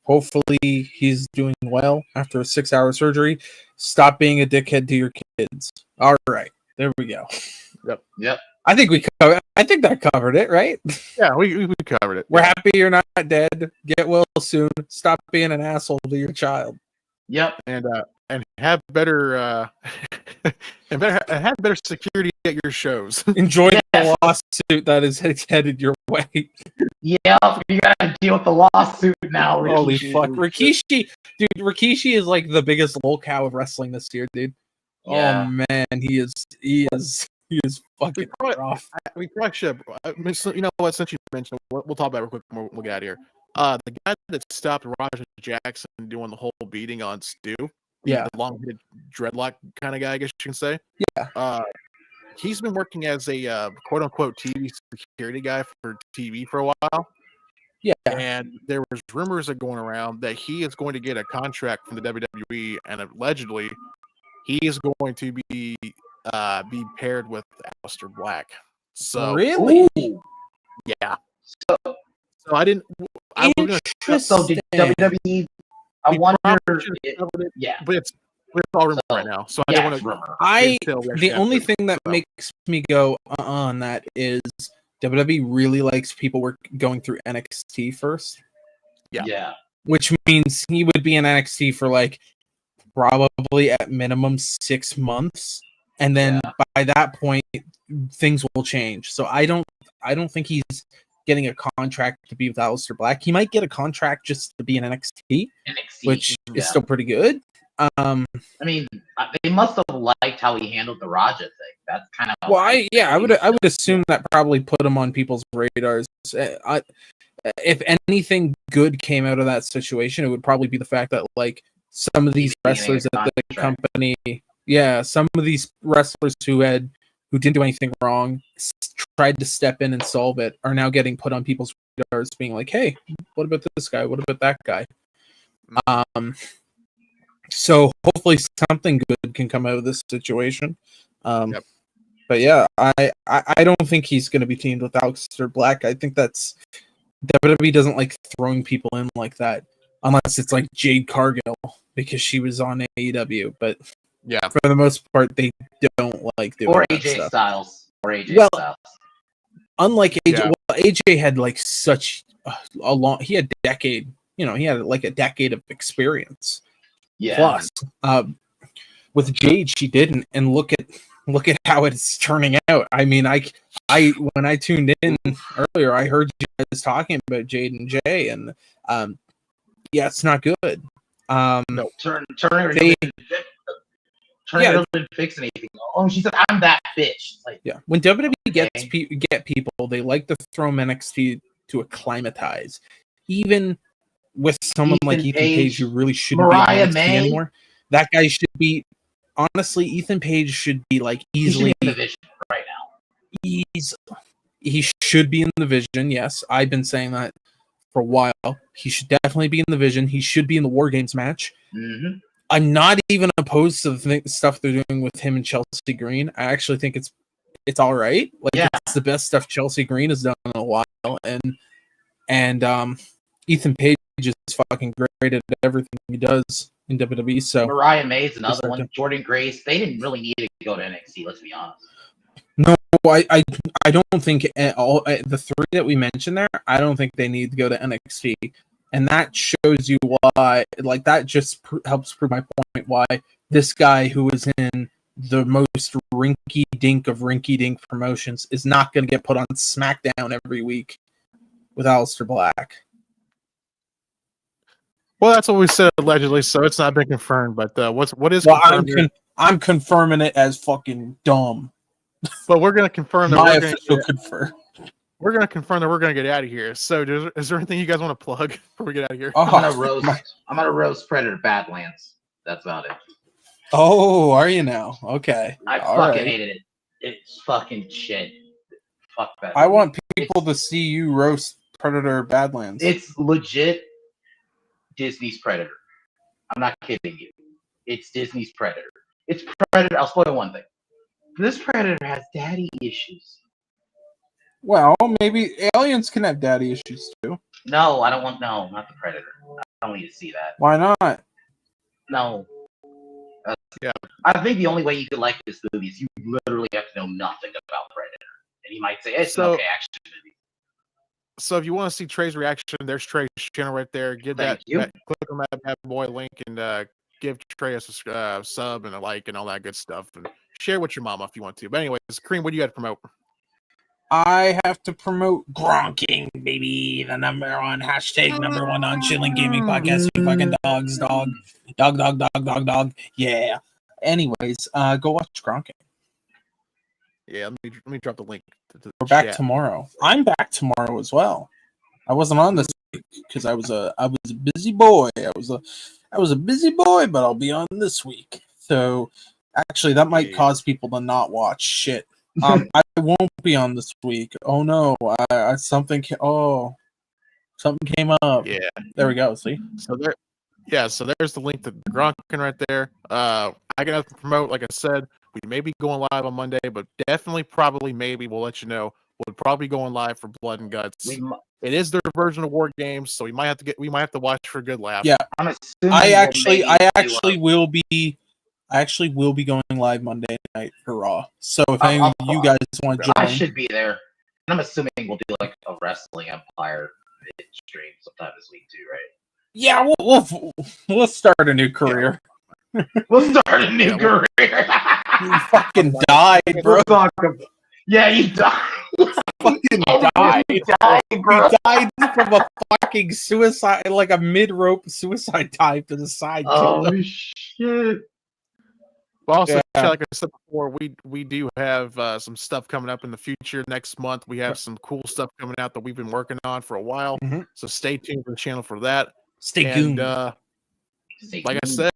[SPEAKER 5] Hopefully he's doing well after a 6-hour surgery. Stop being a dickhead to your kids. All right, there we go.
[SPEAKER 2] Yep.
[SPEAKER 5] I think that covered it, right?
[SPEAKER 1] yeah, we covered it.
[SPEAKER 5] We're happy you're not dead. Get well soon. Stop being an asshole to your child.
[SPEAKER 2] Yep.
[SPEAKER 1] and have better and have better security at your shows.
[SPEAKER 5] Enjoy the
[SPEAKER 2] Yes.
[SPEAKER 5] lawsuit that is headed your way.
[SPEAKER 2] Yep. You gotta deal with the lawsuit now.
[SPEAKER 5] Holy
[SPEAKER 2] Rikishi.
[SPEAKER 5] fuck, Rikishi, dude! Rikishi is like the biggest lol cow of wrestling this year, dude.
[SPEAKER 2] Yeah.
[SPEAKER 5] Oh man, he is fucking
[SPEAKER 1] probably-
[SPEAKER 5] rough.
[SPEAKER 1] We probably should. You know what? Since you mentioned, we'll talk about it real quick. And we'll get out of here. The guy that stopped Roger Jackson doing the whole beating on Stu,
[SPEAKER 5] Yeah.
[SPEAKER 1] the long-headed dreadlock kind of guy, I guess you can say.
[SPEAKER 5] Yeah.
[SPEAKER 1] He's been working as a quote-unquote TV security guy for TV for a while,
[SPEAKER 5] Yeah,
[SPEAKER 1] and there was rumors that going around that he is going to get a contract from the WWE, and allegedly he is going to be paired with Aleister Black. So
[SPEAKER 5] really
[SPEAKER 2] Ooh.
[SPEAKER 1] yeah. So I didn't. I was gonna,
[SPEAKER 2] So did
[SPEAKER 5] interesting.
[SPEAKER 2] WWE? I
[SPEAKER 1] we
[SPEAKER 2] wonder.
[SPEAKER 1] probably should have covered it,
[SPEAKER 2] Yeah.
[SPEAKER 1] but it's all rumor
[SPEAKER 2] So,
[SPEAKER 1] right now. So I
[SPEAKER 2] Yeah.
[SPEAKER 1] don't
[SPEAKER 2] It's
[SPEAKER 1] want
[SPEAKER 2] rumor.
[SPEAKER 1] to.
[SPEAKER 5] The only thing that
[SPEAKER 1] so.
[SPEAKER 5] makes me go on that is WWE really likes people going through NXT first,
[SPEAKER 1] Yeah.
[SPEAKER 2] Yeah.
[SPEAKER 5] which means he would be in NXT for like probably at minimum 6 months, and then
[SPEAKER 2] Yeah.
[SPEAKER 5] by that point things will change. So I don't think he's getting a contract to be with Aleister Black. He might get a contract just to be in NXT,
[SPEAKER 2] NXT.
[SPEAKER 5] which
[SPEAKER 2] yeah.
[SPEAKER 5] is still pretty good.
[SPEAKER 2] I mean, they must have liked how he handled the Raja thing. That's kind of.
[SPEAKER 5] Well, I would assume that probably put him on people's radars. If anything good came out of that situation, it would probably be the fact that like some of these
[SPEAKER 2] He's getting
[SPEAKER 5] wrestlers
[SPEAKER 2] a
[SPEAKER 5] at the
[SPEAKER 2] contract.
[SPEAKER 5] company, some of these wrestlers who didn't do anything wrong, tried to step in and solve it, are now getting put on people's radars, being like, "Hey, what about this guy? What about that guy?" So hopefully something good can come out of this situation.
[SPEAKER 1] Yep.
[SPEAKER 5] But yeah, I don't think he's going to be teamed with Aleister Black. I think that's WWE doesn't like throwing people in like that unless it's like Jade Cargill because she was on AEW. But
[SPEAKER 1] Yeah.
[SPEAKER 5] for the most part, they don't like doing
[SPEAKER 2] Or
[SPEAKER 5] that
[SPEAKER 2] AJ
[SPEAKER 5] stuff.
[SPEAKER 2] Styles. or AJ
[SPEAKER 5] Well,
[SPEAKER 2] Styles.
[SPEAKER 5] Unlike AJ,
[SPEAKER 1] Yeah.
[SPEAKER 5] well, AJ had like such a long. He had decade. He had like a decade of experience.
[SPEAKER 2] Yeah.
[SPEAKER 5] Plus, with Jade, she didn't. And look at how it's turning out. I mean, I when I tuned in earlier, I heard you guys talking about Jade and Jay, and yeah, it's not good.
[SPEAKER 1] No.
[SPEAKER 2] Turner
[SPEAKER 5] They-
[SPEAKER 2] Turner doesn't fix anything. Oh, she said, "I'm that bitch." It's like,
[SPEAKER 5] Yeah, when WWE
[SPEAKER 2] Okay.
[SPEAKER 5] get people, they like to throw them NXT to acclimatize. Even with someone like
[SPEAKER 2] Ethan
[SPEAKER 5] Ethan Page,
[SPEAKER 2] Page,
[SPEAKER 5] who really shouldn't
[SPEAKER 2] Mariah
[SPEAKER 5] be on NXT
[SPEAKER 2] May.
[SPEAKER 5] anymore, that guy should be. Honestly, Ethan Page should be like
[SPEAKER 2] he should
[SPEAKER 5] easily.
[SPEAKER 2] be in the division right now.
[SPEAKER 5] He should be in the Vision. Yes, I've been saying that for a while. He should definitely be in the Vision. He should be in the War Games match.
[SPEAKER 2] Mm-hmm.
[SPEAKER 5] I'm not even opposed to the stuff they're doing with him and Chelsea Green. I actually think it's all right. Like,
[SPEAKER 2] Yeah.
[SPEAKER 5] it's the best stuff Chelsea Green has done in a while, and Ethan Page is fucking great at everything he does in WWE. So
[SPEAKER 2] Mariah May's another
[SPEAKER 5] Start
[SPEAKER 2] one.
[SPEAKER 5] to-
[SPEAKER 2] Jordan Grace. They didn't really need to go to NXT. Let's be honest.
[SPEAKER 5] no, I don't think all the three that we mentioned there. I don't think they need to go to NXT, and that shows you why. Like, that just helps prove my point. Why this guy who is in the most rinky-dink of rinky-dink promotions is not going to get put on SmackDown every week with Aleister Black.
[SPEAKER 1] Well, that's what we said allegedly, so it's not been confirmed. But what is
[SPEAKER 5] Well,
[SPEAKER 1] confirmed?
[SPEAKER 5] I'm confirming it as fucking dumb.
[SPEAKER 1] But we're going to confirm that
[SPEAKER 5] My
[SPEAKER 1] we're going
[SPEAKER 5] official
[SPEAKER 1] to
[SPEAKER 5] confirm.
[SPEAKER 1] we're going to confirm that we're going to get out of here. So, is there anything you guys want to plug before we get out of here?
[SPEAKER 2] I'm gonna
[SPEAKER 5] Oh,
[SPEAKER 2] roast. I'm gonna roast Predator Badlands. That's about it.
[SPEAKER 5] oh, are you now? Okay.
[SPEAKER 2] I
[SPEAKER 5] All
[SPEAKER 2] fucking
[SPEAKER 5] right.
[SPEAKER 2] hated it. It's fucking shit. Fuck that.
[SPEAKER 5] I want people to see you roast Predator Badlands.
[SPEAKER 2] It's legit Disney's Predator. I'm not kidding you. It's Disney's Predator. It's Predator. I'll spoil one thing. This Predator has daddy issues.
[SPEAKER 5] Well, maybe aliens can have daddy issues too.
[SPEAKER 2] No, I don't want. No, not the Predator. I don't need to see that.
[SPEAKER 5] Why not?
[SPEAKER 2] No.
[SPEAKER 1] Yeah.
[SPEAKER 2] I think the only way you could like this movie is you literally have to know nothing about Predator, and you might say it's an
[SPEAKER 1] So-
[SPEAKER 2] okay action movie.
[SPEAKER 1] So, if you want to see Trey's reaction, there's Trey's channel right there. Give
[SPEAKER 2] Thank
[SPEAKER 1] that,
[SPEAKER 2] you.
[SPEAKER 1] click on that bad boy link and give Trey a sub and a like and all that good stuff, and share with your mama if you want to. But anyways, Kareem, what do you got to promote?
[SPEAKER 5] I have to promote Gronking, baby. The number one on Chilling Gaming Podcast. You fucking dogs, dog. Yeah. Anyways, go watch Gronking.
[SPEAKER 1] Yeah, let me drop the link. To
[SPEAKER 5] We're back
[SPEAKER 1] chat.
[SPEAKER 5] tomorrow. I'm back tomorrow as well. I wasn't on this week because I was a busy boy. I was a busy boy, but I'll be on this week. So actually, that might
[SPEAKER 1] Yeah.
[SPEAKER 5] cause people to not watch shit. I won't be on this week. Oh no, something came up.
[SPEAKER 1] Yeah.
[SPEAKER 5] There we go. See,
[SPEAKER 1] So there's the link to Gronkin right there. I got nothing to promote. Like I said, we may be going live on Monday, but definitely, probably, maybe we'll let you know. We'll probably be going live for Blood and Guts. It is their version of War Games, so we might have to watch for a good laugh.
[SPEAKER 5] Yeah.
[SPEAKER 2] I'm assuming
[SPEAKER 5] I
[SPEAKER 2] we'll
[SPEAKER 5] actually
[SPEAKER 2] maybe
[SPEAKER 5] will be. I actually will be going live Monday night for Raw. So if any
[SPEAKER 2] I'll-
[SPEAKER 5] of you guys want to
[SPEAKER 2] I
[SPEAKER 5] join,
[SPEAKER 2] should be there. I'm assuming we'll do like a Wrestling Empire stream sometime this week too, right?
[SPEAKER 5] yeah, we'll start a new career.
[SPEAKER 2] We'll start a new
[SPEAKER 1] Yeah,
[SPEAKER 2] career.
[SPEAKER 5] You fucking died, bro.
[SPEAKER 2] We'll talk about- Yeah, you died.
[SPEAKER 5] Fucking
[SPEAKER 2] Oh,
[SPEAKER 5] died.
[SPEAKER 2] you died, bro.
[SPEAKER 5] He died from a fucking suicide, like a mid-rope suicide dive to the side.
[SPEAKER 2] Oh shit.
[SPEAKER 1] Well, also,
[SPEAKER 5] Yeah.
[SPEAKER 1] like I said before, we do have some stuff coming up in the future. Next month, we have some cool stuff coming out that we've been working on for a while.
[SPEAKER 5] Mhm.
[SPEAKER 1] So stay tuned for the channel for that.
[SPEAKER 5] Stay
[SPEAKER 1] And
[SPEAKER 5] tuned.
[SPEAKER 1] like I said,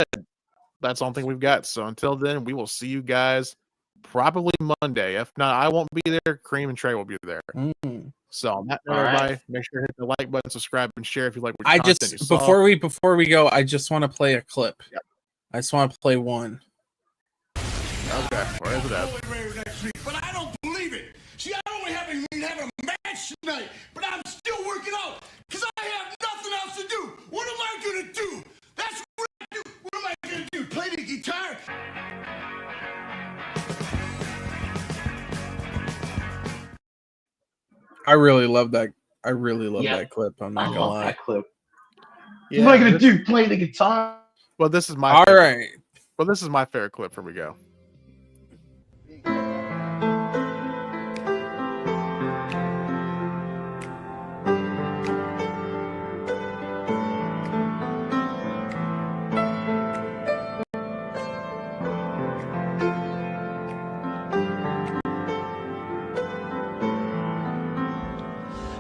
[SPEAKER 1] that's the only thing we've got. So until then, we will see you guys probably Monday. If not, I won't be there. Cream and Trey will be there.
[SPEAKER 5] Mm.
[SPEAKER 1] So on that note,
[SPEAKER 2] All right.
[SPEAKER 1] everybody, make sure to hit the like button, subscribe, and share if you like what
[SPEAKER 5] I
[SPEAKER 1] content you
[SPEAKER 5] just
[SPEAKER 1] saw.
[SPEAKER 5] before we go, I just want to play a clip.
[SPEAKER 1] Yep.
[SPEAKER 5] I just want to play one.
[SPEAKER 1] Okay, where is it at?
[SPEAKER 4] Floyd Mayweather next week, but I don't believe it. See, I only haven't even having a match tonight, but I'm still working out because I have nothing else to do. What am I gonna do? That's what I do. What am I gonna do? Play the guitar?
[SPEAKER 5] I really love that. I really love
[SPEAKER 2] Yeah.
[SPEAKER 5] that clip. I'm
[SPEAKER 2] I
[SPEAKER 5] not gonna
[SPEAKER 2] love
[SPEAKER 5] lie.
[SPEAKER 2] that clip.
[SPEAKER 1] Yeah,
[SPEAKER 2] What am I gonna do? Play the guitar?
[SPEAKER 1] Well, this is my
[SPEAKER 5] All
[SPEAKER 1] favorite.
[SPEAKER 5] right.
[SPEAKER 1] Well, this is my favorite clip. Here we go.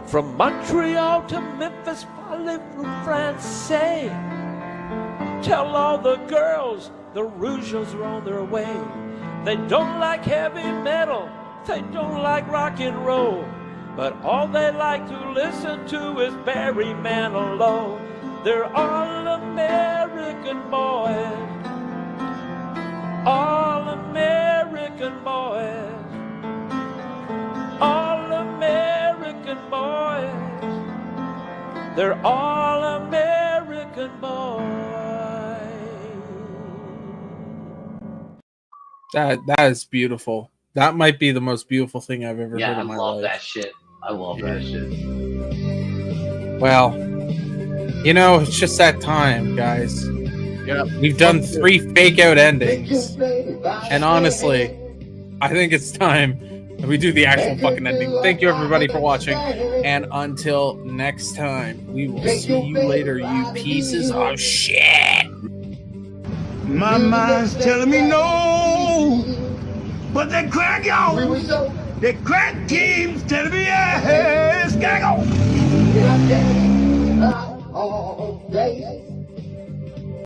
[SPEAKER 3] From Montreal to Memphis, parlez-vous français? Tell all the girls the Rouges are on their way. They don't like heavy metal, they don't like rock and roll, but all they like to listen to is Barry Manilow. They're all American boys, all American boys, all American boys. They're all American boys.
[SPEAKER 5] That is beautiful. That might be the most beautiful thing I've ever
[SPEAKER 2] Yeah,
[SPEAKER 5] heard
[SPEAKER 2] I
[SPEAKER 5] in my
[SPEAKER 2] love
[SPEAKER 5] life.
[SPEAKER 2] that shit. I love that shit.
[SPEAKER 5] Well, you know, it's just that time, guys.
[SPEAKER 1] Yeah.
[SPEAKER 5] We've done 3 fake out endings. And honestly, I think it's time that we do the actual fucking ending. Thank you everybody for watching. And until next time, we will see you later, you pieces of shit.
[SPEAKER 4] My mind's telling me no, but that crack, y'all, that crack keeps telling me yes, gotta go.
[SPEAKER 6] All day.